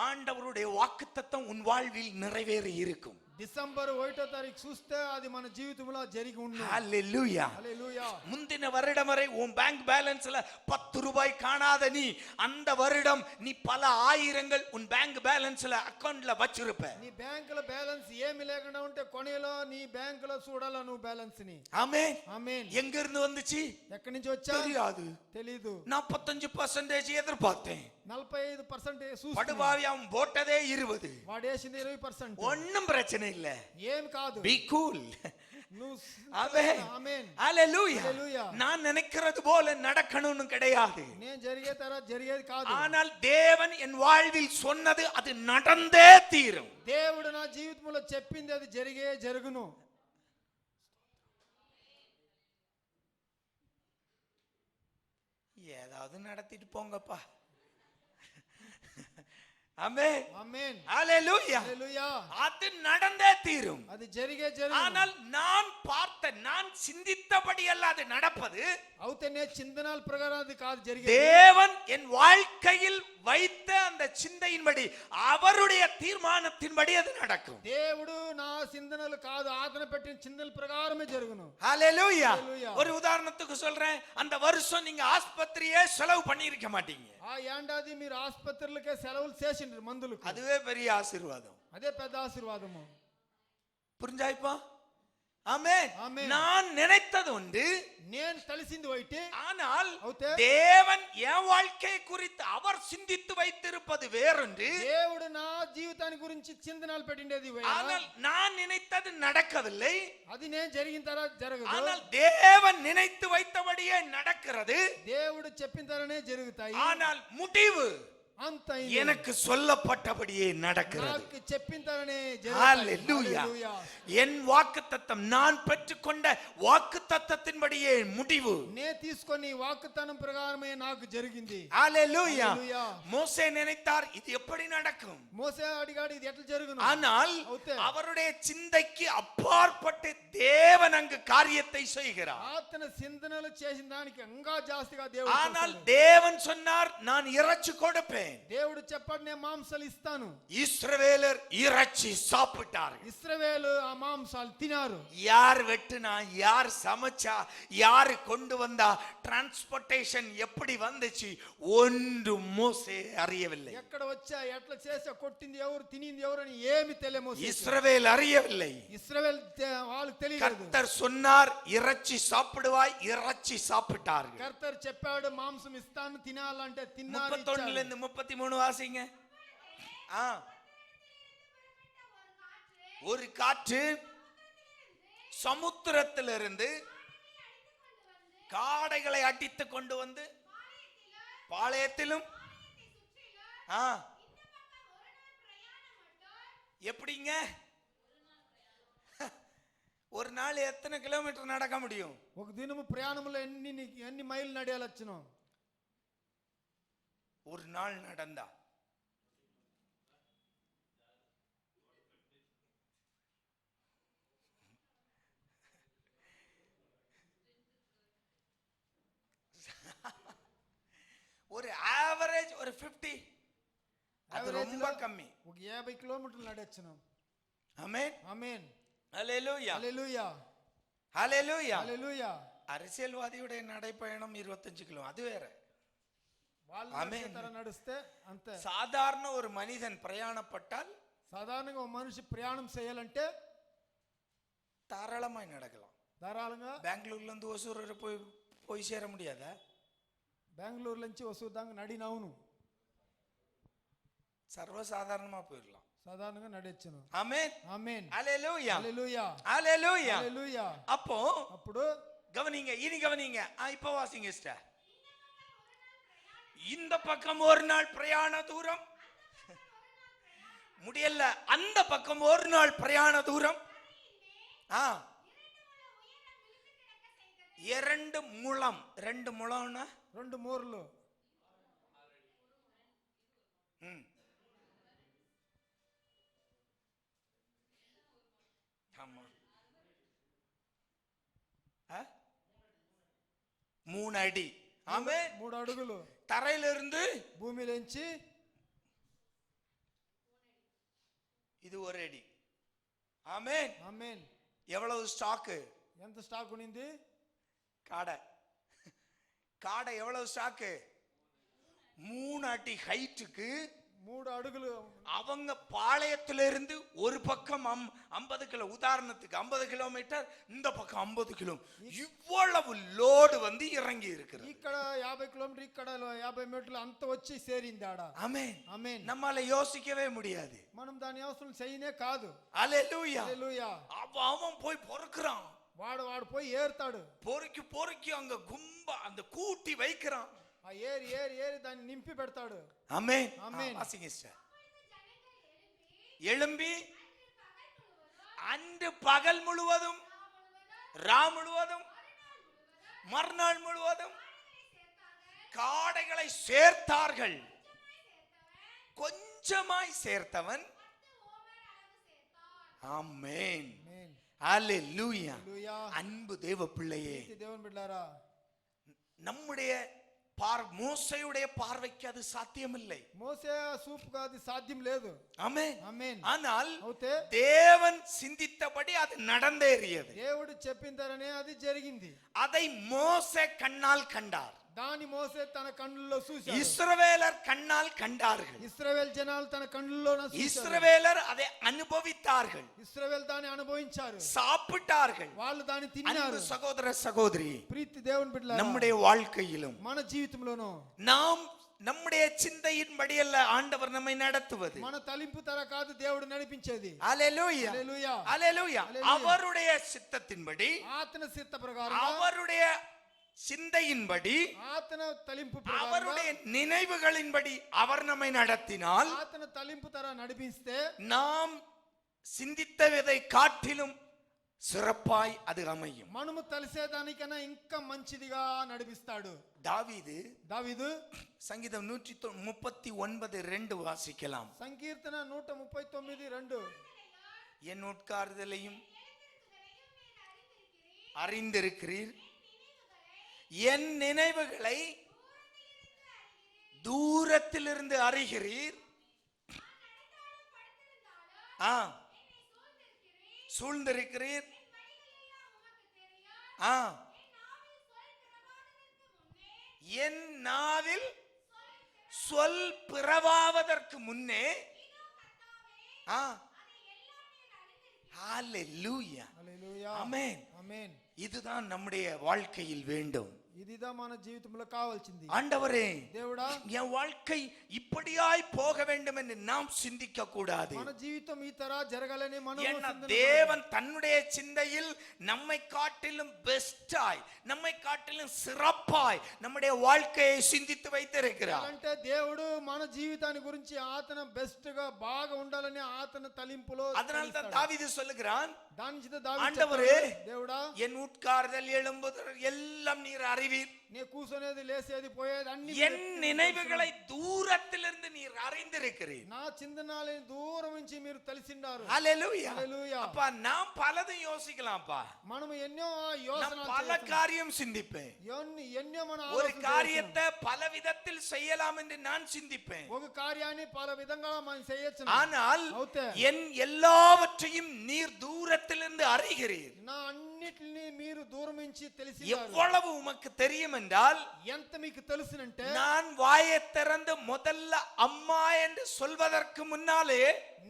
[SPEAKER 2] ஆண்டவருடைய வாக்குத்தத்தம் உன் வாழ்வில் நிறைவேறி இருக்கும்.
[SPEAKER 3] డిసెంబర్ 1వ తారీఖు చూస్తే అది మన జీవితంలో జరిగి ఉంది.
[SPEAKER 2] ஹalleluya.
[SPEAKER 3] హల్లెలూయా.
[SPEAKER 2] முந்தின வருடம் வரை உன் பேங்க் பேலன்ஸ்ல 10 ரூபாய் காணாத நீ அந்த வருடம் நீ பல ஆயிரங்கள் உன் பேங்க் பேலன்ஸ்ல அக்கவுண்ட்ல வச்சிருப்ப.
[SPEAKER 3] నీ బ్యాంకులో బ్యాలెన్స్ ఏమీ లేకుండా ఉంటే కొనేలో నీ బ్యాంకులో చూడాలా నువ్వు బ్యాలెన్స్ ని.
[SPEAKER 2] ஆமென்.
[SPEAKER 3] ఆమేన్.
[SPEAKER 2] எங்க இருந்து வந்துச்சு?
[SPEAKER 3] ఎక్కడి నుంచి వచ్చా?
[SPEAKER 2] தெரியாது.
[SPEAKER 3] తెలీదు.
[SPEAKER 2] 45% எதிர்பார்த்தேன்.
[SPEAKER 3] 45% చూస్తున్నా.
[SPEAKER 2] படுபாவி அவன் போட்டதே 20.
[SPEAKER 3] వాడు వేసింది 20%.
[SPEAKER 2] ஒண்ணும் பிரச்சனை இல்ல.
[SPEAKER 3] ఏం కాదు.
[SPEAKER 2] Be cool.
[SPEAKER 3] నువ్వు
[SPEAKER 2] ஆமென்.
[SPEAKER 3] ఆమేన్.
[SPEAKER 2] ஹalleluya.
[SPEAKER 3] హల్లెలూయా.
[SPEAKER 2] நான் நினைக்கிறது போல நடக்கணும்னு கிடையாது.
[SPEAKER 3] నేను జరిగే తర్వాత జరిగేది కాదు.
[SPEAKER 2] ஆனால் தேவன் என் வாழ்வில் சொன்னது அது நடந்தே தீரும்.
[SPEAKER 3] దేవుడు నా జీవితంలో చెప్పింది అది జరుగును.
[SPEAKER 2] ஏதாவது நடத்திட்டு போங்கப்பா. ஆமென்.
[SPEAKER 3] ఆమేన్.
[SPEAKER 2] ஹalleluya.
[SPEAKER 3] హల్లెలూయా.
[SPEAKER 2] அது நடந்தே தீரும்.
[SPEAKER 3] అది జరుగును.
[SPEAKER 2] ஆனால் நான் நான் சிந்தித்தபடி அல்ல அது நடப்பது.
[SPEAKER 3] అవుతేనే చింతనాల ప్రకారం అది కాదు జరిగేది.
[SPEAKER 2] தேவன் என் வாழ்க்கையில் வைத்த அந்த சிந்தையின்படி அவருடைய தீர்மானத்தின்படி அது நடக்கும்.
[SPEAKER 3] దేవుడు నా చింతనలు కాదు ఆతన పెట్టిన చింతనల ప్రకారమే జరుగును.
[SPEAKER 2] ஹalleluya.
[SPEAKER 3] హల్లెలూయా.
[SPEAKER 2] ஒரு உதாரணத்துக்கு சொல்றேன், அந்த வருஷம் நீங்க ஆஸ்பத்திரியே செலவு பண்ணிருக்க மாட்டீங்க.
[SPEAKER 3] ఆ ఏండాది మీరు ఆసుపత్రులకే సెలవులు చేసిండ్రు మందులకు.
[SPEAKER 2] அதுவே பெரிய ஆசீர்வாதம்.
[SPEAKER 3] అదే పెద్ద ఆశీర్వాదము.
[SPEAKER 2] புரிஞ்சா இப்போ? ஆமென்.
[SPEAKER 3] ஆமென்.
[SPEAKER 2] நான் நினைத்தது ஒன்று,
[SPEAKER 3] నేను తెలిసింది ఒకటి,
[SPEAKER 2] ஆனால்
[SPEAKER 3] అవుతే
[SPEAKER 2] தேவன் என் வாழ்க்கை குறித்து அவர் சிந்தித்து வைத்திருப்பது வேறொன்று.
[SPEAKER 3] దేవుడు నా జీవితాన్ని గురించి చింతనాలు పెట్టిండేది వేరు.
[SPEAKER 2] ஆனால் நான் நினைத்தது நடக்கவில்லை.
[SPEAKER 3] అది నేను జరిగిన తర్వాత జరగదు.
[SPEAKER 2] ஆனால் தேவன் நினைத்து வைத்தபடியே நடக்கிறது.
[SPEAKER 3] దేవుడు చెప్పిన తరనే జరుగుతాయి.
[SPEAKER 2] ஆனால் முடிவு
[SPEAKER 3] అంత
[SPEAKER 2] எனக்கு சொல்லப்பட்டபடியே நடக்கிறது.
[SPEAKER 3] నాకు చెప్పిన తరనే
[SPEAKER 2] ஹalleluya. என் வாக்குத்தத்தம், நான் பெற்றுக்கொண்ட வாக்குத்தத்தத்தின்படியே முடிவு.
[SPEAKER 3] నే తీసుకొని వాగ్దానం ప్రకారమే నాకు జరిగింది.
[SPEAKER 2] ஹalleluya.
[SPEAKER 3] హల్లెలూయా.
[SPEAKER 2] மோசே நினைத்தார் இது எப்படி நடக்கும்?
[SPEAKER 3] మోసే అడిగాడు ఇది ఎట్లా జరుగును.
[SPEAKER 2] ஆனால்
[SPEAKER 3] అవుతే
[SPEAKER 2] அவருடைய சிந்தைக்கு அப்பாற்பட்டு தேவன் அங்கு காரியத்தை செய்கிறார்.
[SPEAKER 3] ఆతన చింతనలు చేసిన దానికి ఇంకా జాస్తిగా దేవుడు
[SPEAKER 2] ஆனால்
[SPEAKER 3] చేస్తాడు.
[SPEAKER 2] தேவன் சொன்னார் நான் இறைச்சி கொடுப்பேன்.
[SPEAKER 3] దేవుడు చెప్పాడు నేను మాంసాలు ఇస్తాను.
[SPEAKER 2] இஸ்ரவேலர் இறைச்சி சாப்பிட்டார்கள்.
[SPEAKER 3] ఇశ్రాయేలు ఆ మాంసాలు తినారు.
[SPEAKER 2] யார் வெட்டுனா, யார் சமைச்சா, யாரு கொண்டு வந்தா, டிரான்ஸ்போர்ட்டேஷன் எப்படி வந்துச்சு, ஒன்று மோசே அறியவில்லை.
[SPEAKER 3] ఎక్కడ వచ్చా ఎట్లా చేసా కొట్టింది ఎవరు తినింది ఎవరు అని ఏమి తెలియ మోసే.
[SPEAKER 2] இஸ்ரவேல் அறியவில்லை.
[SPEAKER 3] ఇశ్రాయేల్ వాళ్ళకి తెలియదు.
[SPEAKER 2] கர்த்தர் சொன்னார் இறைச்சி சாப்பிடுவாய், இறைச்சி சாப்பிட்டார்கள்.
[SPEAKER 3] కర్తర్ చెప్పాడు మాంసం ఇస్తాను తినాలంటే తిన్నారు.
[SPEAKER 2] 31 இருந்து 33 வாசிங்க. ஒரு காற்று சமுத்திரத்திலிருந்து காடைகளை அடித்து கொண்டு வந்து பாளையத்திலும் எப்படிங்க ஒரு நாள் எத்தனை கிலோமீட்டர் நடக்க முடியும்?
[SPEAKER 3] ఒక దినము ప్రయాణంలో ఎన్ని మైళ్ళు నడయాలొచ్చును?
[SPEAKER 2] ஒரு நாள் நடந்தா ஒரு ஆவரேஜ் ஒரு 50, அது ரொம்ப கம்மி.
[SPEAKER 3] ఒక 50 కిలోమీటర్లు నడయొచ్చును.
[SPEAKER 2] ஆமென்.
[SPEAKER 3] ఆమేన్.
[SPEAKER 2] ஹalleluya.
[SPEAKER 3] హల్లెలూయా.
[SPEAKER 2] ஹalleluya.
[SPEAKER 3] హల్లెలూయా.
[SPEAKER 2] அரசியல்வாதியுடைய நடைப்பயணம் 25 கிலோ, அது வேற.
[SPEAKER 3] కాళ్ళు
[SPEAKER 2] ఆమేన్.
[SPEAKER 3] నడిచే తర నడిస్తే అంతే.
[SPEAKER 2] சாதாரண ஒரு மனிதன் பிரயாணப்பட்டால்
[SPEAKER 3] సాధారణంగా ఒక మనిషి ప్రయాణం చేయాలంటే
[SPEAKER 2] தாராளமாய் நடக்கலாம்.
[SPEAKER 3] ధారాళంగా
[SPEAKER 2] பெங்களூர்ல இருந்து ஒசூர் வரை போய் சேர முடியாதா?
[SPEAKER 3] బెంగళూరు నుంచి వసూరు దాకా నడినవును,
[SPEAKER 2] சர்வசாதாரணமா போயிடலாம்.
[SPEAKER 3] సాధారణంగా నడొచ్చును.
[SPEAKER 2] ஆமென்
[SPEAKER 3] ఆమేన్.
[SPEAKER 2] ஹalleluya
[SPEAKER 3] హల్లెలూయా
[SPEAKER 2] ஹalleluya.
[SPEAKER 3] హల్లెలూయా.
[SPEAKER 2] அப்போ
[SPEAKER 3] అప్పుడు
[SPEAKER 2] கவனிங்க, இனி கவனிங்க. இப்ப வாசிங்க சிஸ்டர். இந்த பக்கம் ஒரு நாள் பிரயாண தூரம் முடியல, அந்த பக்கம் ஒரு நாள் பிரயாண தூரம். இரண்டு முழம். ரெண்டு முழம்னா
[SPEAKER 3] 2 మూరలు.
[SPEAKER 2] ஆமா, 3 அடி. ஆமே,
[SPEAKER 3] 3 అడుగులు
[SPEAKER 2] தரையிலிருந்து
[SPEAKER 3] భూమిలోంచి
[SPEAKER 2] இது 1 அடி. ஆமென்
[SPEAKER 3] ఆమేన్.
[SPEAKER 2] எவ்வளவு ஸ்டாக்கு?
[SPEAKER 3] ఎంత స్టాక్ ఉన్నింది?
[SPEAKER 2] காடை எவ்வளவு ஸ்டாக்கு? 3 அடி ஹைட்டுக்கு
[SPEAKER 3] 3 అడుగులు.
[SPEAKER 2] அவங்க பாளையத்திலிருந்து ஒரு பக்கம் 50 கிலோ, உதாரணத்துக்கு 50 கிலோமீட்டர், இந்த பக்கம் 50 கிலோ, இவ்வளவு லோடு வந்து இறங்கி இருக்கிறது.
[SPEAKER 3] ఇక్కడ 50 కిలోమీటర్, ఇక్కడ 50 మీటర్లు అంత వచ్చి చేరింది ఆడ.
[SPEAKER 2] ஆமென்
[SPEAKER 3] ఆమేన్.
[SPEAKER 2] நம்மால யோசிக்கவே முடியாது.
[SPEAKER 3] మనం దాని అవసరం చేయనే కాదు.
[SPEAKER 2] ஹalleluya
[SPEAKER 3] హల్లెలూయా.
[SPEAKER 2] அவன் போய் பொறுக்குறான்,
[SPEAKER 3] వాడు పోయి ఏరుతాడు.
[SPEAKER 2] பொறுக்கி அங்க கும்ப அந்த கூட்டி வைக்கிறான்.
[SPEAKER 3] ఆ ఏరి దాన్ని నింపి పెడతాడు.
[SPEAKER 2] ஆமென்
[SPEAKER 3] ஆமென்.
[SPEAKER 2] வாசிங்க சார். எழும்பி அன்று பகல் முழுவதும், ரா முழுவதும், மறுநாள் முழுவதும் காடைகளை சேர்த்தார்கள். கொஞ்சமாய் சேர்த்தவன். ஆமென்
[SPEAKER 3] ఆమేన్.
[SPEAKER 2] ஹalleluya.
[SPEAKER 3] హల్లెలూయా.
[SPEAKER 2] அன்பு தேவ பிள்ளையே,
[SPEAKER 3] దేవుని బిడ్డలారా,
[SPEAKER 2] நம்முடைய மோசேயுடைய பார்வைக்கு அது சாத்தியமில்லை.
[SPEAKER 3] మోసే సూపుగా అది సాధ్యం లేదు.
[SPEAKER 2] ஆமென்
[SPEAKER 3] ఆమేన్.
[SPEAKER 2] ஆனால்
[SPEAKER 3] అవుతే
[SPEAKER 2] தேவன் சிந்தித்தபடி அது நடந்தேறியது.
[SPEAKER 3] దేవుడు చెప్పిందరనే అది జరిగింది.
[SPEAKER 2] அதை மோசே கண்ணால் கண்டார்.
[SPEAKER 3] దాని మోసే తన కన్నుల్లో చూశాడు.
[SPEAKER 2] இஸ்ரவேலர் கண்ணால் கண்டார்கள்.
[SPEAKER 3] ఇశ్రాయేల్ జనాలు తన కన్నుల్లో చూశారు.
[SPEAKER 2] இஸ்ரவேலர் அதை அனுபவித்தார்கள்.
[SPEAKER 3] ఇశ్రాయేల్ దాన్ని అనుభవించారు.
[SPEAKER 2] சாப்பிட்டார்கள்.
[SPEAKER 3] వాళ్ళు దాన్ని తిన్నారు.
[SPEAKER 2] அன்பு சகோதர சகோதரி,
[SPEAKER 3] ప్రీతి దేవుని బిడ్డలారా,
[SPEAKER 2] நம்முடைய வாழ்க்கையிலும்
[SPEAKER 3] మన జీవితంలోనూ
[SPEAKER 2] நாம் நம்முடைய சிந்தையின்படி அல்ல ஆண்டவர் நம்மை நடத்துவது.
[SPEAKER 3] మన తలింపు తర కాదు దేవుడు నడిపించేది.
[SPEAKER 2] ஹalleluya
[SPEAKER 3] హల్లెలూయా.
[SPEAKER 2] ஹalleluya.
[SPEAKER 3] ஹalleluya.
[SPEAKER 2] அவருடைய சித்தத்தின்படி,
[SPEAKER 3] ఆతన చిత్త ప్రకారం,
[SPEAKER 2] அவருடைய சிந்தையின்படி,
[SPEAKER 3] ఆతన తలింపు ప్రకారం,
[SPEAKER 2] அவருடைய நினைவுகளின்படி அவர் நம்மை நடத்தினால்,
[SPEAKER 3] ఆతన తలింపు తర నడిపిస్తే
[SPEAKER 2] நாம் சிந்தித்ததை காட்டிலும் சிறப்பாய் அது அமையும்.
[SPEAKER 3] మనము తలిసేదానికన్నా ఇంకా మంచిదిగా నడిపిస్తాడు.
[SPEAKER 2] தாவீது சங்கீதம் 139:2 வாசிக்கலாம்.
[SPEAKER 3] సంకీర్తన 139:2.
[SPEAKER 2] என் உட்கார்தலையும் அறிந்திருக்கிறீர், என் நினைவுகளை தூரத்திலிருந்து அறிகிறீர், சூழ்ந்திருக்கிறீர், என் நாவில் சொல் பிறவாவதற்கு முன்னே. ஹalleluya.
[SPEAKER 3] హల్లెలూయా.
[SPEAKER 2] ஆமென்.
[SPEAKER 3] ఆమేన్.
[SPEAKER 2] இதுதான் நம்முடைய வாழ்க்கையில் வேண்டும்.
[SPEAKER 3] ఇదిదా మన జీవితంలో కావాల్సింది.
[SPEAKER 2] ஆண்டவரே,
[SPEAKER 3] దేవుడా,
[SPEAKER 2] என் வாழ்க்கை இப்படியாய் போக வேண்டும் என்று நாம் சிந்திக்க கூடாது.
[SPEAKER 3] మన జీవితం ఈ తర జరగాలని మనం
[SPEAKER 2] ஏன்னா தேவன் தன்னுடைய சிந்தையில் நம்மை காட்டிலும் பெஸ்டாய், நம்மை காட்டிலும் சிறப்பாய் நம்முடைய வாழ்க்கையை சிந்தித்து வைத்திருக்கிறார்.
[SPEAKER 3] అంటే దేవుడు మన జీవితాన్ని గురించి ఆతన బెస్ట్ గా బాగా ఉండాలని ఆతన తలింపులో.
[SPEAKER 2] அதனால தான் தாவீது சொல்லுகிறான்,
[SPEAKER 3] దాని చేత దావీదు
[SPEAKER 2] ஆண்டவரே,
[SPEAKER 3] దేవుడా,
[SPEAKER 2] என் உட்கார்தல் எழும்புதல் எல்லாம் நீர் அறிவீர்.
[SPEAKER 3] నీ కూర్చునేది లేసేది పోయేది అన్ని
[SPEAKER 2] என் நினைவுகளை தூரத்திலிருந்து நீர் அறிந்திருக்கிறீர்.
[SPEAKER 3] నా చింతనాలని దూరం నుంచి మీరు తెలిసిండారు.
[SPEAKER 2] ஹalleluya.
[SPEAKER 3] హల్లెలూయా.
[SPEAKER 2] அப்பா நாம் பலதும் யோசிக்கலாம்ப்பா.
[SPEAKER 3] మనం ఎన్నో
[SPEAKER 2] நான்
[SPEAKER 3] యోచనలు
[SPEAKER 2] பல காரியம் சிந்திப்பேன்.
[SPEAKER 3] ఎన్నో మన
[SPEAKER 2] ஒரு காரியத்தை பல விதத்தில் செய்யலாம் என்று நான் சிந்திப்பேன்.
[SPEAKER 3] ఒక కార్యాన్ని పల విధంగా మనం చేయొచ్చు.
[SPEAKER 2] ஆனால்
[SPEAKER 3] అవుతే
[SPEAKER 2] என் எல்லாவற்றையும் நீர் தூரத்திலிருந்து அறிகிறீர்.
[SPEAKER 3] నా అన్నిటిని మీరు దూరం నుంచి తెలిసి
[SPEAKER 2] எவ்வளவு உமக்கு தெரியும் என்றால்
[SPEAKER 3] ఎంత మీకు తెలుసునంటే
[SPEAKER 2] நான் வாயை திறந்து முதல்ல அம்மா என்று சொல்வதற்கு முன்னாலே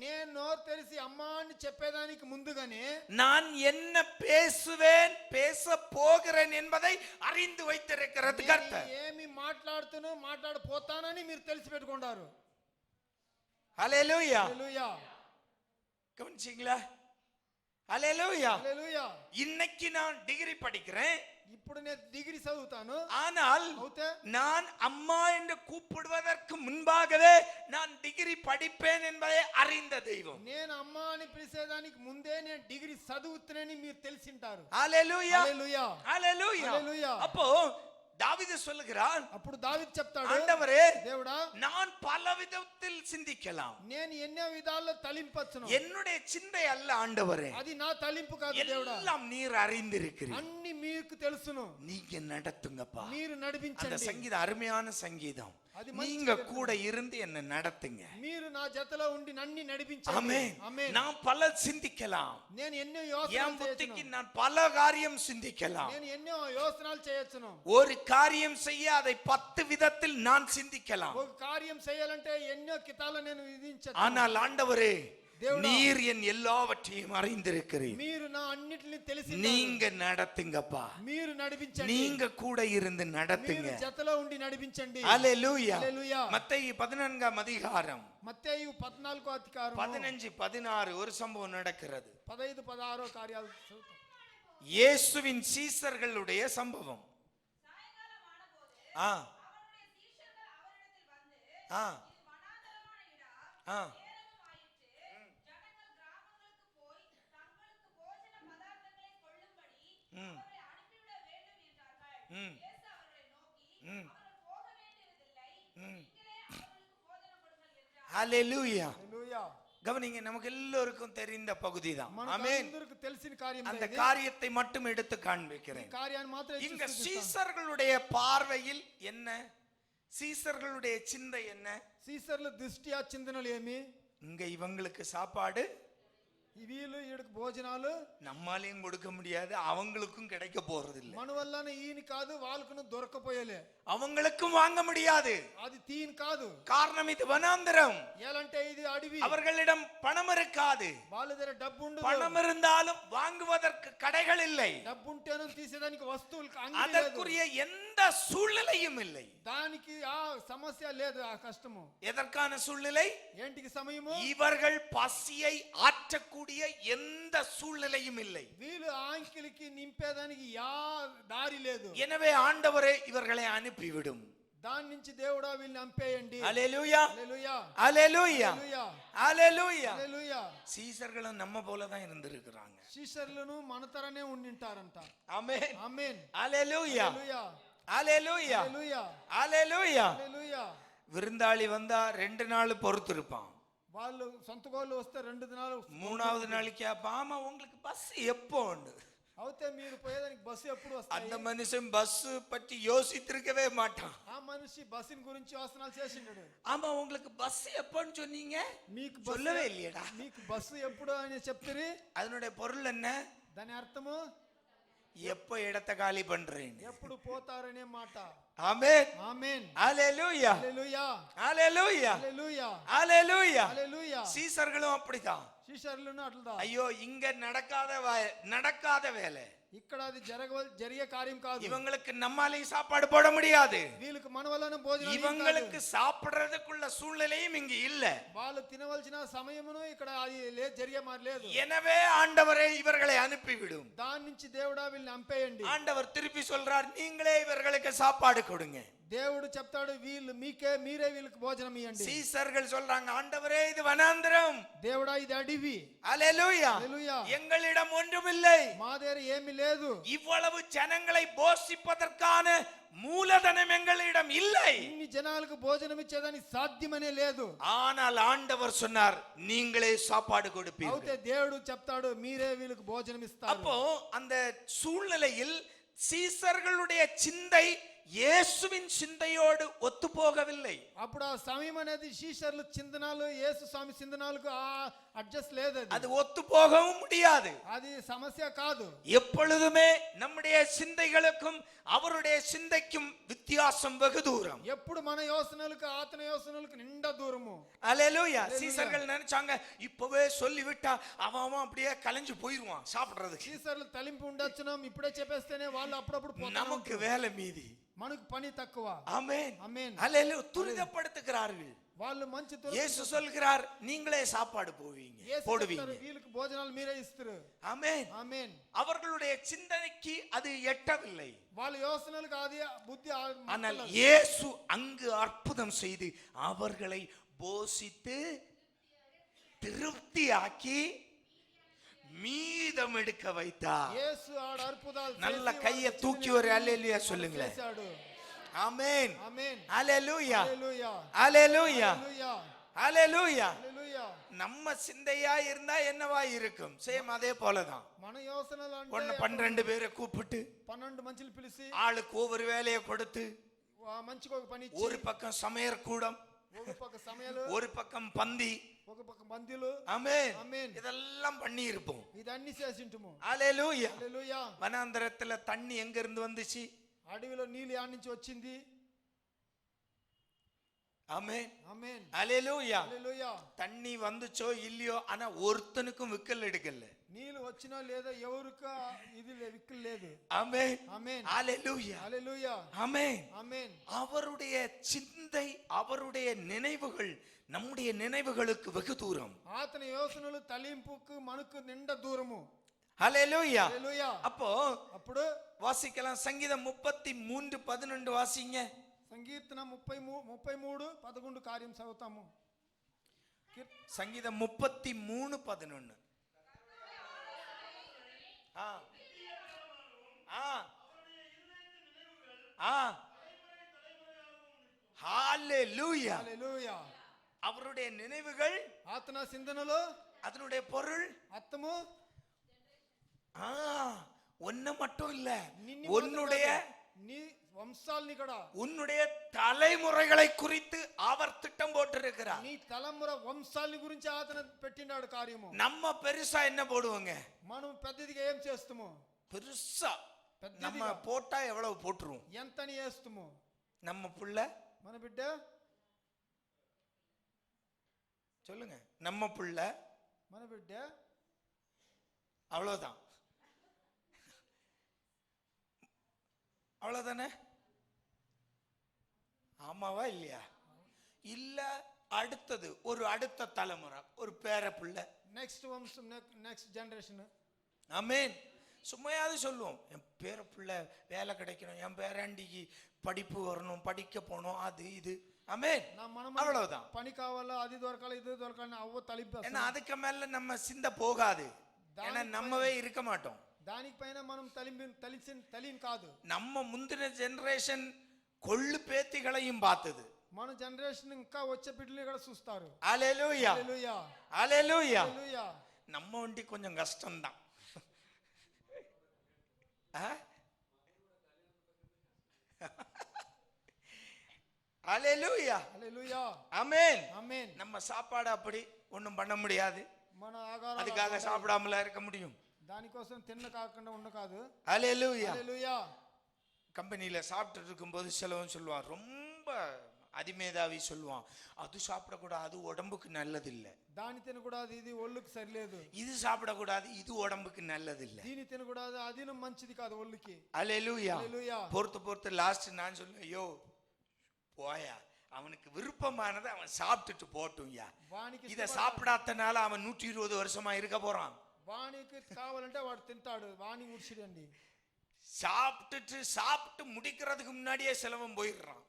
[SPEAKER 3] నేను నోరు తెరిచి అమ్మా అని చెప్పేదానికి ముందుగానే
[SPEAKER 2] நான் என்ன பேசுவேன் பேச போகிறேன் என்பதை அறிந்து வைத்திருக்கிறது
[SPEAKER 3] నేను
[SPEAKER 2] கர்த்தர்.
[SPEAKER 3] ఏమి మాట్లాడపోతానని మీరు తెలిసి పెట్టుకుంటారు.
[SPEAKER 2] ஹல்லேலூயா.
[SPEAKER 3] హల్లెలూయా
[SPEAKER 2] கவனிச்சீங்களா? ஹல்லேலூயா.
[SPEAKER 3] హల్లెలూయా.
[SPEAKER 2] இன்னைக்கு நான் டிகிரி படிக்கிறேன்.
[SPEAKER 3] ఇప్పుడు నేను డిగ్రీ చదువుతాను.
[SPEAKER 2] ஆனால்
[SPEAKER 3] అవుతే
[SPEAKER 2] நான் அம்மா என்று கூப்பிடுவதற்கு முன்பாகவே நான் டிகிரி படிப்பேன் என்பதை அறிந்த தெய்வம்.
[SPEAKER 3] నేను అమ్మా అని పిలిచేదానికి ముందే నేను డిగ్రీ చదువుతానని మీరు తెలిసింటారు.
[SPEAKER 2] ஹல்லேலூயா.
[SPEAKER 3] హల్లెలూయా.
[SPEAKER 2] ஹல்லேலூயா.
[SPEAKER 3] హల్లెలూయా.
[SPEAKER 2] அப்போ தாவீது சொல்லுகிறான்,
[SPEAKER 3] అప్పుడు దావీదు చెప్తాడు,
[SPEAKER 2] ஆண்டவரே
[SPEAKER 3] దేవుడా
[SPEAKER 2] நான் பல விதத்தில் சிந்திக்கலாம்,
[SPEAKER 3] నేను ఎన్నో విధాల్లో తలింపచ్చును.
[SPEAKER 2] என்னுடைய சிந்தை அல்ல ஆண்டவரே,
[SPEAKER 3] అది నా తలింపు కాదు దేవుడా,
[SPEAKER 2] எல்லாம் நீர் அறிந்திருக்கிறீர்,
[SPEAKER 3] అన్ని మీకు తెలుసును.
[SPEAKER 2] நீங்க நடத்துங்கப்பா.
[SPEAKER 3] మీరు
[SPEAKER 2] அந்த
[SPEAKER 3] నడిపించండి.
[SPEAKER 2] சங்கீதம் அருமையான சங்கீதம்.
[SPEAKER 3] అది మంచి
[SPEAKER 2] நீங்க கூட இருந்து என்ன நடத்துங்க.
[SPEAKER 3] మీరు నా జతలో ఉండి నన్ను నడిపించండి.
[SPEAKER 2] ஆமென்.
[SPEAKER 3] ఆమేన్.
[SPEAKER 2] நான் பல சிந்திக்கலாம்,
[SPEAKER 3] నేను ఎన్నో
[SPEAKER 2] என்
[SPEAKER 3] యోచనలు
[SPEAKER 2] புத்திக்கு
[SPEAKER 3] చేయొచ్చును.
[SPEAKER 2] நான் பல காரியம் சிந்திக்கலாம்.
[SPEAKER 3] నేను ఎన్నో యోచనలు చేయొచ్చును.
[SPEAKER 2] ஒரு காரியம் செய்ய அதை 10 விதத்தில் நான் சிந்திக்கலாம்.
[SPEAKER 3] ఒక కార్యం చేయాలంటే ఎన్నో కితాలు నేను విధించచ్చు.
[SPEAKER 2] ஆனால் ஆண்டவரே
[SPEAKER 3] దేవుడా,
[SPEAKER 2] நீர் என் எல்லாவற்றையும் அறிந்திருக்கிறீர்,
[SPEAKER 3] మీరు నా అన్నిటిని తెలిసి
[SPEAKER 2] நீங்க நடத்துங்கப்பா,
[SPEAKER 3] మీరు నడిపించండి.
[SPEAKER 2] நீங்க கூட இருந்து நடத்துங்க.
[SPEAKER 3] మీరు జతలో ఉండి నడిపించండి.
[SPEAKER 2] ஹல்லேலூயா.
[SPEAKER 3] హల్లెలూయా.
[SPEAKER 2] மத்தேயு 14 அதிகாரம்
[SPEAKER 3] మత్తయి 14 అధికారం
[SPEAKER 2] 15 16 ஒரு சம்பவம் நடக்கிறது.
[SPEAKER 3] 15 16 కార్యాలు చదువుతాం.
[SPEAKER 2] இயேசுவின் சீசர்களுடைய சம்பவம். ஆ ஆ ஆ ம் ம் ம் ம் ஹல்லேலூயா.
[SPEAKER 3] హల్లెలూయా.
[SPEAKER 2] கவனிங்க, நமக்கு எல்லோருக்கும் தெரிந்த பகுதி தான். ஆமென்.
[SPEAKER 3] మనకందరికి తెలిసిన కార్యం
[SPEAKER 2] அந்த
[SPEAKER 3] ఇది.
[SPEAKER 2] காரியத்தை மட்டும் எடுத்து
[SPEAKER 3] ఈ
[SPEAKER 2] காண்பிக்கிறேன்.
[SPEAKER 3] కార్యాన్ని మాత్రం
[SPEAKER 2] இங்க
[SPEAKER 3] చూపిస్తాను.
[SPEAKER 2] சீசர்களுடைய பார்வையில் என்ன, சீசர்களுடைய சிந்தை என்ன?
[SPEAKER 3] సీసర్ల దృష్ట్యా చింతనలు ఏమి?
[SPEAKER 2] இங்க இவங்களுக்கு சாப்பாடு
[SPEAKER 3] వీళ్ళు ఈడకు భోజనాలు
[SPEAKER 2] நம்மாலையும் கொடுக்க முடியாது, அவங்களுக்கும் கிடைக்க போறது இல்ல,
[SPEAKER 3] మన వల్లనే ఈయన కాదు వాళ్ళకును దొరకపోయలే,
[SPEAKER 2] அவங்களுக்கும் வாங்க முடியாது.
[SPEAKER 3] అది తీన్ కాదు.
[SPEAKER 2] காரணம் இது வனாந்தரம்,
[SPEAKER 3] ఏలంటే ఇది అడవి,
[SPEAKER 2] அவர்களிடம் பணம் இருக்காது,
[SPEAKER 3] వాళ్ళ దగ్గర డబ్బు ఉండదు.
[SPEAKER 2] பணம் இருந்தாலும் வாங்குவதற்கு கடைகள் இல்லை,
[SPEAKER 3] డబ్బు ఉంటేనే తీసేదానికి వస్తువులు
[SPEAKER 2] அதற்குரிய எந்த சூழ்நிலையும் இல்லை.
[SPEAKER 3] దానికి ఆ సమస్య లేదు, ఆ కష్టము.
[SPEAKER 2] எதற்கான சூழ்நிலை?
[SPEAKER 3] ఏంటికి సమయము?
[SPEAKER 2] இவர்கள் பசியை ஆற்றக்கூடிய எந்த சூழ்நிலையும் இல்லை.
[SPEAKER 3] వీళ్ళు ఆంకిలికి నింపేదానికి యా దారి లేదు.
[SPEAKER 2] எனவே ஆண்டவரே இவர்களை அனுப்பிவிடும்.
[SPEAKER 3] దాని నుంచి దేవుడా వీళ్ళని అంపేయండి.
[SPEAKER 2] அல்லேலூயா.
[SPEAKER 3] హల్లెలూయా.
[SPEAKER 2] அல்லேலூயா.
[SPEAKER 3] హల్లెలూయా.
[SPEAKER 2] அல்லேலூயா.
[SPEAKER 3] హల్లెలూయా.
[SPEAKER 2] சீசர்களும் நம்ம போல தான் இருந்திருக்கிறாங்க.
[SPEAKER 3] శిష్యులను మన తరనే ఉండింటారంట.
[SPEAKER 2] ஆமென்.
[SPEAKER 3] ఆమేన్.
[SPEAKER 2] அல்லேலூயா.
[SPEAKER 3] హల్లెలూయా.
[SPEAKER 2] அல்லேலூயா.
[SPEAKER 3] హల్లెలూయా.
[SPEAKER 2] அல்லேலூயா.
[SPEAKER 3] హల్లెలూయా.
[SPEAKER 2] விருந்தாளி வந்தா 2 நாள் பொறுத்து இருப்பான்.
[SPEAKER 3] వాళ్ళు సొంత గోళ్ళు వస్తే 2 దినాలు,
[SPEAKER 2] 3வது நாளைக்கு ஆமா உங்களுக்கு பஸ் எப்போ உண்டு?
[SPEAKER 3] అవుతే మీరు పోయేదానికి బస్సు ఎప్పుడు
[SPEAKER 2] அந்த
[SPEAKER 3] వస్తాయి?
[SPEAKER 2] மனுஷன் பஸ் பற்றி யோசித்திருக்கவே மாட்டான்.
[SPEAKER 3] ఆ మనిషి బస్సుని గురించి యోచనలు చేసిండు.
[SPEAKER 2] ஆமா உங்களுக்கு பஸ் எப்போன்னு சொன்னீங்க?
[SPEAKER 3] మీకు
[SPEAKER 2] சொல்லவே இல்லையடா.
[SPEAKER 3] మీకు బస్సు ఎప్పుడు అని చెప్తారు?
[SPEAKER 2] அதனுடைய பொருள் என்ன?
[SPEAKER 3] దాని అర్థము
[SPEAKER 2] எப்போ இடத்தை காலி பண்றீங்க?
[SPEAKER 3] ఎప్పుడు పోతారనే మాట.
[SPEAKER 2] ஆமென்.
[SPEAKER 3] ఆమేన్.
[SPEAKER 2] அல்லேலூயா.
[SPEAKER 3] హల్లెలూయా.
[SPEAKER 2] அல்லேலூயா.
[SPEAKER 3] హల్లెలూయా.
[SPEAKER 2] அல்லேலூயா.
[SPEAKER 3] హల్లెలూయా.
[SPEAKER 2] சீசர்களும் அப்படிதான்.
[SPEAKER 3] శిష్యులను అట్లదా.
[SPEAKER 2] ஐயோ இங்க நடக்காத வேலை,
[SPEAKER 3] ఇక్కడ అది జరిగే కార్యం కాదు.
[SPEAKER 2] இவங்களுக்கு நம்மாலையும் சாப்பாடு போட முடியாது,
[SPEAKER 3] వీళ్ళకి మన వల్లనే భోజనం
[SPEAKER 2] இவங்களுக்கு சாப்பிடுறதுக்குள்ள சூழ்நிலையும் இங்க இல்ல.
[SPEAKER 3] వాళ్ళు తినవలసిన సమయమును ఇక్కడ అది జరిగే మరి లేదు.
[SPEAKER 2] எனவே ஆண்டவரே இவர்களை அனுப்பிவிடும்.
[SPEAKER 3] దాని నుంచి దేవుడా వీళ్ళని అంపేయండి.
[SPEAKER 2] ஆண்டவர் திருப்பி சொல்றார், நீங்களே இவர்களுக்கு சாப்பாடு கொடுங்க.
[SPEAKER 3] దేవుడు చెప్తాడు, వీళ్ళు మీరే వీళ్ళకి భోజనం ఇవ్వండి.
[SPEAKER 2] சீசர்கள் சொல்றாங்க, ஆண்டவரே இது வனாந்தரம்,
[SPEAKER 3] దేవుడా ఇది అడవి.
[SPEAKER 2] அல்லேலூயா.
[SPEAKER 3] హల్లెలూయా.
[SPEAKER 2] எங்களிடம் ஒன்றுமில்லை,
[SPEAKER 3] మా దగ్గర ఏమీ లేదు.
[SPEAKER 2] இவ்வளவு ஜனங்களை போஷிப்பதற்கான மூலதனம் எங்களிடம் இல்லை.
[SPEAKER 3] ఇన్ని జనాలకు భోజనం ఇచ్చేదానికి సాధ్యమనే లేదు.
[SPEAKER 2] ஆனால் ஆண்டவர் சொன்னார், நீங்களே சாப்பாடு
[SPEAKER 3] అయితే
[SPEAKER 2] கொடுப்பீர்கள்.
[SPEAKER 3] దేవుడు చెప్తాడు, మీరే వీళ్ళకి భోజనం ఇస్తారు.
[SPEAKER 2] அப்போ அந்த சூழ்நிலையில் சீசர்களுடைய சிந்தை இயேசுவின் சிந்தையோடு ஒத்து போகவில்லை.
[SPEAKER 3] అప్పుడు ఆ సమయం అనేది శీషర్లు చిందనాలు యేసు స్వామి చిందనాలకు అడ్జస్ట్ లేదు.
[SPEAKER 2] அது ஒத்து போகவும் முடியாது.
[SPEAKER 3] అది సమస్య కాదు.
[SPEAKER 2] எப்பொழுதுமே நம்முடைய சிந்தைகளுக்கும் அவருடைய சிந்தைக்கும் வித்தியாசம் வெகு தூரம்.
[SPEAKER 3] ఎప్పుడు మన యోచనలకు ఆతన యోచనలకు నిండా దూరము.
[SPEAKER 2] அல்லேலூயா. சீசர்கள் நினைச்சாங்க இப்பவே சொல்லிவிட்டா அவன் அப்படியே கலைஞ்சு போயிடுவான் சாப்பிடுறதுக்கு.
[SPEAKER 3] శీషర్లు తలింపు ఉండొచ్చునం ఇప్పుడే చెప్పేస్తేనే వాళ్ళు అప్పుడప్పుడు పోతారు.
[SPEAKER 2] நமக்கு வேலை மீதி.
[SPEAKER 3] మనకు పని తక్కువ.
[SPEAKER 2] ஆமென்.
[SPEAKER 3] ఆమేన్.
[SPEAKER 2] அல்லேலூயா. துரிதப்படுத்துகிறார்கள்.
[SPEAKER 3] వాళ్ళు మంచి
[SPEAKER 2] இயேசு சொல்கிறார் நீங்களே சாப்பாடு போடுவீங்க.
[SPEAKER 3] వీళ్ళకి భోజనాలు మీరే ఇస్తారు.
[SPEAKER 2] ஆமென்.
[SPEAKER 3] ఆమేన్.
[SPEAKER 2] அவர்களுடைய சிந்தனைக்கு அது எட்டவில்லை.
[SPEAKER 3] వాళ్ళ యోచనలకు అది బుద్ధి
[SPEAKER 2] ஆனால் இயேசு அங்கு அற்புதம் செய்து அவர்களை போஷித்து திருப்தியாக்கி மீதம் எடுக்க வைத்தார்.
[SPEAKER 3] యేసు ఆడ అద్భుతాలు చేసి
[SPEAKER 2] நல்ல கையை தூக்கி ஒரு அல்லேலூயா சொல்லுங்களேன்.
[SPEAKER 3] చేశాడు.
[SPEAKER 2] ஆமென்.
[SPEAKER 3] ఆమేన్.
[SPEAKER 2] அல்லேலூயா.
[SPEAKER 3] హల్లెలూయా.
[SPEAKER 2] அல்லேலூயா.
[SPEAKER 3] హల్లెలూయా.
[SPEAKER 2] அல்லேலூயா.
[SPEAKER 3] హల్లెలూయా.
[SPEAKER 2] நம்ம சிந்தையா இருந்தா என்னவா இருக்கும்? சேம் அதே போலதான்.
[SPEAKER 3] మన యోచనలు
[SPEAKER 2] ஒன்னு
[SPEAKER 3] అంటే
[SPEAKER 2] 12 பேரை கூப்பிட்டு
[SPEAKER 3] 12 మంచిలు పిలిచి
[SPEAKER 2] ஆளுக்கு ஒவ்வொரு வேலையை கொடுத்து
[SPEAKER 3] మంచిగా ఒక పని ఇచ్చి
[SPEAKER 2] ஒரு பக்கம் சமையற் கூடம்,
[SPEAKER 3] ఒక పక్క సమయాలు,
[SPEAKER 2] ஒரு பக்கம் பந்தி,
[SPEAKER 3] ఒక పక్క బందీలు.
[SPEAKER 2] ஆமென்.
[SPEAKER 3] ఆమేన్.
[SPEAKER 2] இதெல்லாம் பண்ணி இருப்போம்.
[SPEAKER 3] ఇదన్నీ చేసింటుము.
[SPEAKER 2] அல்லேலூயா.
[SPEAKER 3] హల్లెలూయా.
[SPEAKER 2] வனாந்தரத்துல தண்ணி எங்க இருந்து வந்துச்சு?
[SPEAKER 3] అడవిలో నీళ్ళు యాడ్ నుంచి వచ్చింది.
[SPEAKER 2] ஆமென்.
[SPEAKER 3] ఆమేన్.
[SPEAKER 2] அல்லேலூயா.
[SPEAKER 3] హల్లెలూయా.
[SPEAKER 2] தண்ணி வந்துச்சோ இல்லையோ ஆனா ஒருத்தனுக்கும் விக்கல் எடுக்கல.
[SPEAKER 3] నీళ్ళు వచ్చినా లేదా ఎవరికి ఇది విక్కులు లేదు.
[SPEAKER 2] ஆமென்.
[SPEAKER 3] ఆమేన్.
[SPEAKER 2] அல்லேலூயா.
[SPEAKER 3] హల్లెలూయా.
[SPEAKER 2] ஆமென்.
[SPEAKER 3] ఆమేన్.
[SPEAKER 2] அவருடைய சிந்தை அவருடைய நினைவுகள் நம்முடைய நினைவுகளுக்கு வெகு தூரம்.
[SPEAKER 3] ఆతన యోచనలు తలింపుకు మనకు నిండా దూరము.
[SPEAKER 2] ஹல்லேலூயா.
[SPEAKER 3] హల్లెలూయా.
[SPEAKER 2] அப்போ
[SPEAKER 3] అప్పుడు
[SPEAKER 2] வாசிக்கலாம். சங்கீதம் 33:11 வாசிங்க.
[SPEAKER 3] సంకీర్తన 33:11 కార్యం చదువుతాము.
[SPEAKER 2] சங்கீதம் 33:11. ஆ ஆ ஆ ஹல்லேலூயா.
[SPEAKER 3] హల్లెలూయా.
[SPEAKER 2] அவருடைய நினைவுகள்,
[SPEAKER 3] ఆతన చిందనలో
[SPEAKER 2] அதனுடைய பொருள்
[SPEAKER 3] అర్థము
[SPEAKER 2] ஒண்ணு மட்டும் இல்ல,
[SPEAKER 3] నిన్ను
[SPEAKER 2] உன்னுடைய
[SPEAKER 3] నీ వంశాల్ని కూడా,
[SPEAKER 2] உன்னுடைய தலைமுறைகளை குறித்து அவர் திட்டம் போட்டிருக்கிறார்.
[SPEAKER 3] నీ తలముర వంశాల్ని గురించి ఆతన పెట్టినాడు కార్యము.
[SPEAKER 2] நம்ம பெருசா என்ன போடுவோங்க?
[SPEAKER 3] మనం పెద్దదిగా ఏం చేస్తాము?
[SPEAKER 2] பெருசா நம்ம போட்டா எவ்வளவு போட்டுருவோம்?
[SPEAKER 3] ఎంతని చేస్తాము?
[SPEAKER 2] நம்ம புள்ள,
[SPEAKER 3] మన బిడ్డ,
[SPEAKER 2] சொல்லுங்க, நம்ம புள்ள
[SPEAKER 3] మన బిడ్డ
[SPEAKER 2] அவ்வளவுதான். அவ்வளவுதானே? ஆமாவா இல்லையா? இல்ல அடுத்தது ஒரு அடுத்த தலைமுறை, ஒரு பேர பிள்ளை,
[SPEAKER 3] నెక్స్ట్ వంశం, నెక్స్ట్ జనరేషన్.
[SPEAKER 2] ஆமென். சும்மையாவது சொல்லுவோம், என் பேர பிள்ளை வேலை கிடைக்கணும், என் பேராண்டிக்கு படிப்பு வரணும், படிக்க போகணும், அது இது. ஆமென். அவ்வளவுதான்.
[SPEAKER 3] పని కావాలా, అది దొరకాలి, ఇది దొరకాలి, అవ్వ తలింపు.
[SPEAKER 2] ஏன்னா அதுக்கு மேல நம்ம சிந்தை போகாது. ஏன்னா நம்மவே இருக்க மாட்டோம்.
[SPEAKER 3] దానికి పైన మనం తలిని కాదు.
[SPEAKER 2] நம்ம முந்தின ஜெனரேஷன் கொள்ளு பேத்திகளையும் பார்த்தது.
[SPEAKER 3] మన జనరేషన్ ఇంకా వచ్చే బిడ్డలు కూడా చూస్తారు.
[SPEAKER 2] ஹல்லேலூயா.
[SPEAKER 3] హల్లెలూయా.
[SPEAKER 2] ஹல்லேலూயா.
[SPEAKER 3] హల్లెలూయా.
[SPEAKER 2] நம்ம வண்டி கொஞ்சம் கஷ்டம்தான். ஹல்லேலூயா.
[SPEAKER 3] హల్లెలూయా.
[SPEAKER 2] ஆமென்.
[SPEAKER 3] ఆమేన్.
[SPEAKER 2] நம்ம சாப்பாடு அப்படி ஒண்ணும் பண்ண முடியாது.
[SPEAKER 3] మన ఆహారం
[SPEAKER 2] அதுக்காக சாப்பிடாமல இருக்க முடியும்.
[SPEAKER 3] దానికోసం తిన్న కాకుండా ఉండ కాదు.
[SPEAKER 2] ஹல்லேலூயா.
[SPEAKER 3] హల్లెలూయా.
[SPEAKER 2] கம்பெனியில சாப்பிட்டு இருக்கும்போது சிலவன் சொல்லுவான், ரொம்ப அதிமேதாவி சொல்லுவான், அது சாப்பிடக்கூடாது, அது உடம்புக்கு நல்லது இல்லை.
[SPEAKER 3] దాని తినకూడదు, ఇది ఒళ్ళుకి సరిలేదు.
[SPEAKER 2] இது சாப்பிடக்கூடாது, இது உடம்புக்கு நல்லது இல்லை.
[SPEAKER 3] దీని తినకూడదు, అది మంచిది కాదు ఒళ్ళుకి.
[SPEAKER 2] ஹல்லேலூயா.
[SPEAKER 3] హల్లెలూయా.
[SPEAKER 2] பொறுத்து லாஸ்ட் நான் சொல்லுவேன், ஐயோ போயா, அவனுக்கு விருப்பமானதை அவன் சாப்பிட்டுட்டு போட்டும்யா. இதை சாப்பிடாதனால அவன் 120 வருஷமா இருக்க போறான்.
[SPEAKER 3] వానికి కావాలంటే వాడు తింటాడు, వాణి ఉడిచిడండి.
[SPEAKER 2] சாப்பிட்டு முடிக்கிறதுக்கு முன்னாடியே செலவம் போயிடுறான்.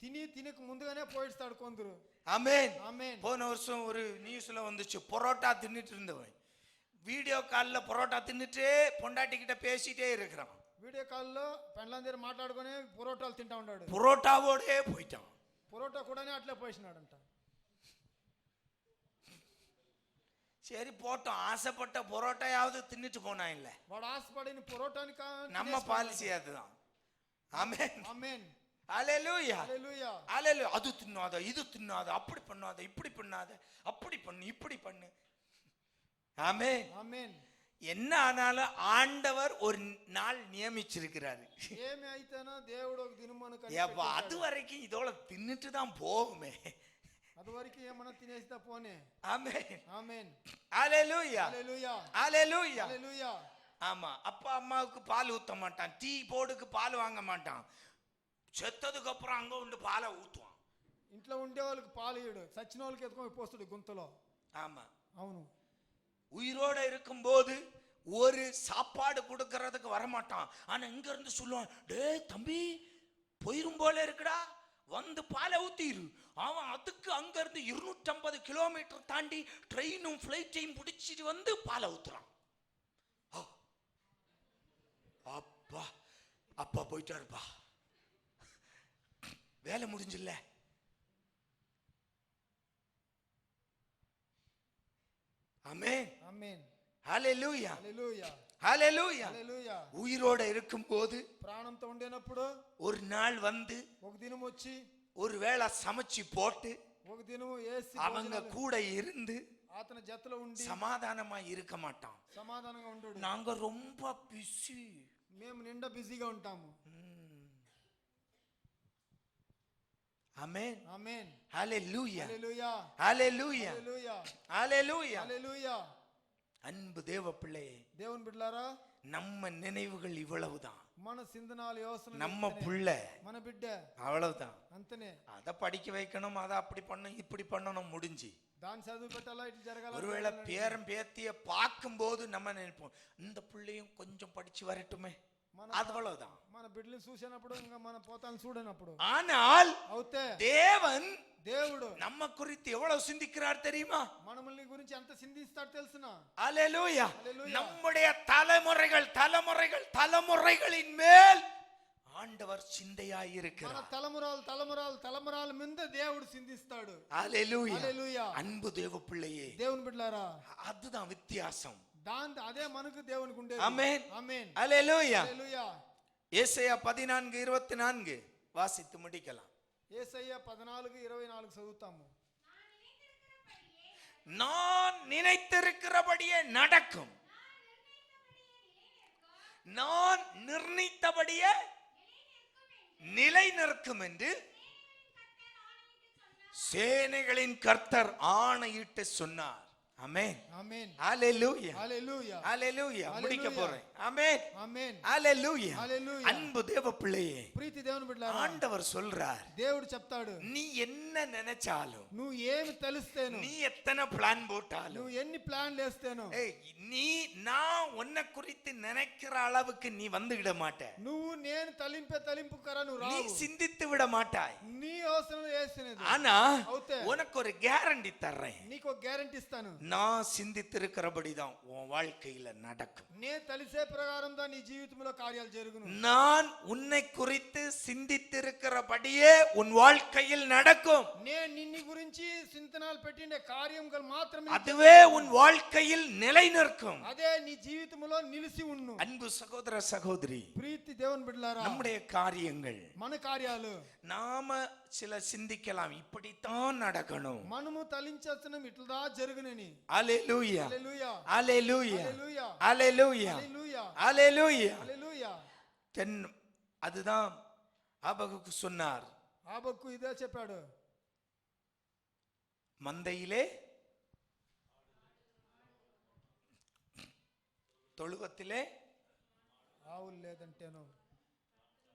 [SPEAKER 3] తినక ముందుగానే పోయిస్తాడు కొందరు.
[SPEAKER 2] ஆமென்.
[SPEAKER 3] ఆమేన్.
[SPEAKER 2] போன வருஷம் ஒரு நியூஸ்ல வந்துச்சு, பரோட்டா தின்னுட்டு இருந்தவன் வீடியோ கால்ல பரோட்டா தின்னுட்டே பொண்டாட்டி கிட்ட பேசிட்டே இருக்கிறான்.
[SPEAKER 3] వీడియో కాల్లో పెండ్లాం దగ్గర మాట్లాడుకుని పొరోటాలు తింటా ఉన్నాడు.
[SPEAKER 2] பரோட்டாவோடே போயிட்டான்.
[SPEAKER 3] పొరోటా కూడానే అట్లే పోయినాడంట.
[SPEAKER 2] சரி போட்டோம், ஆசைப்பட்ட பரோட்டாயாவது தின்னுட்டு போனா இல்ல.
[SPEAKER 3] వాడు ఆశపడిన పొరోటాని
[SPEAKER 2] நம்ம பாலிசி அதுதான். ஆமென்.
[SPEAKER 3] ఆమేన్.
[SPEAKER 2] ஹalleluya
[SPEAKER 3] ஹalleluya
[SPEAKER 2] ஹalleluya. அது தின்னாத, இது தின்னாத, அப்படி பண்ணாத, இப்படி பண்ணாத, அப்படி பண்ணு, இப்படி பண்ணு. ஆமென்
[SPEAKER 3] ఆమేన్.
[SPEAKER 2] என்ன ஆனாலும் ஆண்டவர் ஒரு நாள் நியமிச்சிருக்கிறாரு.
[SPEAKER 3] ఏమి అయితేనా దేవుడు ఒక దినమును
[SPEAKER 2] ஏப்பா அது வரைக்கும் இதோட தின்னுட்டு தான் போகுமே.
[SPEAKER 3] அது வரைக்கும் ఏమన్నా తినేస్తా పోనే.
[SPEAKER 2] ஆமென்
[SPEAKER 3] ఆమేన్.
[SPEAKER 2] ஹalleluya
[SPEAKER 3] హalleluya
[SPEAKER 2] ஹalleluya.
[SPEAKER 3] హalleluya.
[SPEAKER 2] ஆமா, அப்பா அம்மாவுக்கு பால் ஊத்த மாட்டான், டீ போர்டுக்கு பால் வாங்க மாட்டான், செத்ததுக்கு அப்புறம் அங்க உண்டு பாலை ஊத்துவான்.
[SPEAKER 3] ఇంట్లో ఉండే వాళ్ళకి పాలు ఇయ్యడు, చచ్చిన వాళ్ళకి ఎత్తుకొని పోస్తాడు గుంతలో.
[SPEAKER 2] ஆமா,
[SPEAKER 3] అవును.
[SPEAKER 2] உயிரோட இருக்கும்போது ஒரு சாப்பாடு கொடுக்கறதுக்கு வரமாட்டான். ஆனா இங்க இருந்து சொல்லுவான், டேய் தம்பி போயிரும் போல இருக்குடா, வந்து பாலை ஊத்திரு. அவன் அதுக்கு அங்க இருந்து 250 கிலோமீட்டர் தாண்டி ட்ரெயினும் பிளைட்டையும் பிடிச்சிட்டு வந்து பாலை ஊத்துறான். அப்பா அப்பா போயிட்டாருப்பா, வேலை முடிஞ்சில்ல. ஆமென்
[SPEAKER 3] ఆమేన్.
[SPEAKER 2] ஹalleluya
[SPEAKER 3] హalleluya
[SPEAKER 2] ஹalleluya.
[SPEAKER 3] హalleluya.
[SPEAKER 2] உயிரோட இருக்கும்போது
[SPEAKER 3] ప్రాణంతో ఉండేనప్పుడు
[SPEAKER 2] ஒரு நாள் வந்து
[SPEAKER 3] ఒక దినం వచ్చి
[SPEAKER 2] ஒருவேளை சமைச்சு போட்டு
[SPEAKER 3] ఒక దినం ఏసి
[SPEAKER 2] அவங்க கூட இருந்து
[SPEAKER 3] అతని జతలో ఉండి
[SPEAKER 2] சமாதானமா இருக்க மாட்டான்.
[SPEAKER 3] సమాధానంగా ఉండడు.
[SPEAKER 2] நாங்க ரொம்ப பிஸி,
[SPEAKER 3] మేము నిండా బిజీగా ఉంటాము.
[SPEAKER 2] ஆமென்
[SPEAKER 3] ఆమేన్.
[SPEAKER 2] ஹalleluya
[SPEAKER 3] హalleluya
[SPEAKER 2] ஹalleluya
[SPEAKER 3] హalleluya
[SPEAKER 2] ஹalleluya.
[SPEAKER 3] హalleluya.
[SPEAKER 2] அன்பு தேவ பிள்ளையே,
[SPEAKER 3] దేవుని బిడ్డలారా,
[SPEAKER 2] நம்ம நினைவுகள் இவ்வளவுதான்.
[SPEAKER 3] మన సింధనాలు యోసన
[SPEAKER 2] நம்ம புள்ள
[SPEAKER 3] మన బిడ్డ
[SPEAKER 2] அவ்வளவுதான்.
[SPEAKER 3] అంతనే.
[SPEAKER 2] அதை படிக்க வைக்கணும், அதை அப்படி பண்ணணும், இப்படி பண்ணணும், முடிஞ்சு.
[SPEAKER 3] దాని చదువు పెట్టాలా, ఇట్లా జరగాల.
[SPEAKER 2] ஒருவேளை பேரம் பேத்திய பார்க்கும்போது நம்ம நினைப்போம், இந்த பிள்ளையும் கொஞ்சம் படிச்சு வரட்டுமே, அவ்வளவுதான்.
[SPEAKER 3] మన బిడ్డలు చూసినప్పుడు ఇంకా మన పోతాను చూడనప్పుడు.
[SPEAKER 2] ஆனால்
[SPEAKER 3] అవుతే
[SPEAKER 2] தேவன்
[SPEAKER 3] దేవుడు
[SPEAKER 2] நம்ம குறித்து எவ்வளவு சிந்திக்கிறார் தெரியுமா?
[SPEAKER 3] మనల్ని గురించి ఎంత చిందిస్తాడు తెలుసునా?
[SPEAKER 2] அல்லேலூயா.
[SPEAKER 3] హల్లెలూయా.
[SPEAKER 2] நம்முடைய தலைமுறைகள் தலைமுறைகள் தலைமுறைகளின் மேல் ஆண்டவர் சிந்தையாய்
[SPEAKER 3] మన
[SPEAKER 2] இருக்கிறார்.
[SPEAKER 3] తలమురాలు తలమురాలు తలమురాల మీద దేవుడు చిందిస్తాడు.
[SPEAKER 2] அல்லேலூயா.
[SPEAKER 3] హల్లెలూయా.
[SPEAKER 2] அன்பு தேவ பிள்ளையே,
[SPEAKER 3] దేవుని బిడ్డలారా,
[SPEAKER 2] அதுதான் வித்தியாசம்.
[SPEAKER 3] అదే మనకు దేవునికి ఉండేది.
[SPEAKER 2] ஆமென்
[SPEAKER 3] ఆమేన్.
[SPEAKER 2] அல்லேலூயா.
[SPEAKER 3] హల్లెలూయా.
[SPEAKER 2] ஏசாயா 14:24 வாசித்து முடிக்கலாம்.
[SPEAKER 3] యేసయ్య 14:24 చదువుతాము.
[SPEAKER 2] நான் நினைத்திருக்கிறபடியே நடக்கும், நான் நிர்ணயித்தபடியே நிலை நிற்கும் என்று சேனைகளின் கர்த்தர் ஆணையிட்டு சொன்னார். ஆமென்
[SPEAKER 3] ఆమేన్.
[SPEAKER 2] ஹalleluya
[SPEAKER 3] హల్లెలూయా.
[SPEAKER 2] ஹalleluya. முடிக்க
[SPEAKER 3] ஹalleluya.
[SPEAKER 2] போறேன். ஆமென்
[SPEAKER 3] ఆమేన్.
[SPEAKER 2] ஹalleluya.
[SPEAKER 3] హల్లెలూయా.
[SPEAKER 2] அன்பு தேவ பிள்ளையே,
[SPEAKER 3] ప్రీతి దేవుని బిడ్డలారా,
[SPEAKER 2] ஆண்டவர் சொல்றார்,
[SPEAKER 3] దేవుడు చెప్తాడు,
[SPEAKER 2] நீ என்ன நினைச்சாலும்,
[SPEAKER 3] నువ్వు ఏమి తలిస్తేను,
[SPEAKER 2] நீ எத்தனை பிளான் போட்டாலும்,
[SPEAKER 3] నువ్వు ఎన్ని ప్లాన్లు వేస్తేను,
[SPEAKER 2] நான் உன்னை குறித்து நினைக்கிற அளவுக்கு நீ வந்துவிட மாட்ட.
[SPEAKER 3] నువ్వు నేను తలింపే తలింపు కర నువ్వు
[SPEAKER 2] நீ
[SPEAKER 3] రావు.
[SPEAKER 2] சிந்தித்து விட மாட்டாய்.
[SPEAKER 3] నీ అవసరం వేసినది.
[SPEAKER 2] ஆனா
[SPEAKER 3] అవుతే
[SPEAKER 2] உனக்கு ஒரு கேரண்டி தர்றேன்,
[SPEAKER 3] నీకు ఒక గ్యారెంటీ ఇస్తాను.
[SPEAKER 2] நான் சிந்தித்திருக்கிறபடிதான் உன் வாழ்க்கையில நடக்கும்.
[SPEAKER 3] నేను తలిసే ప్రకారం దా నీ జీవితంలో కార్యాలు జరుగును.
[SPEAKER 2] நான் உன்னை குறித்து சிந்தித்திருக்கிறபடியே உன் வாழ்க்கையில் நடக்கும்.
[SPEAKER 3] నేను నిన్ను గురించి చింతనాలు పెట్టిండే కార్యములు మాత్రమే,
[SPEAKER 2] அதுவே உன் வாழ்க்கையில் நிலை நிற்கும்.
[SPEAKER 3] అదే నీ జీవితంలో నిలిచి ఉన్ను.
[SPEAKER 2] அன்பு சகோதர சகோதரி,
[SPEAKER 3] ప్రీతి దేవుని బిడ్డలారా,
[SPEAKER 2] நம்முடைய காரியங்கள்
[SPEAKER 3] మన కార్యాలు
[SPEAKER 2] நாம சில சிந்திக்கலாம், இப்படித்தான் நடக்கணும்.
[SPEAKER 3] మనము తలించచ్చనం ఇట్లా జరుగునని.
[SPEAKER 2] அல்லேலூயா
[SPEAKER 3] హల్లెలూయా.
[SPEAKER 2] அல்லேலூயா
[SPEAKER 3] హల్లెలూయా.
[SPEAKER 2] அல்லேலூயா
[SPEAKER 3] హల్లెలూయా.
[SPEAKER 2] அல்லேலூயா.
[SPEAKER 3] హల్లెలూయా.
[SPEAKER 2] அதுதான் ஆபகுக்கு சொன்னார்,
[SPEAKER 3] ఆబక్కు ఇదే చెప్పాడు,
[SPEAKER 2] மந்தையிலே தொழுவத்திலே
[SPEAKER 3] ఆవులు లేదంటేను,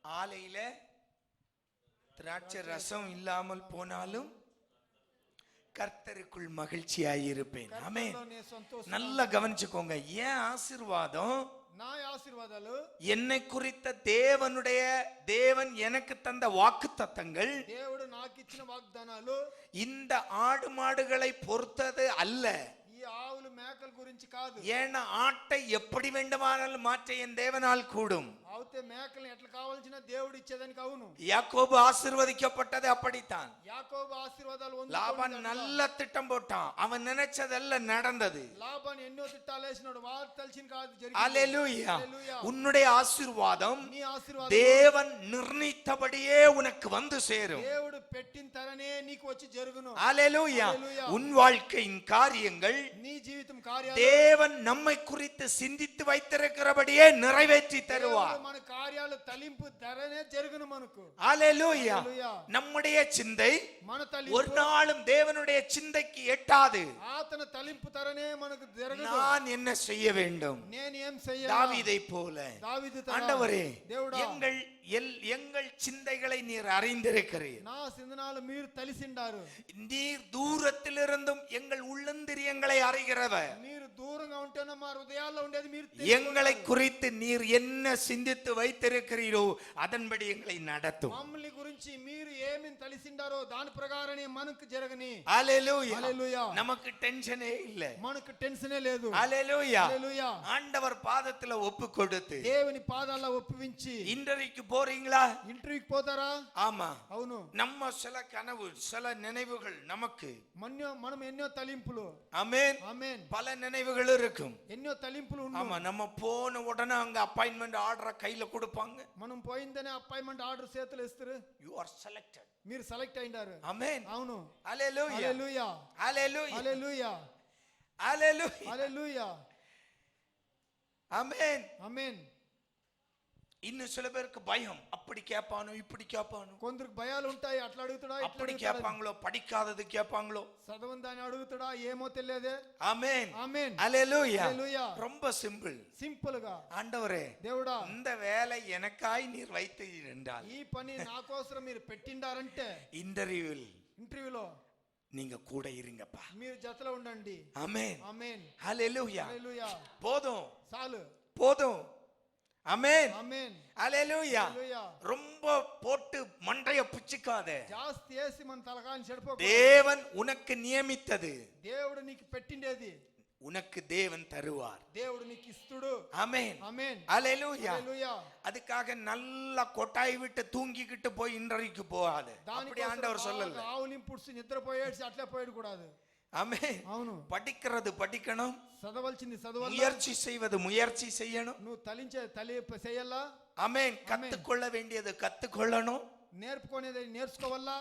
[SPEAKER 2] ஆலையிலே திராட்சை ரசம் இல்லாமல் போனாலும் கர்த்தருக்குள் மகிழ்ச்சியாயிருப்பேன். ஆமென்.
[SPEAKER 3] కర్తలో నే సంతోషం.
[SPEAKER 2] நல்லா கவனிச்சுக்கோங்க, ஏன் ஆசீர்வாதம்?
[SPEAKER 3] నా ఆశీర్వాదాలు,
[SPEAKER 2] என்னை குறித்த தேவன் எனக்கு தந்த வாக்குத்தத்தங்கள்
[SPEAKER 3] దేవుడు నాకు ఇచ్చిన వాగ్దానాలు
[SPEAKER 2] இந்த ஆடு மாடுகளை பொறுத்தது அல்ல.
[SPEAKER 3] ఈ ఈ ఆవులు మేకల గురించి కాదు.
[SPEAKER 2] ஏன்னா ஆட்டை எப்படி வேண்டுமானாலும் மாற்ற என் தேவனால் கூடும்.
[SPEAKER 3] అవుతే మేకల్ని ఎట్లా కావాల్సిన దేవుడు ఇచ్చేదానికి అవును.
[SPEAKER 2] யாக்கோபு ஆசீர்வதிக்கப்பட்டது அப்படித்தான்.
[SPEAKER 3] యాకోబు ఆశీర్వాదాలు
[SPEAKER 2] லாபான் நல்ல திட்டம் போட்டான், அவன் நினைச்சதெல்லாம் நடந்தது.
[SPEAKER 3] లాబాను ఎన్నో తిట్టాలు వేసినాడు, వాడు తెలిసిన కాదు జరిగింది.
[SPEAKER 2] அல்லேலூயா. உன்னுடைய ஆசீர்வாதம்
[SPEAKER 3] నీ ఆశీర్వాదం
[SPEAKER 2] தேவன் நிர்ணயித்தபடியே உனக்கு வந்து சேரும்.
[SPEAKER 3] దేవుడు పెట్టిన తరనే నీకు వచ్చి జరుగును.
[SPEAKER 2] அல்லேலூயா. உன் வாழ்க்கையின் காரியங்கள்
[SPEAKER 3] నీ జీవితం కార్యాలు
[SPEAKER 2] தேவன் நம்மை குறித்து சிந்தித்து வைத்திருக்கிறபடியே நிறைவேற்றி தருவார்.
[SPEAKER 3] మన కార్యాలు తలింపు తరనే జరుగును మనకు.
[SPEAKER 2] அல்லேலூயா. நம்முடைய சிந்தை
[SPEAKER 3] మన
[SPEAKER 2] ஒரு நாளும் தேவனுடைய சிந்தைக்கு எட்டாது.
[SPEAKER 3] ఆతన తలింపు తరనే మనకు జరగదు.
[SPEAKER 2] நான் என்ன செய்ய வேண்டும்?
[SPEAKER 3] నేను ఏం చేయాలి?
[SPEAKER 2] தாவீதை போல
[SPEAKER 3] దావీదు తర
[SPEAKER 2] ஆண்டவரே,
[SPEAKER 3] దేవుడా
[SPEAKER 2] எங்கள் சிந்தைகளை நீர் அறிந்திருக்கிறீர்.
[SPEAKER 3] నా సిందనాలు మీరు తెలిసిండారు.
[SPEAKER 2] நீர் தூரத்திலிருந்தும் எங்கள் உள்ளந்திரியங்களை அறிகிறவர்.
[SPEAKER 3] మీరు దూరంగా ఉంటేనే మా హృదయాల్లో ఉండేది మీరు
[SPEAKER 2] எங்களை குறித்து நீர் என்ன சிந்தித்து வைத்திருக்கிறீரோ அதன்படி எங்களை நடத்தும்.
[SPEAKER 3] మమ్మల్ని గురించి మీరు ఏమేం తెలిసిండారో దాని ప్రకారమే మనకు జరగని.
[SPEAKER 2] ஹalleluya.
[SPEAKER 3] హల్లెలూయా.
[SPEAKER 2] நமக்கு டென்ஷனே இல்ல.
[SPEAKER 3] మనకు టెన్షనే లేదు.
[SPEAKER 2] ஹalleluya.
[SPEAKER 3] హల్లెలూయా.
[SPEAKER 2] ஆண்டவர் பாதத்துல ஒப்பு கொடுத்து
[SPEAKER 3] దేవుని పాదాల్లో ఒప్పించి
[SPEAKER 2] இன்றைக்கு போறீங்களா?
[SPEAKER 3] ఇంటర్వ్యూకి పోతారా?
[SPEAKER 2] ஆமா.
[SPEAKER 3] అవును.
[SPEAKER 2] நம்ம சில கனவு சில நினைவுகள் நமக்கு
[SPEAKER 3] మనం ఎన్నో తలింపులు.
[SPEAKER 2] ஆமென்.
[SPEAKER 3] ఆమేన్.
[SPEAKER 2] பல நினைவுகள் இருக்கும்.
[SPEAKER 3] ఎన్నో తలింపులు ఉన్నాయి.
[SPEAKER 2] ஆமா. நம்ம போன உடனே அங்க அப்பாயின்மெண்ட் ஆர்டரை கையில கொடுப்பாங்க.
[SPEAKER 3] మనం పోయిందనే అపాయింట్మెంట్ ఆర్డర్ చేతులు ఇస్తారు.
[SPEAKER 2] You are selected.
[SPEAKER 3] మీరు సెలెక్ట్ అయ్యారు.
[SPEAKER 2] ஆமென்.
[SPEAKER 3] అవును.
[SPEAKER 2] హల్లెలూయా.
[SPEAKER 3] హల్లెలూయా.
[SPEAKER 2] హల్లెలూయా.
[SPEAKER 3] హల్లెలూయా.
[SPEAKER 2] హల్లెలూయా.
[SPEAKER 3] హల్లెలూయా.
[SPEAKER 2] ஆமென்.
[SPEAKER 3] ఆమేన్.
[SPEAKER 2] இன்னும் சில பேருக்கு பயம், அப்படி கேட்பானோ இப்படி கேட்பானோ.
[SPEAKER 3] కొందరికి భయాలు ఉంటాయి, అట్లా అడుగుతాడా
[SPEAKER 2] அப்படி கேட்பாங்களோ, படிக்காதது கேட்பாங்களோ,
[SPEAKER 3] చదవందాని అడుగుతాడా ఏమో తెలియదే.
[SPEAKER 2] ஆமென்.
[SPEAKER 3] ఆమేన్.
[SPEAKER 2] ஹல்லேலூயா.
[SPEAKER 3] హల్లెలూయా.
[SPEAKER 2] ரொம்ப சிம்பிள்.
[SPEAKER 3] సింపుల్ గా
[SPEAKER 2] ஆண்டவரே,
[SPEAKER 3] దేవుడా
[SPEAKER 2] இந்த வேலை எனக்காய் நீர் வைத்து இருந்தால்
[SPEAKER 3] ఈ పని నా కోసం మీరు పెట్టిండారంటే
[SPEAKER 2] இன்டர்வியூவில்
[SPEAKER 3] ఇంటర్వ్యూలో
[SPEAKER 2] நீங்க கூட இருங்கப்பா.
[SPEAKER 3] మీరు జతలో ఉండండి.
[SPEAKER 2] ஆமென்.
[SPEAKER 3] ఆమేన్.
[SPEAKER 2] ஹல்லேலூயா.
[SPEAKER 3] హల్లెలూయా.
[SPEAKER 2] போதும்
[SPEAKER 3] చాలు.
[SPEAKER 2] போதும். ஆமென்.
[SPEAKER 3] ఆమేన్.
[SPEAKER 2] ஹல்லேலூயா.
[SPEAKER 3] హల్లెలూయా.
[SPEAKER 2] ரொம்ப போட்டு மண்டைய புச்சிக்காதே.
[SPEAKER 3] జాస్తి వేసి మన తలకాని చెడిపోకు.
[SPEAKER 2] தேவன் உனக்கு நியமித்தது
[SPEAKER 3] దేవుడు నీకు పెట్టిండేది
[SPEAKER 2] உனக்கு தேவன் தருவார்.
[SPEAKER 3] దేవుడు నీకు ఇస్తుడు.
[SPEAKER 2] ஆமென்.
[SPEAKER 3] ఆమేన్.
[SPEAKER 2] ஹல்லேலூயா.
[SPEAKER 3] హల్లెలూయా.
[SPEAKER 2] அதுக்காக நல்லா கொட்டாய் விட்டு தூங்கிக்கிட்டு போய் இன்டர்வியூக்கு போகாது. அப்படி ஆண்டவர் சொல்லல.
[SPEAKER 3] ఆవులిం పుడిసి నిద్రపోయేసి అట్లే పోయేది కూడాదు.
[SPEAKER 2] ஆமென்.
[SPEAKER 3] అవును.
[SPEAKER 2] படிக்கிறது படிக்கணும்,
[SPEAKER 3] చదవలసింది చదవాలి,
[SPEAKER 2] முயற்சி செய்வது முயற்சி செய்யணும்.
[SPEAKER 3] నువ్వు తలించే తలి చేయాలా.
[SPEAKER 2] ஆமென். கத்துக்கொள்ள வேண்டியது கத்துக்கொள்ளணும்,
[SPEAKER 3] నేర్చుకునేది నేర్చుకోవాలా,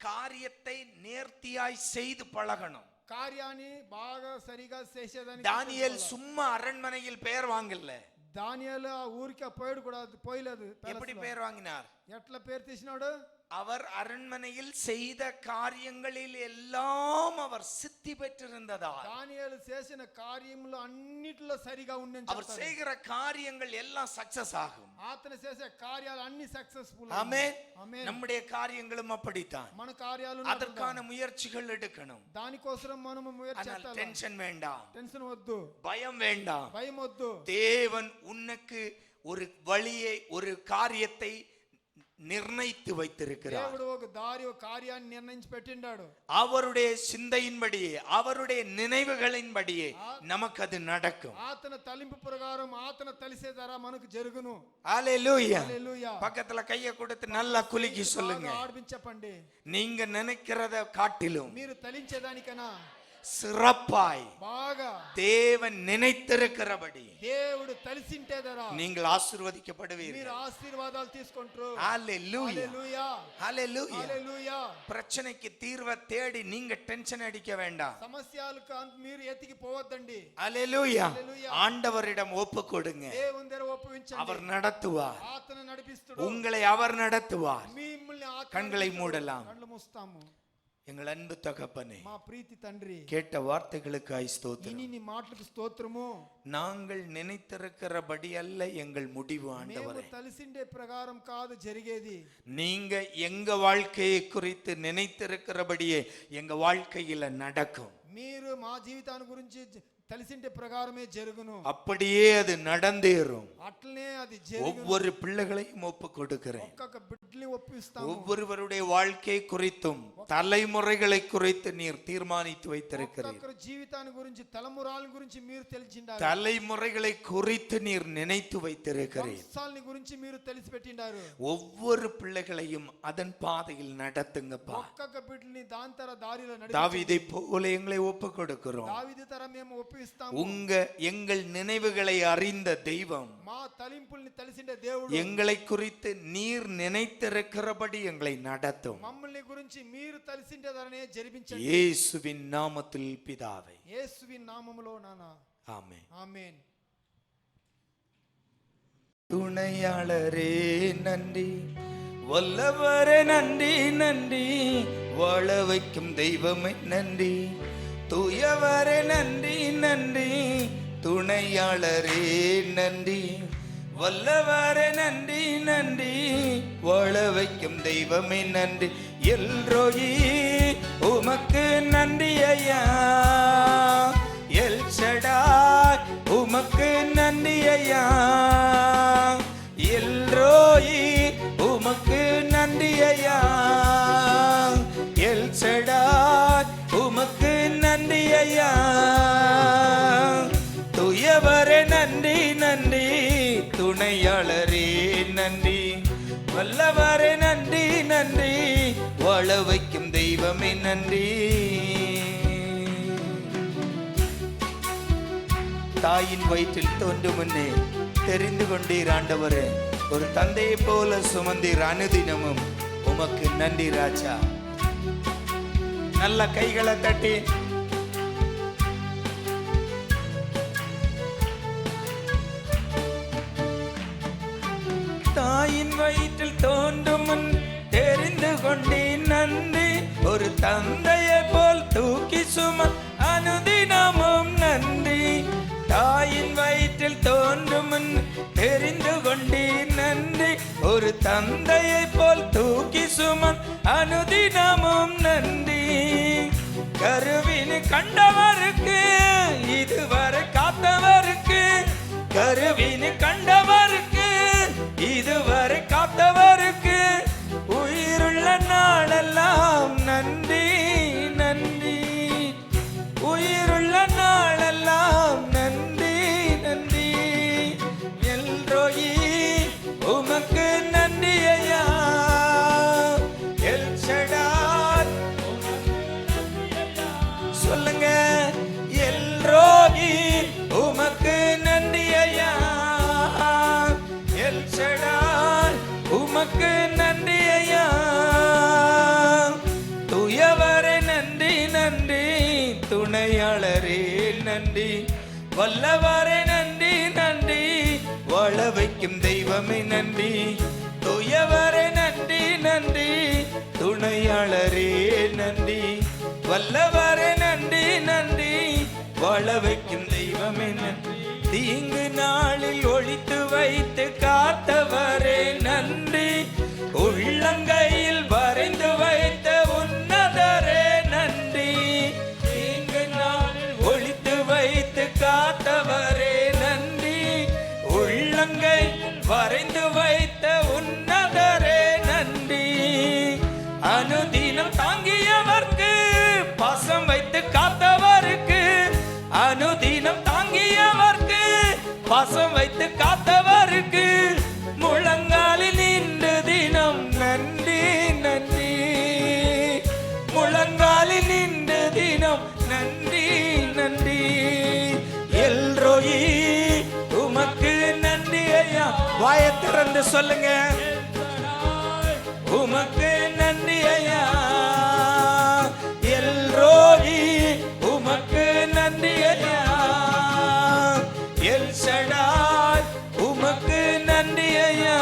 [SPEAKER 2] காரியத்தை நேர்த்தியாய் செய்து பழகணும்.
[SPEAKER 3] కార్యాన్ని బాగా సరిగా చేసేదానికి.
[SPEAKER 2] தானியேல் சும்மா அரண்மனையில் பெயர் வாங்கல.
[SPEAKER 3] దానియేలు ఆ ఊరికే పోయాడు కూడా, పోయలేదు.
[SPEAKER 2] எப்படி பெயர் வாங்கினார்?
[SPEAKER 3] ఎట్లా పేరు తీసినాడు?
[SPEAKER 2] அவர் அரண்மனையில் செய்த காரியங்களில் எல்லாம் அவர் சித்தி பெற்றிருந்ததால்,
[SPEAKER 3] దానియేలు చేసిన కార్యములు అన్నిటిలో సరిగా ఉండని
[SPEAKER 2] அவர் செய்கிற காரியங்கள் எல்லாம் சக்சஸ் ஆகும்.
[SPEAKER 3] అతను చేసే కార్యాలు అన్ని సక్సెస్ఫుల్.
[SPEAKER 2] ஆமென்.
[SPEAKER 3] ఆమేన్.
[SPEAKER 2] நம்முடைய காரியங்களும் அப்படித்தான்.
[SPEAKER 3] మన కార్యాలు
[SPEAKER 2] அதற்கான முயற்சிகள் எடுக்கணும்.
[SPEAKER 3] దానికోసం మనము ముయర్చి
[SPEAKER 2] ஆனால்
[SPEAKER 3] చేయాలి.
[SPEAKER 2] டென்ஷன் வேண்டாம்,
[SPEAKER 3] టెన్షన్ వద్దు,
[SPEAKER 2] பயம் வேண்டாம்.
[SPEAKER 3] భయం వద్దు.
[SPEAKER 2] தேவன் உனக்கு ஒரு வழியை, ஒரு காரியத்தை நிர்ணயித்து வைத்திருக்கிறார்.
[SPEAKER 3] దేవుడు ఒక దారి, ఒక కార్యాన్ని నిర్ణయించి పెట్టిండాడు.
[SPEAKER 2] அவருடைய சிந்தையின்படியே, அவருடைய நினைவுகளின்படியே நமக்கு அது நடக்கும்.
[SPEAKER 3] అతని తలింపు ప్రకారం అతను తలిసే ధర మనకు జరుగును.
[SPEAKER 2] ஹல்லேலூயா.
[SPEAKER 3] హల్లెలూయా.
[SPEAKER 2] பக்கத்துல கையை கொடுத்து நல்லா குலுக்கி சொல்லுங்க,
[SPEAKER 3] ఆడిపించండి.
[SPEAKER 2] நீங்க நினைக்கிறத காட்டிலும்
[SPEAKER 3] మీరు తలించేదానికన్నా
[SPEAKER 2] சிறப்பாய்
[SPEAKER 3] బాగా
[SPEAKER 2] தேவன் நினைத்திருக்கிறபடி
[SPEAKER 3] దేవుడు తలిసింటే ధర
[SPEAKER 2] நீங்கள் ఆశీర్వదించబడుவீர்கள்.
[SPEAKER 3] మీరు ఆశీర్వాదాలు తీసుకుంటారు.
[SPEAKER 2] ஹல்லேலூயா.
[SPEAKER 3] హల్లెలూయా.
[SPEAKER 2] ஹல்லேலூயா.
[SPEAKER 3] హల్లెలూయా.
[SPEAKER 2] பிரச்சனைக்கு தீர்வை தேடி நீங்க டென்ஷன் அடிக்க வேண்டாம்.
[SPEAKER 3] సమస్యలకు మీరు ఎత్తికి పోవద్దండి.
[SPEAKER 2] ஹல்லேலூயா.
[SPEAKER 3] హల్లెలూయా.
[SPEAKER 2] ஆண்டவரிடம் ஒப்பு கொடுங்க,
[SPEAKER 3] దేవుని దగ్గర ఒప్పించండి.
[SPEAKER 2] அவர் நடத்துவார்.
[SPEAKER 3] అతను నడిపిస్తాడు.
[SPEAKER 2] உங்களை அவர் நடத்துவார்.
[SPEAKER 3] మిమ్మల్ని అతను
[SPEAKER 2] கண்களை
[SPEAKER 3] నడిపిస్తాడు.
[SPEAKER 2] மூடலாம்.
[SPEAKER 3] కళ్ళు మూస్తాము.
[SPEAKER 2] எங்கள் அன்பு தகப்பனே,
[SPEAKER 3] మా ప్రీతి తండ్రి,
[SPEAKER 2] கேட்ட வார்த்தைகளுக்காய் ஸ்தோத்திரம்.
[SPEAKER 3] నీ మాటలకు స్తోత్రము.
[SPEAKER 2] நாங்கள் நினைத்திருக்கிறபடி அல்ல எங்கள் முடிவு
[SPEAKER 3] మేము
[SPEAKER 2] ஆண்டவரே.
[SPEAKER 3] తలిసిండే ప్రకారం కాదు జరిగేది.
[SPEAKER 2] நீங்க எங்க வாழ்க்கையை குறித்து நினைத்திருக்கிறபடியே எங்க வாழ்க்கையில நடக்கும்.
[SPEAKER 3] మీరు మా జీవితాన్ని గురించి తెలిసింటే ప్రకారమే జరుగును.
[SPEAKER 1] அப்படியே அது நடந்தேறும்.
[SPEAKER 3] అట్లనే అది జరుగును.
[SPEAKER 1] ஒவ்வொரு பிள்ளைகளையும் ஒப்பு கொடுக்கிறேன்.
[SPEAKER 3] ఒక్కొక్క బిడ్డని ఒప్పిస్తాము.
[SPEAKER 1] ஒவ்வொருவருடைய வாழ்க்கை குறித்தும் தலைமுறைகளை குறித்து நீர் தீர்மானித்து வைத்திருக்கிறீர்.
[SPEAKER 3] ఒక్కొక్క జీవితాన్ని గురించి తలమురాల గురించి మీరు తెలిసిండారు.
[SPEAKER 1] தலைமுறைகளை குறித்து நீர் நினைத்து வைத்திருக்கிறீர்.
[SPEAKER 3] వంశాలని గురించి మీరు తెలిసి పెట్టిండారు.
[SPEAKER 1] ஒவ்வொரு பிள்ளைகளையும் அதன் பாதையில் நடத்துங்கப்பா.
[SPEAKER 3] ఒక్కొక్క బిడ్డని దాంతర దారిలో నడిపించండి.
[SPEAKER 1] தாவீதை போல எங்களை ஒப்பு கொடுக்கிறோம்.
[SPEAKER 3] దావీదు తర మేము ఒప్పిస్తాము.
[SPEAKER 1] எங்கள் நினைவுகளை அறிந்த தெய்வம்,
[SPEAKER 3] మా తలింపుల్ని తెలిసిన దేవుడు,
[SPEAKER 1] எங்களை குறித்து நீர் நினைத்திருக்கிறபடி எங்களை நடத்தும்.
[SPEAKER 3] మమ్మల్ని గురించి మీరు తెలిసిండేదనే జరిపించండి.
[SPEAKER 1] இயேசுவின் நாமத்தில் பிதாவே.
[SPEAKER 3] యేసువిన్ నామములో నానా.
[SPEAKER 1] ஆமென்.
[SPEAKER 3] ఆమేన్.
[SPEAKER 1] துணையாளரே நன்றி, வல்லவரே நன்றி நன்றி, வாழ வைக்கும் தெய்வமே நன்றி, தூயவரே நன்றி நன்றி, துணையாளரே நன்றி, வல்லவரே நன்றி நன்றி, வாழ வைக்கும் தெய்வமே நன்றி. எல்ரோயி உமக்கு நன்றி ஐயா, எல் ஷடாய் உமக்கு நன்றி ஐயா, எல்ரோயி உமக்கு நன்றி ஐயா, எல் ஷடாய் உமக்கு நன்றி ஐயா, தூயவரே நன்றி நன்றி, துணையாளரே நன்றி, வல்லவரே நன்றி நன்றி, வாழ வைக்கும் தெய்வமே நன்றி. தாயின் வயிற்றில் தோன்றும் முன்னே தெரிந்து கொண்டீர் ஆண்டவரே, ஒரு தந்தையை போல சுமந்தீர் அனுதினமும், உமக்கு நன்றி ராஜா. நல்ல கைகளை தட்டி தாயின் வயிற்றில் தோன்றும் முன் தெரிந்து கொண்டேன் நன்றி, ஒரு தந்தையை போல் தூக்கி சும அனுதினமும் நன்றி. தாயின் வயிற்றில் தோன்றும் முன் தெரிந்து கொண்டேன் நன்றி, ஒரு தந்தையை போல் தூக்கி சும அனுதினமும் நன்றி. கருவின் கண்டவருக்கு இதுவரை காத்தவருக்கு, கருவின் கண்டவருக்கு இதுவரை காத்தவருக்கு, உயிருள்ள நாளெல்லாம் நன்றி நன்றி, உயிருள்ள நாளெல்லாம் நன்றி நன்றி. எல்ரோயி உமக்கு நன்றி ஐயா, எல் ஷடாய் சொல்லுங்க, எல்ரோயி உமக்கு நன்றி ஐயா, எல் ஷடாய் உமக்கு நன்றி ஐயா, தூயவரே நன்றி நன்றி, துணையாளரே நன்றி, வல்லவரே நன்றி நன்றி, வாழ வைக்கும் தெய்வமே நன்றி, தூயவரே நன்றி நன்றி, துணையாளரே நன்றி, வல்லவரே நன்றி நன்றி, வாழ வைக்கும் தெய்வமே நன்றி. தீங்கு நாளில் ஒளித்து வைத்து காத்தவரே நன்றி, உள்ளங்கையில் வரைந்து வைத்த உன்னதரே நன்றி, தீங்கு நாளில் ஒளித்து வைத்து காத்தவரே நன்றி, உள்ளங்கையில் வரைந்து வைத்த உன்னதரே நன்றி. அனுதினம் தாங்கியவர்க்கு பாசம் வைத்து காத்தவருக்கு, அனுதினம் தாங்கியவர்க்கு பாசம் வைத்து காத்தவருக்கு, முழங்காலில் நின்று தினம் நன்றி நன்றி, முழங்காலில் நின்று தினம் நன்றி நன்றி. எல்ரோயி உமக்கு நன்றி ஐயா, வாயை திறந்து சொல்லுங்க, உமக்கு நன்றி ஐயா, எல்ரோயி உமக்கு நன்றி ஐயா, எல் ஷடாய் உமக்கு நன்றி ஐயா,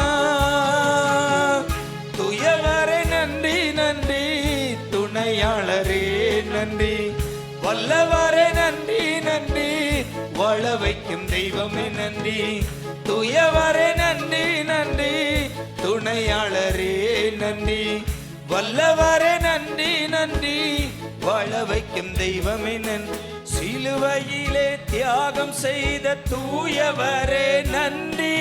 [SPEAKER 1] தூயவரே நன்றி நன்றி, துணையாளரே நன்றி, வல்லவரே நன்றி நன்றி, வாழ வைக்கும் தெய்வமே நன்றி, தூயவரே நன்றி நன்றி, துணையாளரே நன்றி, வல்லவரே நன்றி நன்றி, வாழ வைக்கும் தெய்வமே நன்றி. சிலுவையிலே தியாகம் செய்த தூயவரே நன்றி.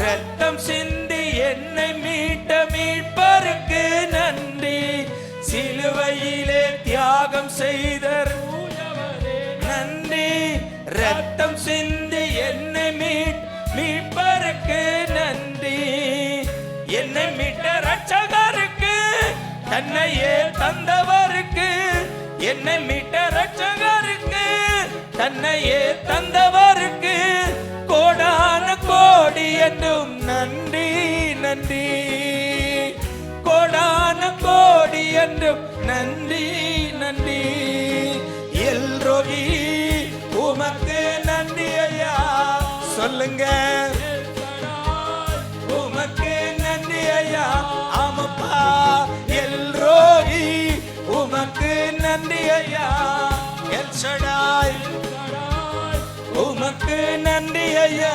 [SPEAKER 1] ரத்தம் சிந்தி என்னை மீட்ட மீட்பருக்கு நன்றி. சிலுவையிலே தியாகம் செய்த நன்றி. ரத்தம் சிந்தி என்னை மீட்பருக்கு நன்றி. என்னை மீட்ட ரட்சகருக்கு தன்னையே தந்தவருக்கு, என்னை மீட்ட ரட்சகருக்கு தன்னையே தந்தவருக்கு கோடான கோடி என்றும் நன்றி நன்றி. கோடான கோடி என்றும் நன்றி நன்றி. எல்ரோகி உமக்கு நன்றி ஐயா. சொல்லுங்க, உமக்கு நன்றி ஐயா. ஆமப்பா, எல்ரோகி உமக்கு நன்றி ஐயா. எல் ஷடாய் உமக்கு நன்றி ஐயா.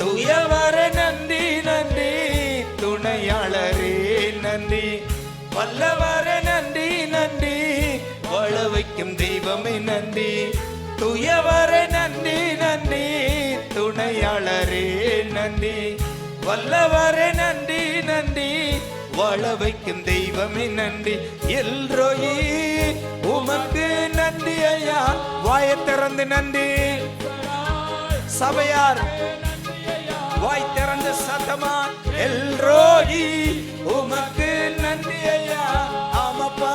[SPEAKER 1] தூயவர நன்றி நன்றி. துணையாளரே நன்றி. வல்லவர நன்றி நன்றி. வாழ வைக்கும் தெய்வமே நன்றி. தூயவர நன்றி நன்றி. துணையாளரே நன்றி. வல்லவர நன்றி நன்றி. வாழ வைக்கும் தெய்வமே நன்றி. எல்ரோயி உமக்கு நன்றி ஐயா. வாயை திறந்து நன்றி. சபையார் வாய் திறந்து சத்தமா எல்ரோயி உமக்கு நன்றி ஐயா. ஆமப்பா.